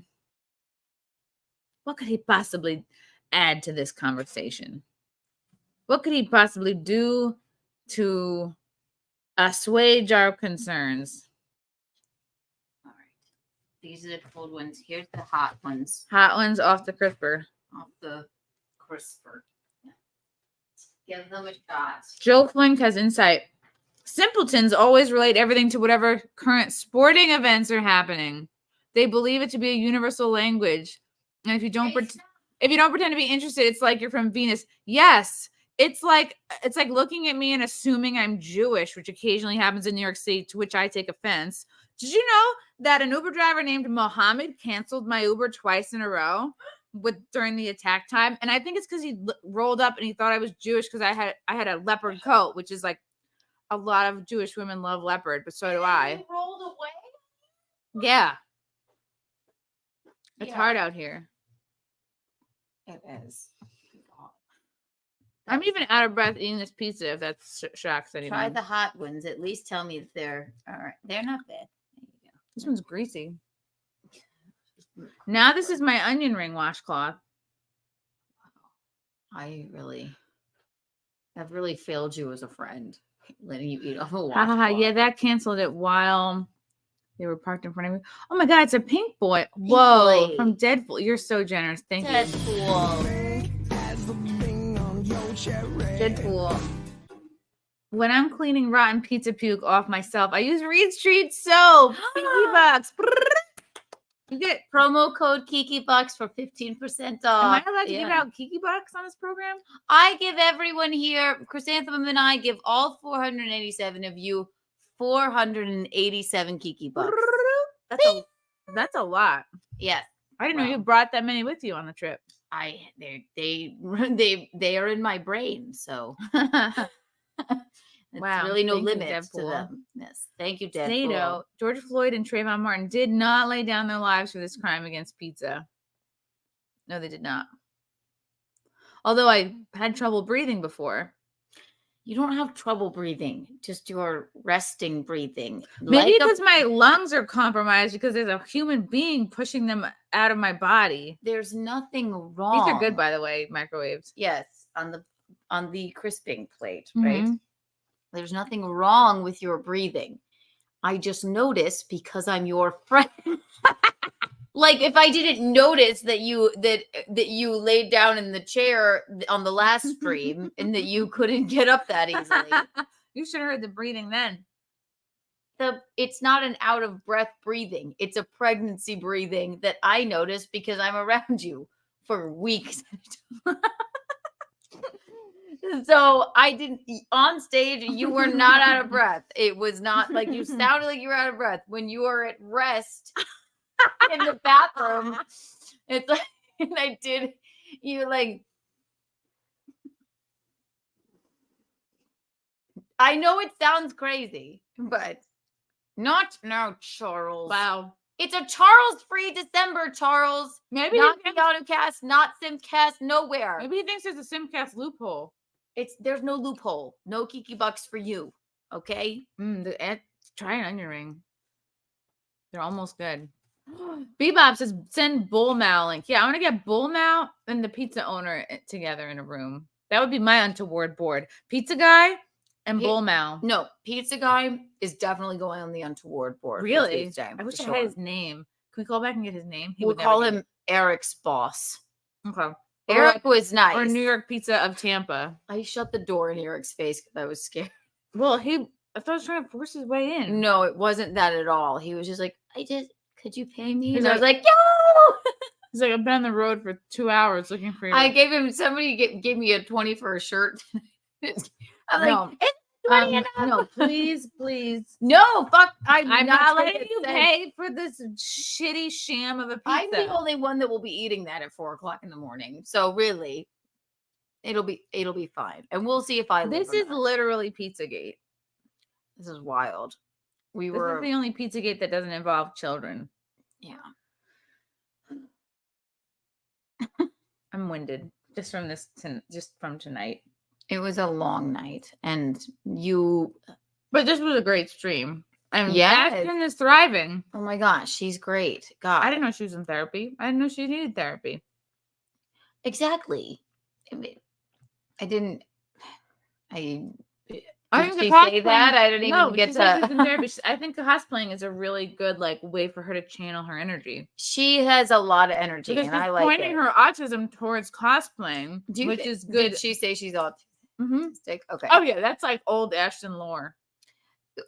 What could he possibly add to this conversation? What could he possibly do to assuage our concerns? All right. These are the cold ones. Here's the hot ones. Hot ones off the crisper. Off the crisper. Give them a shot. Joe Flink has insight. Simpletons always relate everything to whatever current sporting events are happening. They believe it to be a universal language. And if you don't pretend to be interested, it's like you're from Venus. Yes. It's like looking at me and assuming I'm Jewish, which occasionally happens in New York City, to which I take offense. Did you know that an Uber driver named Mohammed canceled my Uber twice in a row during the attack time? And I think it's because he rolled up and he thought I was Jewish because I had a leopard coat, which is like a lot of Jewish women love leopard, but so do I. You rolled away? Yeah. It's hard out here. It is. I'm even out of breath eating this pizza, if that shocks anyone. Try the hot ones. At least tell me if they're all right. They're not bad. There you go. This one's greasy. Now this is my onion ring washcloth. I've really failed you as a friend, letting you eat off a Ha washcloth. ha ha. Yeah, that canceled it while they were parked in front of me. Oh my god, it's a pink boy. Whoa, boy. from Deadpool. You're so generous. Thank you. Deadpool. When I'm cleaning rotten pizza puke off myself, I use Reed Street soap. Pinky Box. You get promo code KikiBucks for 15% off. Am I allowed to give out Kiki Bucks on this program? I give everyone here, Chrysanthemum and I give all 487 of you 487 Kiki Bucks. That's a lot. Yes. I didn't know you brought that many with you on the trip. They are in my brain, so wow, really no thank you, limits to Deadpool. them. Yes, thank you, Deadpool. NATO, George Floyd and Trayvon Martin did not lay down their lives for this crime against pizza. No, they did not. Although I had trouble breathing before. You don't have trouble breathing, just your resting breathing. Maybe because my lungs are compromised because there's a human being pushing them out of my body. There's nothing wrong. These are good, by the way, microwaves. Yes, on the crisping plate, right? Mm-hmm. There's nothing wrong with your breathing. I just noticed because I'm your friend. Like if I didn't notice that you laid down in the chair on the last stream and that you couldn't get up that easily. You should have heard the breathing then. It's not an out of breath breathing. It's a pregnancy breathing that I noticed because I'm around you for weeks. So I didn't on stage. You were not out of breath. It was not like you sounded like you were out of breath when you were at rest in the bathroom. It's like, and I did. You like. I know it sounds crazy, but not now, Charles. Wow. It's a Charles-free December, Charles. Maybe not Keanu-cast, not SimpCast, nowhere. Maybe he thinks there's a SimpCast loophole. There's no loophole. No Kiki Bucks for you. Okay? Try an onion ring. They're almost good. Bebop says send Bull Mal link. Yeah, I want to get Bull Mal and the pizza owner together in a room. That would be my untoward board. Pizza guy and Bull Mal. No, pizza guy is definitely going on the untoward board. Really? Tuesday, I wish I sure. had his name. Can we call back and get his name? We'll call him Eric's boss. Okay. Eric was nice. Or New York Pizza of Tampa. I shut the door in Eric's face because I was scared. Well, I thought he was trying to force his way in. No, it wasn't that at all. He was just like, could you pay me? And I was like, like, yo! He's like, I've been on the road for 2 hours looking for you. I gave him, somebody gave me a 20 for a shirt. I'm No. like, it's 20 enough. No, please. No, fuck. I'm not letting taking you a cent. pay for this shitty sham of a pizza. I'm the only one that will be eating that at 4:00 in the morning. So really, it'll be fine. And we'll see if I live This or is not. literally Pizzagate. This is wild. This is the only Pizzagate that doesn't involve children. Yeah. I'm winded just from tonight. It was a long night, and but this was a great stream. And Yes. Ashton is thriving. Oh my gosh, she's great. God, I didn't know she was in therapy. I didn't know she needed therapy. exactly. I didn't. I Did think she the say cosplaying- that? I didn't No, even get she said she's in to. therapy. I think cosplaying is a really good way for her to channel her energy. She has a lot of energy, Because and she's I like pointing it. her autism towards cosplaying, which is good. Did she say she's autistic? Okay. Oh yeah, that's like old Ashton lore.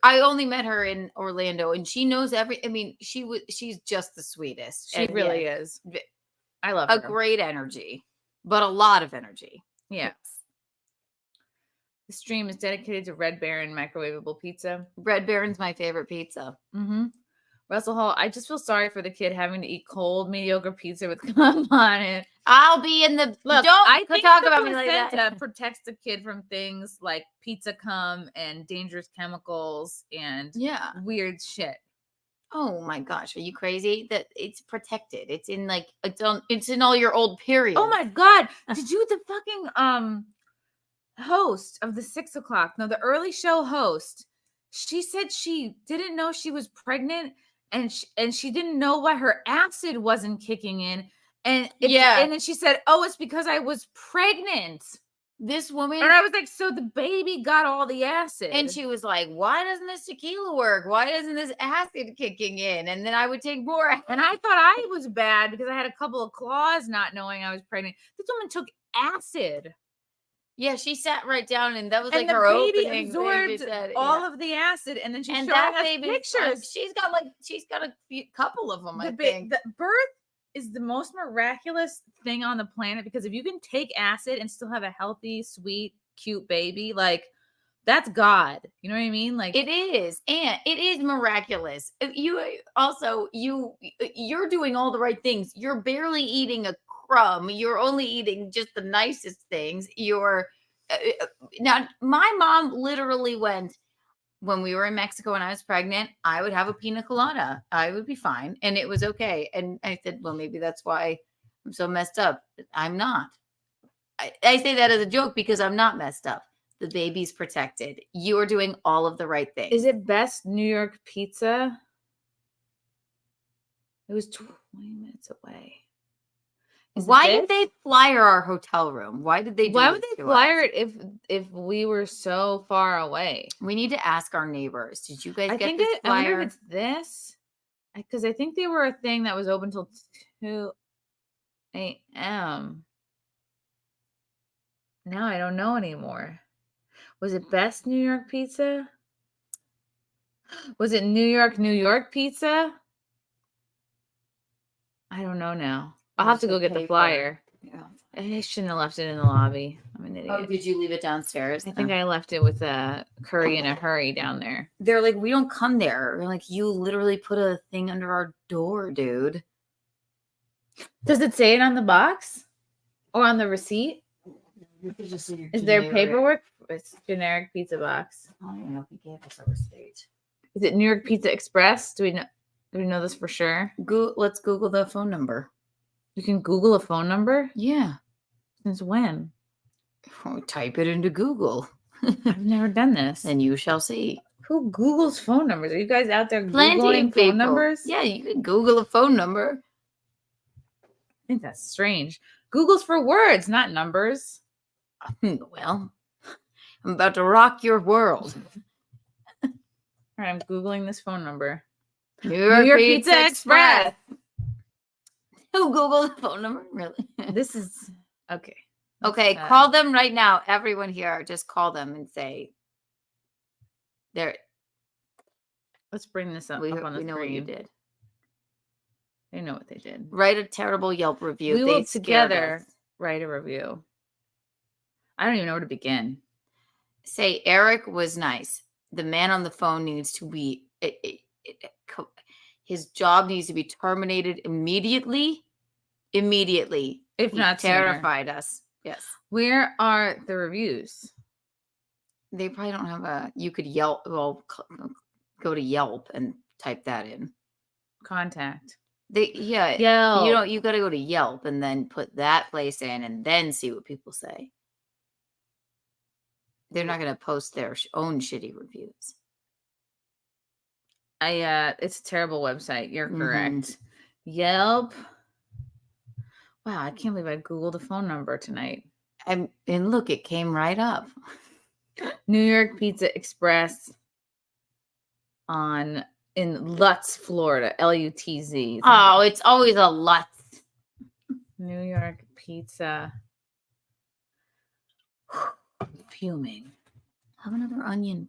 I only met her in Orlando, and she knows every. I mean, she's just the sweetest. She And really yeah, is. I love a her. great energy, but a lot of energy. Yes. The stream is dedicated to Red Baron microwavable pizza. Red Baron's my favorite pizza. Mm-hmm. Russell Hall, I just feel sorry for the kid having to eat cold, mediocre pizza with cum on it. I'll be in the. Look, don't I think talk the about me like that. placenta protects the kid from things like pizza cum and dangerous chemicals and Yeah. weird shit. Oh my gosh, are you crazy? That it's protected. It's in it's in all your old periods. Oh my god! Did you the fucking host of the 6 o'clock? No, the early show host. She said she didn't know she was pregnant, and she didn't know why her acid wasn't kicking in. And and then she said, "Oh, it's because I was pregnant." This woman, and I was like, "So the baby got all the acid?" And she was like, "Why doesn't this tequila work? Why isn't this acid kicking in?" And then I would take more. And I thought I was bad because I had a couple of claws not knowing I was pregnant. This woman took acid. Yeah, she sat right down, and that was And like the her baby opening. absorbed Said, all of the acid, and then she's and showing that us baby, pictures. she's got a couple of them. I The think birth is the most miraculous thing on the planet, because if you can take acid and still have a healthy, sweet, cute baby, like that's God. You know what I mean? Like it is, and it is miraculous. You're doing all the right things. You're barely eating a crumb. You're only eating just the nicest things. Now my mom literally went, when we were in Mexico and I was pregnant, I would have a pina colada. I would be fine. And it was okay. And I said, well, maybe that's why I'm so messed up. I'm not. I say that as a joke because I'm not messed up. The baby's protected. You are doing all of the right things. Is it Best New York Pizza? It was 20 minutes away. Why did they flyer our hotel room? Why did they? Why would they flyer it if we were so far away? We need to ask our neighbors. Did you guys get think this I wonder flyer? if it's this. Because I think they were a thing that was open till 2 a.m. Now I don't know anymore. Was it Best New York Pizza? Was it New York Pizza? I don't know now. I'll have to go get the flyer. Yeah. I shouldn't have left it in the lobby. I'm an idiot. Oh, did you leave it downstairs? I think I left it with a curry in a hurry down there. They're like, we don't come there. We're like, you literally put a thing under our door, dude. Does it say it on the box or on the receipt? Is there paperwork? It's generic pizza box. I don't know if he gave us a receipt. Is it New York Pizza Express? Do we know this for sure? Let's Google the phone number. You can Google a phone number? Yeah. Since when? Oh, type it into Google. I've never done this. And you shall see. Who Googles phone numbers? Are you guys out there Plenty Googling of people. phone numbers? Yeah, you can Google a phone number. I think that's strange. Google's for words, not numbers. Well, I'm about to rock your world. All right, I'm Googling this phone number. New York Pizza Express. Who Googled the phone number? Really? This is okay. Okay, call them right now. Everyone here, just call them and say, "There." Let's bring this up, We up on the know screen. what you did. They know what they did. Write a terrible Yelp review. We They will scared together us. write a review. I don't even know where to begin. Say Eric was nice. The man on the phone needs to be. His job needs to be terminated immediately. Immediately. If He not sooner. terrified us. Yes. Where are the reviews? They probably don't have a. You could Yelp. Well, go to Yelp and type that in. Contact. Yeah. Yelp. You got to go to Yelp and then put that place in and then see what people say. They're not going to post their own shitty reviews. It's a terrible website. You're correct. Yelp. Wow, I can't believe I Googled a phone number tonight. And look, it came right up. New York Pizza Express in Lutz, Florida. Lutz. Oh, it's always a Lutz. New York Pizza. Fuming. Have another onion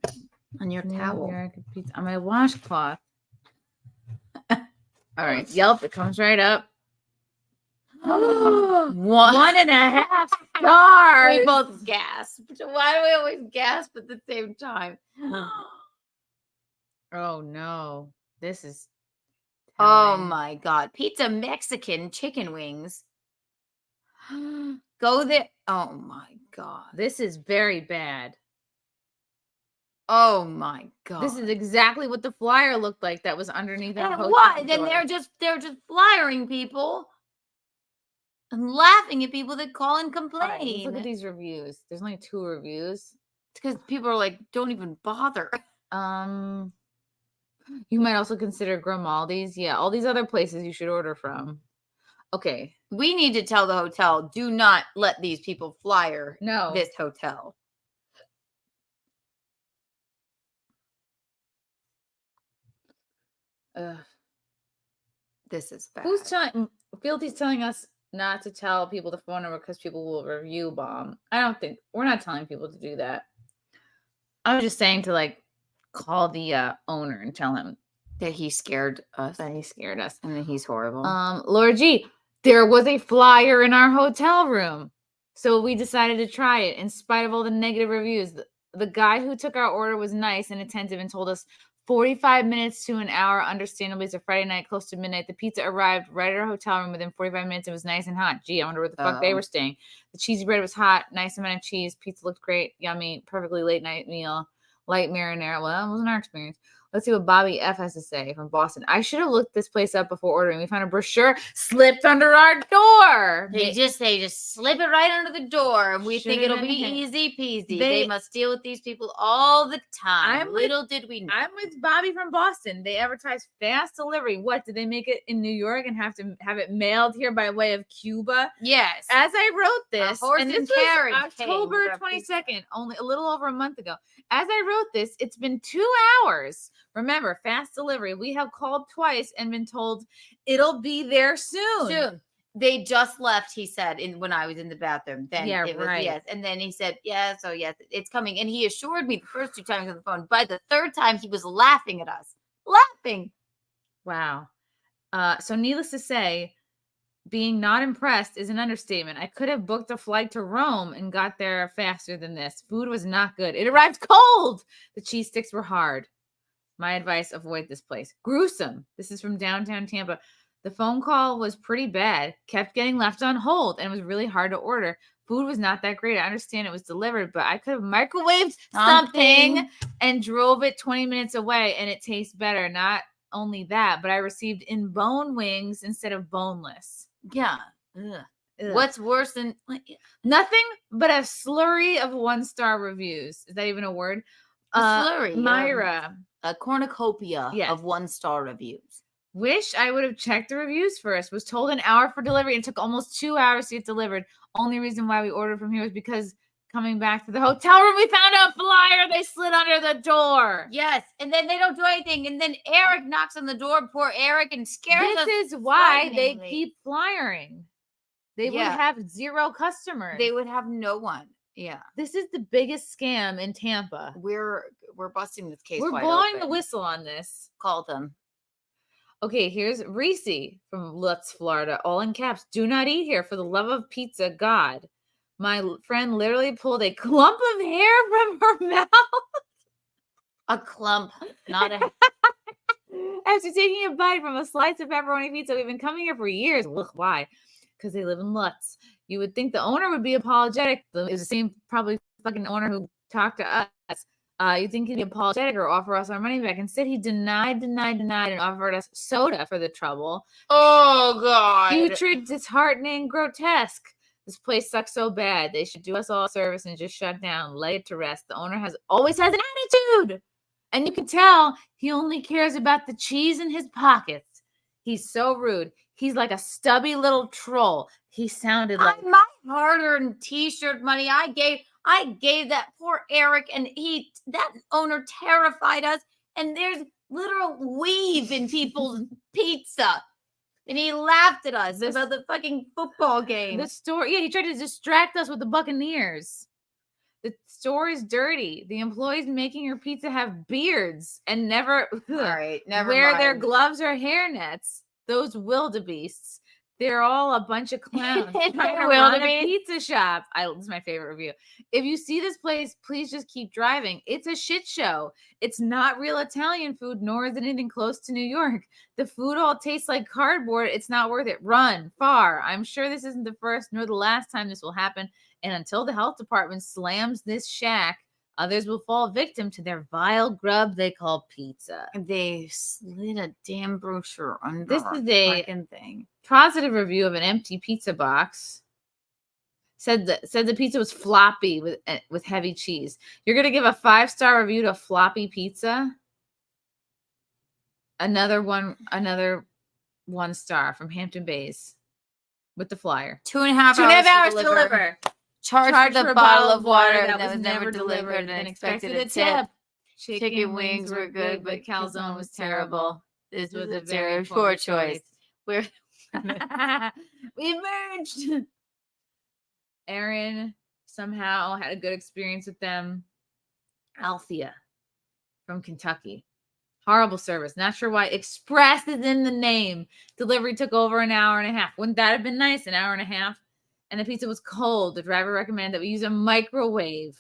on your towel. New York Pizza on my washcloth. All right, Yelp. It comes right up. 1.5 stars. We both gasped. Why do we always gasp at the same time? Oh no, this is. Oh telling. my God. Pizza Mexican chicken wings. Go there. Oh my God. This is very bad. Oh my God. This is exactly what the flyer looked like that was underneath our And hotel what? Then door. they're just flyering people and laughing at people that call and All complain. right, let's look at these reviews. There's only 2 reviews. It's because people are like, don't even bother. You might also consider Grimaldi's. Yeah, all these other places you should order from. Okay. We need to tell the hotel, do not let these people flyer this hotel. This is bad. Who's telling? Fealty's telling us not to tell people the phone number because people will review bomb. I don't think we're not telling people to do that. I was just saying to call the owner and tell him that he scared us. That he scared us. And that he's horrible. Lord G, there was a flyer in our hotel room. So we decided to try it in spite of all the negative reviews. The guy who took our order was nice and attentive and told us 45 minutes to an hour. Understandably, it's a Friday night, close to midnight. The pizza arrived right at our hotel room within 45 minutes. It was nice and hot. Gee, I wonder where the fuck they were staying. The cheesy bread was hot. Nice amount of cheese. Pizza looked great. Yummy. Perfectly late night meal. Light marinara. Well, that wasn't our experience. Let's see what Bobby F has to say from Boston. I should have looked this place up before ordering. We found a brochure slipped under our door. They just slip it right under the door, and we think it'll be easy peasy. They must deal with these people all the time. Little did we know. I'm with Bobby from Boston. They advertise fast delivery. What, did they make it in New York and have to have it mailed here by way of Cuba? Yes. As I wrote this, horse and and this was carriage October came 22nd, only a little over a month ago. As I wrote this, it's been 2 hours. Remember, fast delivery. We have called twice and been told it'll be there soon. Soon. They just left, he said, when I was in the bathroom. Then Yeah, it was right. yes. And then he said, yes, it's coming. And he assured me the first 2 times on the phone. By the third time, he was laughing at us. Laughing. Wow. So needless to say, being not impressed is an understatement. I could have booked a flight to Rome and got there faster than this. Food was not good. It arrived cold. The cheese sticks were hard. My advice, avoid this place. Gruesome. This is from downtown Tampa. The phone call was pretty bad, kept getting left on hold, and it was really hard to order. Food was not that great. I understand it was delivered, but I could have microwaved something and drove it 20 minutes away, and it tastes better. Not only that, but I received in bone wings instead of boneless. Yeah. Ugh. What's worse than nothing but a slurry of 1-star reviews? Is that even a word? A slurry. Myra. A cornucopia of 1-star reviews. Wish I would have checked the reviews first. Was told an hour for delivery and took almost 2 hours to get delivered. Only reason why we ordered from here was because coming back to the hotel room, we found a flyer they slid under the door. Yes, and then they don't do anything. And then Eric knocks on the door, poor Eric, and scares us. This is why they keep flyering. They would have 0 customers. They would have no one. Yeah. This is the biggest scam in Tampa. We're busting this case. We're wide blowing open. the whistle on this. Call them. Okay, here's Reese from Lutz, Florida. All in caps. Do not eat here for the love of pizza, God. My friend literally pulled a clump of hair from her mouth. A clump, not a... After taking a bite from a slice of pepperoni pizza. We've been coming here for years. Look, why? Because they live in Lutz. You would think the owner would be apologetic. It was the same probably fucking owner who talked to us. You think he'd be apologetic or offer us our money back. Instead, he denied, and offered us soda for the trouble. Oh, God. Putrid, disheartening, grotesque. This place sucks so bad. They should do us all a service and just shut down. Lay it to rest. The owner always has an attitude. And you can tell he only cares about the cheese in his pockets. He's so rude. He's like a stubby little troll. He sounded like my hard-earned T-shirt money I gave that poor Eric, and that owner terrified us. And there's literal weave in people's pizza, and he laughed at us about the fucking football game. The store, he tried to distract us with the Buccaneers. The store is dirty. The employees making your pizza have beards and never never wear mind. their gloves or hairnets. Those wildebeests. They're all a bunch of clowns trying to run a pizza shop. This is my favorite review. If you see this place, please just keep driving. It's a shit show. It's not real Italian food, nor is it anything close to New York. The food all tastes like cardboard. It's not worth it. Run far. I'm sure this isn't the first nor the last time this will happen. And until the health department slams this shack, others will fall victim to their vile grub they call pizza. They slid a damn brochure under this is a fucking thing. Positive review of an empty pizza box. Said the pizza was floppy with heavy cheese. You're gonna give a 5-star review to floppy pizza? Another 1 star from Hampton Bays with the flyer. 2.5 hours to deliver. Charged for a bottle of water that was never delivered and expected a tip. Chicken wings were good, but calzone was terrible. This was a very poor choice. We merged. Aaron somehow had a good experience with them. Althea from Kentucky. Horrible service. Not sure why. Express is in the name. Delivery took over an hour and a half. Wouldn't that have been nice? An hour and a half? And the pizza was cold. The driver recommended that we use a microwave.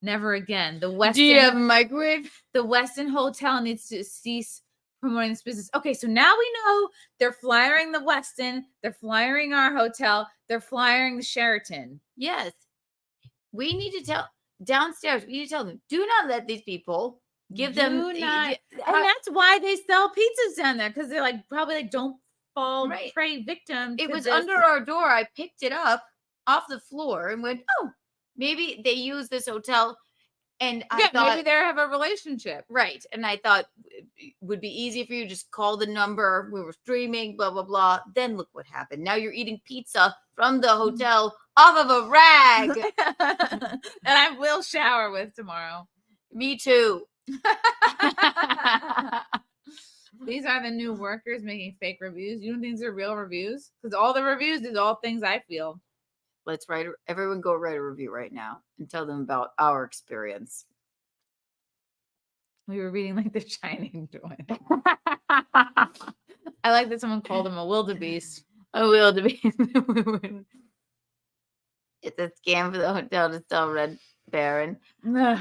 Never again. Do you have a microwave? The Westin Hotel needs to cease promoting this business. Okay, so now we know they're flyering the Westin. They're flyering our hotel. They're flyering the Sheraton. Yes. We need to tell downstairs. We need to tell them, do not let these people give them. And that's why they sell pizzas down there, because they're probably don't fall prey victim. It was under our door. I picked it up off the floor and went, oh, maybe they use this hotel. And I thought maybe they have a relationship. Right. And I thought it would be easy for you to just call the number. We were streaming, blah, blah, blah. Then look what happened. Now you're eating pizza from the hotel off of a rag. And I will shower with tomorrow. Me too. These are the new workers making fake reviews. You don't think these are real reviews? Because all the reviews is all things I feel. Let's everyone go write a review right now and tell them about our experience. We were reading like The Shining joint. I like that someone called him a wildebeest. A wildebeest. It's a scam for the hotel to sell Red Baron. Ugh.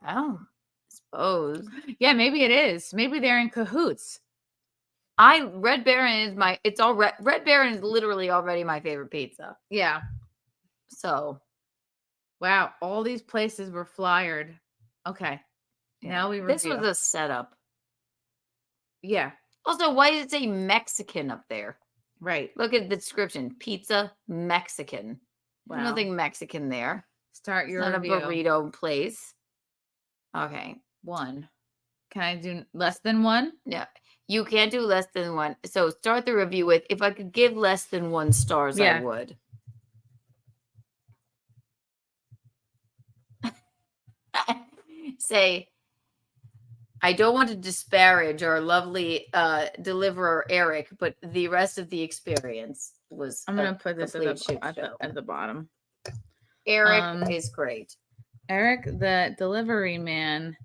Oh, I suppose. Yeah, maybe it is. Maybe they're in cahoots. Red Baron is Red Baron is literally already my favorite pizza. Yeah. So, wow, all these places were flyered. Okay. yeah. Now we This review. was a setup. Yeah. Also, why does it say Mexican up there? Right. Look at the description. Pizza Mexican. Wow. Nothing Mexican there. Start your It's not review. a burrito place. Okay. 1. Can I do less than 1? Yeah. You can't do less than 1. So start the review with, if I could give less than 1 stars, Yeah. I would. Say, I don't want to disparage our lovely deliverer, Eric, but the rest of the experience was I'm going to put this at at the bottom. Eric is great. Eric, the delivery man,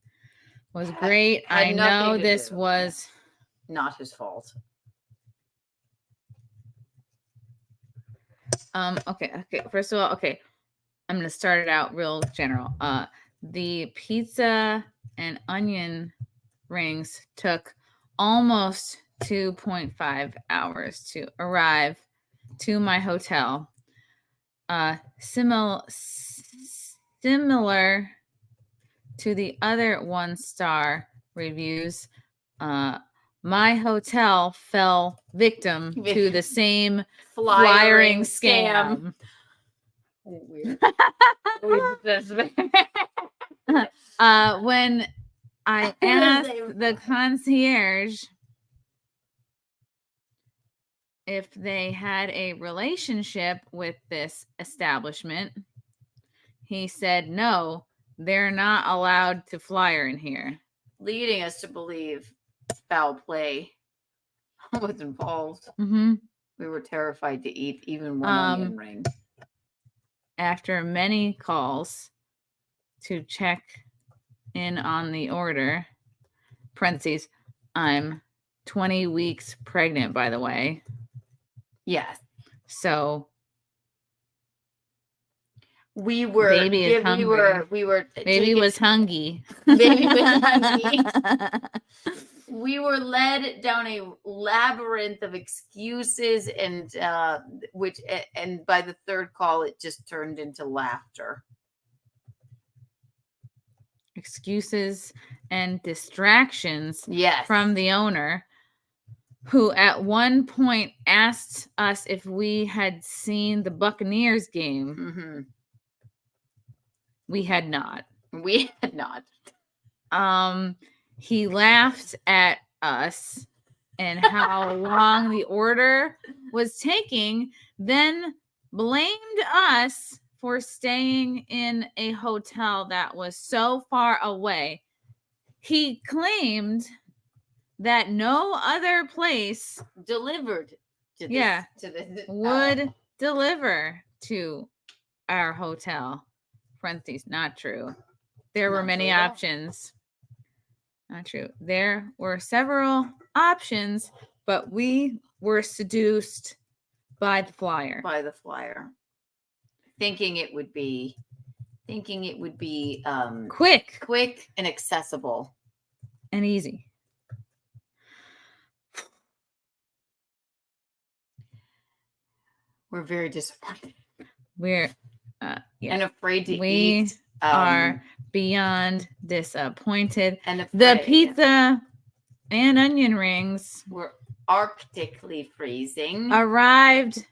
was great. Had I nothing know to this do. was Not his fault. okay. First of all, okay. I'm gonna start it out real general. The pizza and onion rings took almost 2.5 hours to arrive to my hotel. Similar to the other 1-star reviews, my hotel fell victim to the same flyering scam. Weird. When I asked the concierge if they had a relationship with this establishment, he said no, they're not allowed to flyer in here. Leading us to believe foul play was involved. Mm-hmm. We were terrified to eat even one onion ring. After many calls to check in on the order, parentheses, I'm 20 weeks pregnant, by the way. Yes. So we were baby is hungry. we were baby was hungry. Baby was hungry. We were led down a labyrinth of excuses, and by the third call, it just turned into laughter. Excuses and distractions Yes. from the owner, who at one point asked us if we had seen the Buccaneers game. Mm-hmm. We had not. We had not. He laughed at us and how long the order was taking, then blamed us for staying in a hotel that was so far away. He claimed that no other place delivered to this, would deliver to our hotel. Parentheses, not true. There were many options. Not true. There were several options, but we were seduced by the flyer. Thinking it would be quick and accessible and easy. We're very disappointed. We're and afraid to eat. We are beyond disappointed. And the pizza and onion rings were arctically freezing. Arrived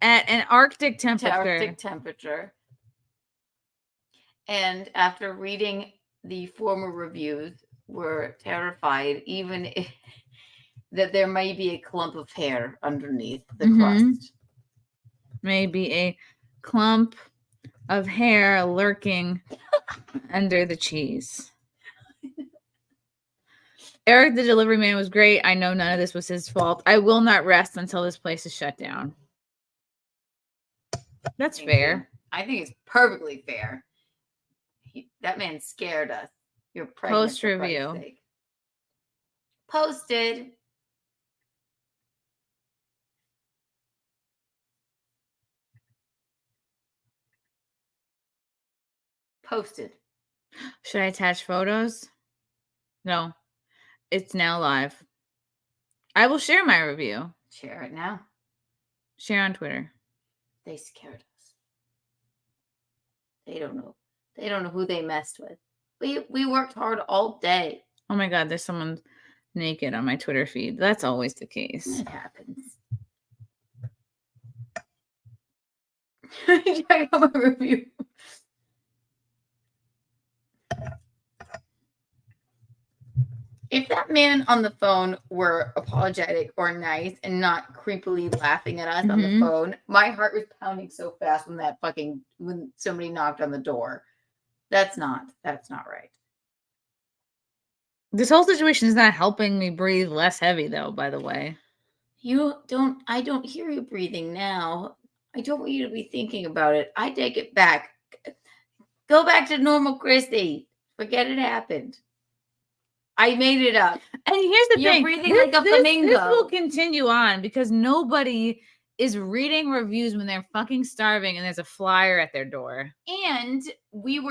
at an Arctic temperature. And after reading the former reviews, we're terrified that there may be a clump of hair underneath the crust. Maybe a clump of hair lurking under the cheese. Eric, the delivery man, was great. I know none of this was his fault. I will not rest until this place is shut down. That's fair. I think it's perfectly fair. That man scared us. You're pregnant. Post review. Posted. Posted. Should I attach photos? No. It's now live. I will share my review. Share it now. Share on Twitter. They scared us. They don't know. They don't know who they messed with. We worked hard all day. Oh my God, there's someone naked on my Twitter feed. That's always the case. It happens. Check out my review. If that man on the phone were apologetic or nice and not creepily laughing at us on the phone, my heart was pounding so fast when somebody knocked on the door. That's not right. This whole situation is not helping me breathe less heavy, though, by the way. I don't hear you breathing now. I don't want you to be thinking about it. I take it back. Go back to normal Chrissy. Forget it happened. I made it up. And here's the thing. You're breathing like a flamingo. This will continue on because nobody is reading reviews when they're fucking starving and there's a flyer at their door. And we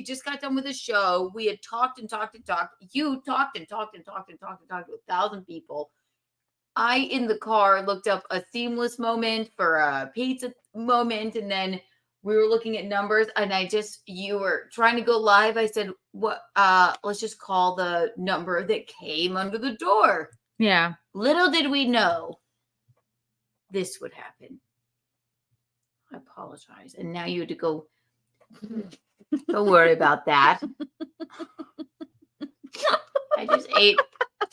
just got done with the show. We had talked and talked and talked. You talked and talked and talked and talked and talked to 1,000 people. I, in the car, looked up a seamless moment for a pizza moment. And then we were looking at numbers and you were trying to go live. I said, let's just call the number that came under the door. Yeah. Little did we know this would happen. I apologize. And now you had to go. Don't worry about that. I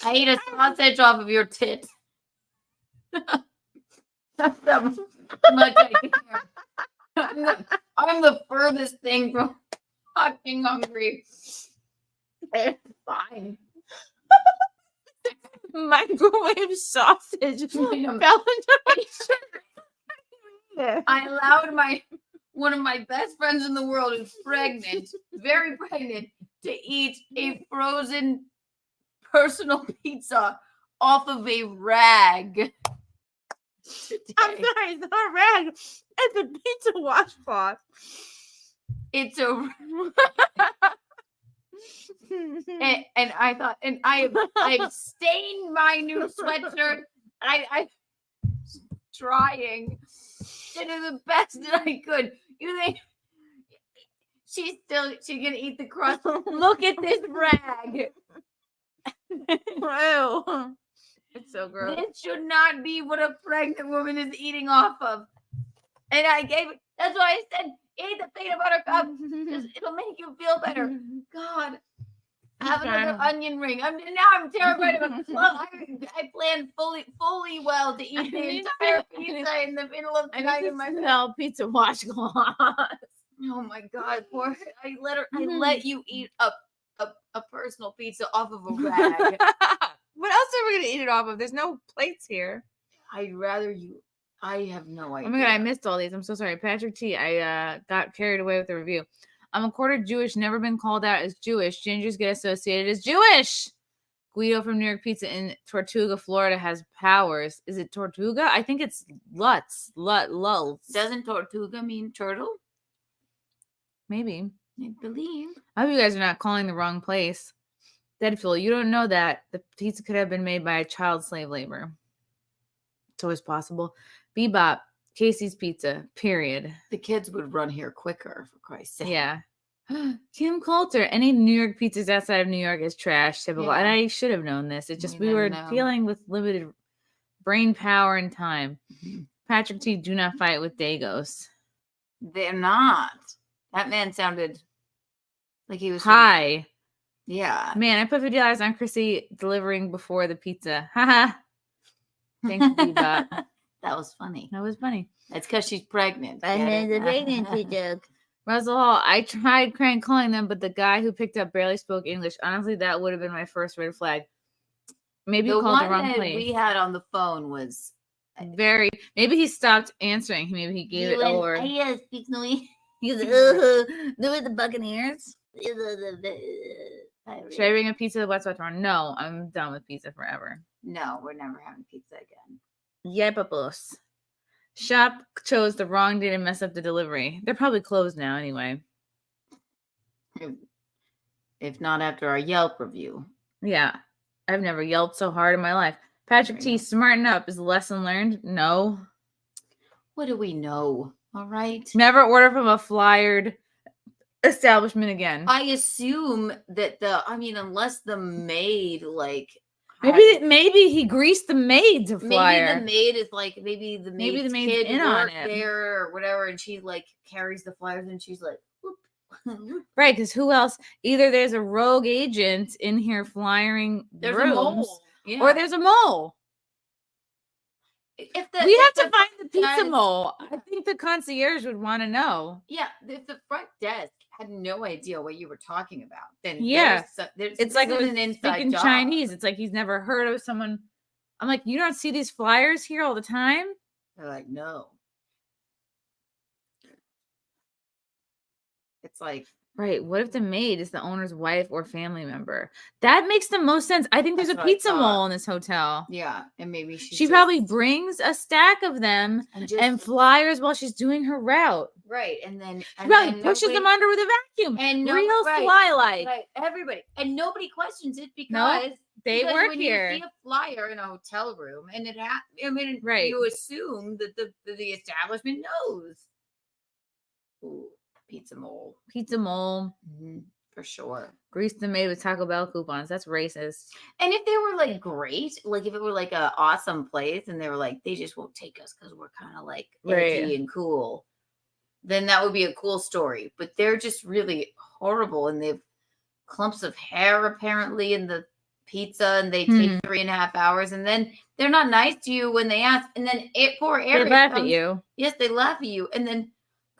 ate a sausage off of your tit. That's how much I care. I'm the furthest thing from fucking hungry. It's fine. Microwave sausage. I allowed one of my best friends in the world who's pregnant, very pregnant, to eat a frozen personal pizza off of a rag. I'm sorry, it's not a rag. It's a pizza washcloth. It's a and I thought, and I've stained my new sweatshirt. I trying to do the best that I could. You think she's gonna eat the crust? Look at this rag. Wow. It's so gross. This should not be what a pregnant woman is eating off of. And I gave it. That's why I said, eat the peanut butter cup. It'll make you feel better. God. Have another onion ring. Now I'm terrified of it. Well, I planned fully well to eat the entire pizza in the middle of the night in my smell pizza washcloth. Oh my God, poor! I let you eat a personal pizza off of a rag. What else are we gonna eat it off of? There's no plates here. I'd rather you. I have no idea. Oh my God, I missed all these. I'm so sorry. Patrick T. I got carried away with the review. I'm a quarter Jewish, never been called out as Jewish. Gingers get associated as Jewish. Guido from New York Pizza in Tortuga, Florida has powers. Is it Tortuga? I think it's Lutz. Lulz. Doesn't Tortuga mean turtle? Maybe. I believe. I hope you guys are not calling the wrong place. Deadful, you don't know that the pizza could have been made by a child slave labor. It's always possible. Bebop, Casey's Pizza, period. The kids would run here quicker, for Christ's sake. Yeah. Kim Coulter, any New York pizzas outside of New York is trash, typical. Yeah. And I should have known this. It's just we were dealing with limited brain power and time. Mm-hmm. Patrick T, do not fight with Dagos. They're not. That man sounded like he was high. Yeah. Man, I put $50 on Chrissy delivering before the pizza. Haha. Thanks, Bebop. That was funny. That was funny. It's because she's pregnant. I made the pregnancy joke. Russell Hall, I tried calling them, but the guy who picked up barely spoke English. Honestly, that would have been my first red flag. Maybe you called the wrong place. We had on the phone was very. Maybe he stopped answering. Maybe he gave it over. Yeah, speaks no English. He's like, there were the Buccaneers. Should I bring a pizza to the West Spot tomorrow? No, I'm done with pizza forever. No, we're never having pizza again. Yeah, papos. Shop chose the wrong day to mess up the delivery. They're probably closed now anyway. If not after our Yelp review. Yeah. I've never yelped so hard in my life. Patrick T, smarten up. Is the lesson learned? No. What do we know? All right. Never order from a flyered establishment again. I assume that unless the maid maybe he greased the maid to flyer. Maybe the maid is like maybe the maid's kid in on it there or whatever, and she like carries the flyers and she's like, whoop. Right? Because who else? Either there's a rogue agent in here flyering there's rooms, a mole. Yeah. or there's a mole. We have to find the pizza mole. I think the concierge would want to know. Yeah, if the front desk had no idea what you were talking about, then it's like it was an inside speaking job. Chinese. It's like he's never heard of someone. I'm like, you don't see these flyers here all the time? They're like, no. It's like, right. What if the maid is the owner's wife or family member? That makes the most sense. I think there's a pizza mole in this hotel. Yeah, and maybe she probably brings a stack of them and flyers while she's doing her route. Right, and then pushes them under with a vacuum. And real fly like everybody, and nobody questions it because they work when here. You see a flyer in a hotel room, and right. You assume that the establishment knows. Ooh, pizza mole, for sure. Grease the maid with Taco Bell coupons. That's racist. And if they were like great, like if it were like an awesome place, and they were like they just won't take us because we're kind of like edgy and cool, then that would be a cool story. But they're just really horrible, and they have clumps of hair apparently in the pizza, and they take 3.5 hours, and then they're not nice to you when they ask, and then poor Eric they laugh at you. Yes, they laugh at you, and then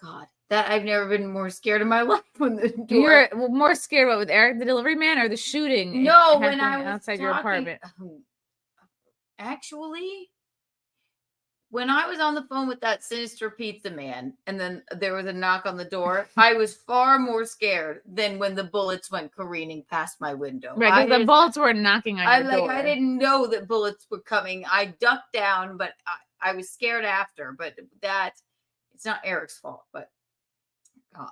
God, that I've never been more scared in my life when the door. You're more scared with Eric, the delivery man, or the shooting? No, when I was outside your apartment. Actually, when I was on the phone with that sinister pizza man, and then there was a knock on the door, I was far more scared than when the bullets went careening past my window. Right, because the bullets were knocking on your door. I didn't know that bullets were coming. I ducked down, but I was scared after. But it's not Eric's fault. But God,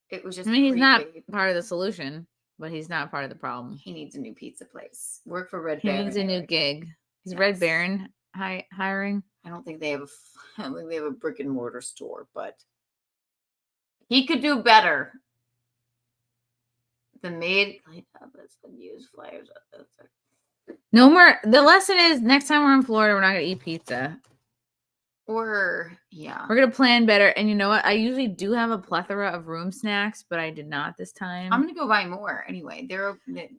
it was just. I mean, he's not part of the solution, but he's not part of the problem. He needs a new pizza place. Work for Red Baron. Baron. He needs a new gig. Is Red Baron hiring? I don't think they have a brick and mortar store, but he could do better. The maid use flyers. No more. The lesson is next time we're in Florida, we're not gonna eat pizza. We're gonna plan better. And you know what? I usually do have a plethora of room snacks, but I did not this time. I'm gonna go buy more anyway.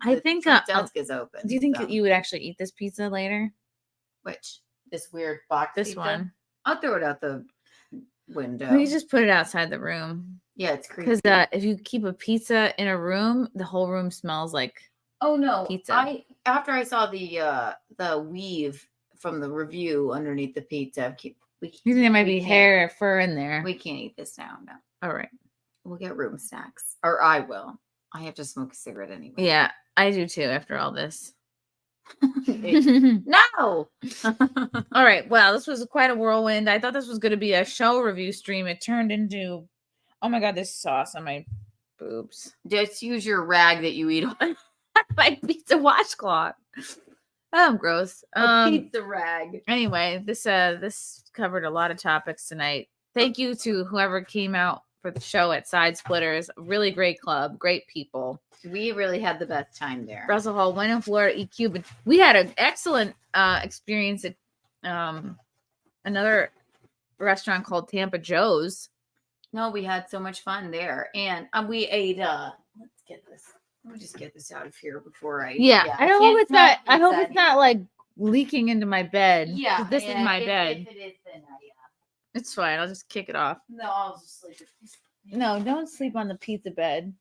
I think desk is open. Do you think you would actually eat this pizza later? Which this weird box? This pizza? one. I'll throw it out the window. You just put it outside the room. Yeah, it's creepy. Because if you keep a pizza in a room, the whole room smells like pizza. After I saw the weave from the review underneath the pizza, you think there might be hair or fur in there? We can't eat this now. No. All right. We'll get room snacks, or I will. I have to smoke a cigarette anyway. Yeah, I do too. After all this. No. All right. Well, this was quite a whirlwind. I thought this was going to be a show review stream. It turned into, oh my God, this sauce on my boobs. Just use your rag that you eat on my pizza washcloth. Oh, I'm gross. Pizza rag. Anyway, this covered a lot of topics tonight. Thank you to whoever came out for the show at Side Splitters. Really great club, great people. We really had the best time there. Russell Hall went in Florida, eat Cuban. We had an excellent experience at another restaurant called Tampa Joe's. No, we had so much fun there, and we ate. Let's get this. Let me just get this out of here before I. Yeah, I hope it's not. I hope it's not like leaking into my bed. Yeah, this is my bed. If it is, then it's fine. I'll just kick it off. No, I'll just leave it. No, don't sleep on the pizza bed.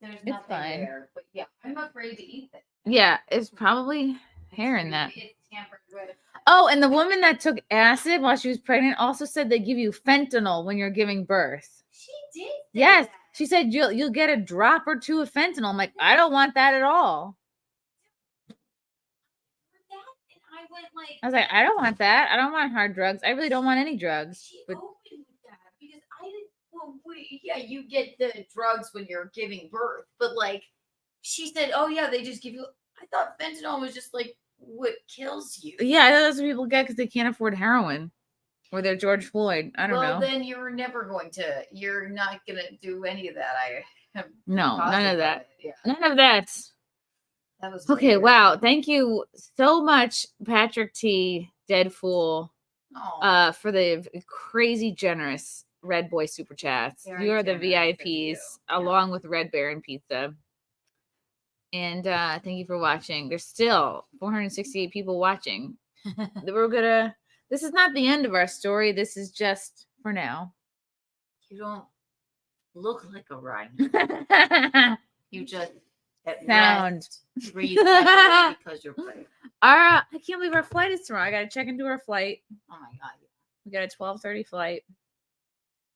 There's It's nothing fine. there, but yeah, I'm afraid to eat this. Yeah, it's probably hair in that. It's tampered with. Oh, and the woman that took acid while she was pregnant also said they give you fentanyl when you're giving birth. She did. Yes, she said you'll get a drop or two of fentanyl. I'm like, I don't want that at all. I went like. I was like, I don't want that. I don't want hard drugs. I really don't want any drugs. She But opened with that because I didn't. Well, yeah, you get the drugs when you're giving birth, but like, she said, oh yeah, they just give you. I thought fentanyl was just like what kills you. yeah, I know that's what people get because they can't afford heroin, or they're George Floyd. I don't know. Well, then you're never going to. You're not gonna do any of that. I am. No, none positive of that. it. Yeah, None of that. that was Okay, weird. wow. Thank you so much, Patrick T. Dead Fool, Aw. for the crazy generous Red Boy super chats. Very You are the generous of VIPs you. along with Red Baron Pizza. And thank you for watching. There's still 468 people watching. This is not the end of our story. This is just for now. You don't look like a rhino. You just Sound. breathe heavily because you're pregnant. I can't believe our flight is tomorrow. I gotta check into our flight. Oh my god. We got a 12:30 flight.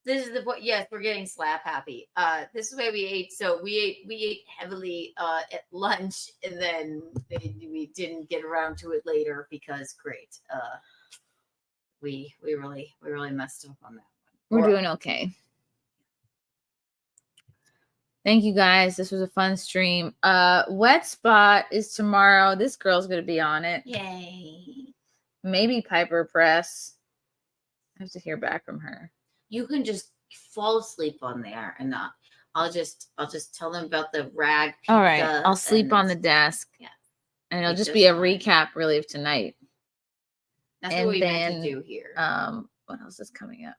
This is the point. Yes, we're getting slap happy. This is why we ate. So we ate heavily at lunch, and then we didn't get around to it later because great. We really messed up on that one. We're doing okay. Thank you guys. This was a fun stream. Wet Spot is tomorrow. This girl's gonna be on it. Yay. Maybe Piper Press. I have to hear back from her. You can just fall asleep on there and not. I'll just tell them about the rag pizza. All right. I'll sleep and on the desk. Yeah. And it'll It's just just be a fine. recap really of tonight. That's And what we meant then, to do here. What else is coming up?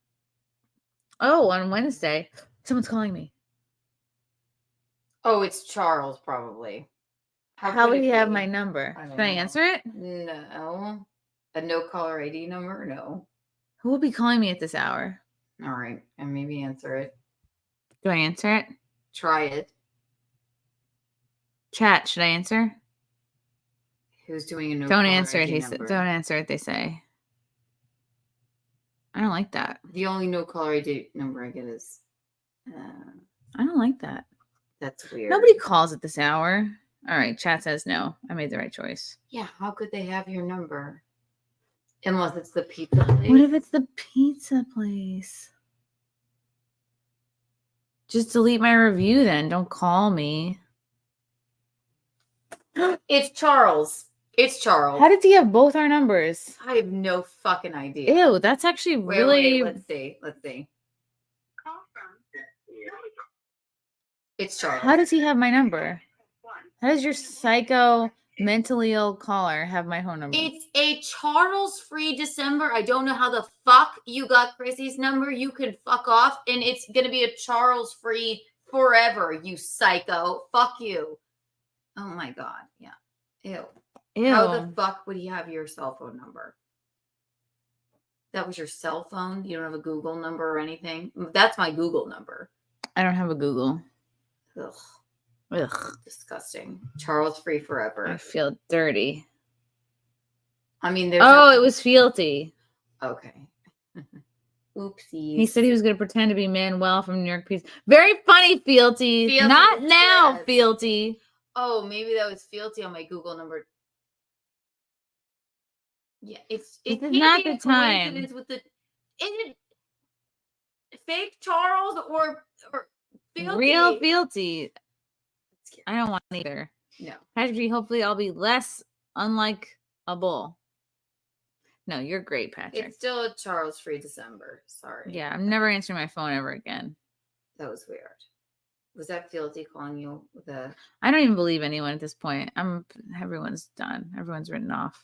Oh, on Wednesday. Someone's calling me. Oh, it's Charles probably. How could would it he have be? my number? I don't Can I know. answer it? No. A no caller ID number? No. Who will be calling me at this hour? All right. And maybe answer it. Do I answer it? Try it. Chat, should I answer? Who's doing a no Don't caller answer it. ID He said, number? don't answer it. They say. I don't like that. The only no caller ID number I get is. I don't like that. That's weird. Nobody calls at this hour. All right. Chat says no. I made the right choice. Yeah. How could they have your number? Unless it's the pizza place. What if it's the pizza place? Just delete my review then. Don't call me. It's Charles. It's Charles. How did he have both our numbers? I have no fucking idea. Ew, that's actually Wait, really. let's see. It's Charles. How does he have my number? How does your psycho mentally ill caller have my phone number? It's a Charles free December. I don't know how the fuck you got Chrissy's number. You can fuck off, and it's gonna be a Charles free forever. You psycho. Fuck you. Oh my god. Yeah. Ew. Ew. How the fuck would he have your cell phone number? That was your cell phone? You don't have a Google number or anything? That's my Google number. I don't have a Google. Ugh. Ugh. Disgusting. Charles free I forever. feel dirty. I mean, there's. Oh, it was Fealty. Okay. Oopsies. He said he was going to pretend to be Manuel from New York Peace. Very funny, Fealty. Fealty Not now, says- Fealty. Oh, maybe that was Fealty on my Google number. Yeah, it This can't is not be a the time. coincidence with the. Is it fake Charles or Fealty? Real Fealty. I don't want either. No. Patrick G, hopefully I'll be less unlike a bull. No, you're great, Patrick. It's still a Charles free December. Sorry. Yeah, I'm never answering my phone ever again. That was weird. Was that Fealty calling you with a? I don't even believe anyone at this point. Everyone's done. Everyone's written off.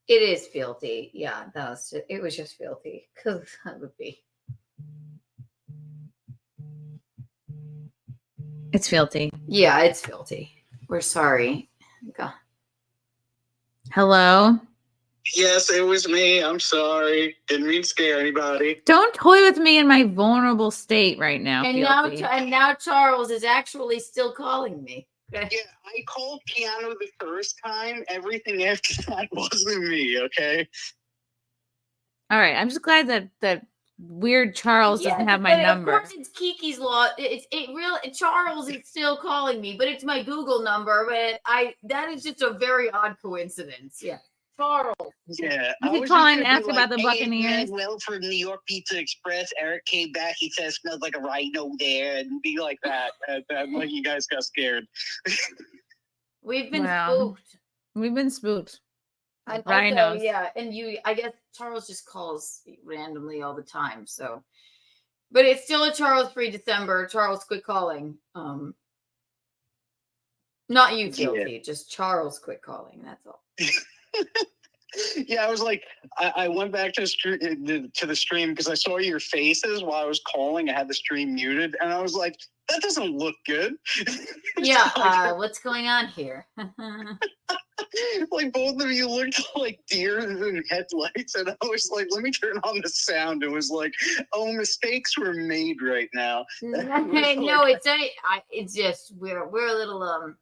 It is Fealty. Yeah, it was just Fealty. Because that would be. It's Fealty. Yeah, it's Fealty. We're sorry. Go. Hello? Yes, it was me. I'm sorry. Didn't mean to scare anybody. Don't toy with me in my vulnerable state right now. And now Charles is actually still calling me. Okay. Yeah, I called Keanu the first time. Everything after that wasn't me, okay? All right. I'm just glad that weird Charles doesn't have my number. Of course, it's Kiki's law. Charles is still calling me, but it's my Google number. But that is just a very odd coincidence. Yeah, Charles. Yeah. You I could was call just and gonna be ask about the "Hey, Buccaneers." man, well, for New York Pizza Express, Eric came back. He said it smelled like a rhino there, and be like that. Like you guys got scared. We've been Wow. spooked. We've been spooked. And Rhinos. also, yeah, and I guess Charles just calls randomly all the time. So, but it's still a Charles free December. Charles, quit calling. Not you, guilty. Just Charles, quit calling. That's all. Yeah, I was like, I went back to the stream because I saw your faces while I was calling. I had the stream muted, and I was like, that doesn't look good. Yeah, what's going on here? Like both of you looked like deers in headlights, and I was like, let me turn on the sound. It was like, oh, mistakes were made right now. No, it's just we're a little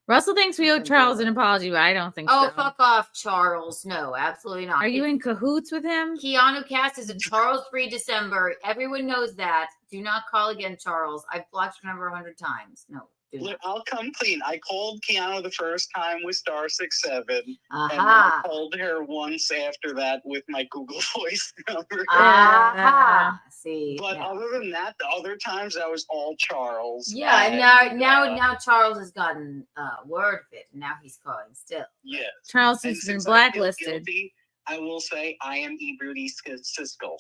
Russell thinks we owe Charles an apology, but I don't think so. Oh, fuck off, Charles. No, absolutely not. Are you in cahoots with him? Keanu Cast is a Charles free December. Everyone knows that. Do not call again, Charles. I've blocked your number 100 times. No. Look, I'll come clean. I called Keanu the first time with *67, and Aha. I called her once after that with my Google Voice number. Aha. See. But other than that, the other times that was all Charles. Yeah, and now Charles has gotten word of it, and now he's calling still. Yes. Charles And has been since I feel blacklisted. guilty, I will say I am Eberty Siskel.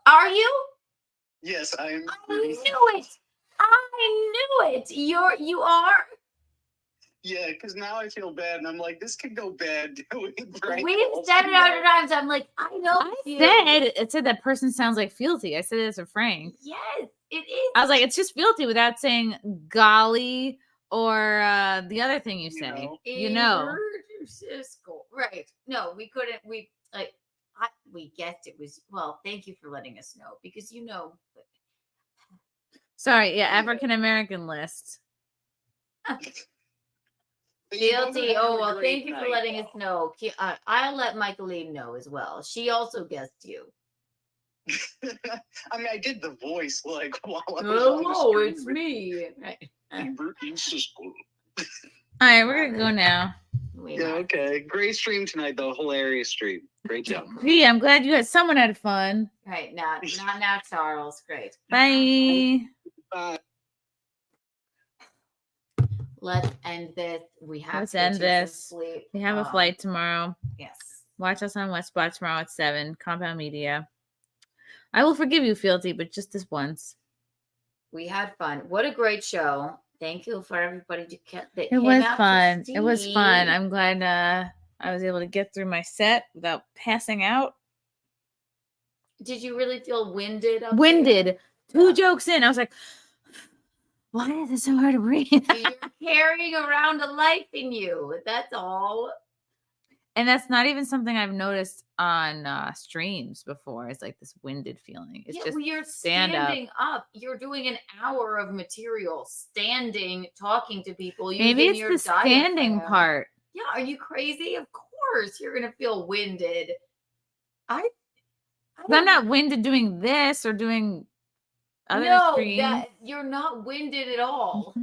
Are you? Yes, I am. I knew it. I knew it. You are. Yeah, because now I feel bad, and I'm like, this could go bad. We've said it 100 times. I'm like, I know. It said that person sounds like fealty. I said it to Frank. Yes, it is. I was like, it's just fealty without saying golly or the other thing you say. You know. Right. No, we couldn't. We guessed it was. Well, thank you for letting us know because you know. Sorry, yeah, African American list. Guilty. Oh, well, thank you for letting us know. I'll let Michaeline know as well. She also guessed you. I mean, I did the voice like while I was Hello, it's me. Right. Eberty Siskel. All right, we're gonna go now. Yeah, okay. Great stream tonight, though. Hilarious stream. Great job. Yeah, I'm glad you had someone had fun. Right, not now, Charles. Great. Bye. Bye. Let's end this. Let's end this. Sleep. We have a flight tomorrow. Yes. Watch us on Westbot tomorrow at 7. Compound Media. I will forgive you, Fealty, but just this once. We had fun. What a great show. Thank you for everybody that It came was out fun. to It was see. fun. I'm glad I was able to get through my set without passing out. Did you really feel winded? Winded. 2 jokes in. I was like, why is it so hard to breathe? You're carrying around a life in you. That's all. And that's not even something I've noticed on streams before. It's like this winded feeling. It's just well, you're stand standing up. You're doing an hour of material, standing, talking to people. Maybe using it's the your standing diaphragm. part. Yeah, are you crazy? Of course, you're gonna feel winded. I'm not winded doing this or doing other No, streams. you're not winded at all.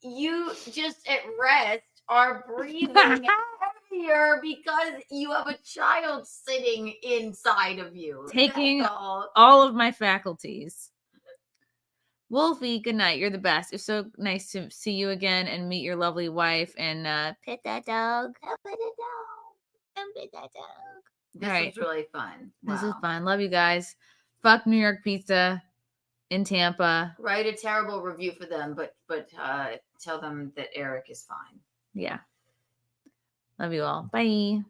You just at rest are breathing heavier because you have a child sitting inside of you. Taking That's all. all of my faculties. Wolfie, good night. You're the best. It's so nice to see you again and meet your lovely wife and pet that dog. I'll pet that dog. I'll pet that dog. This All right. was really fun. This is Wow. fun. Love you guys. Fuck New York pizza in Tampa. Write a terrible review for them, but tell them that Eric is fine. Yeah. Love you all. Bye.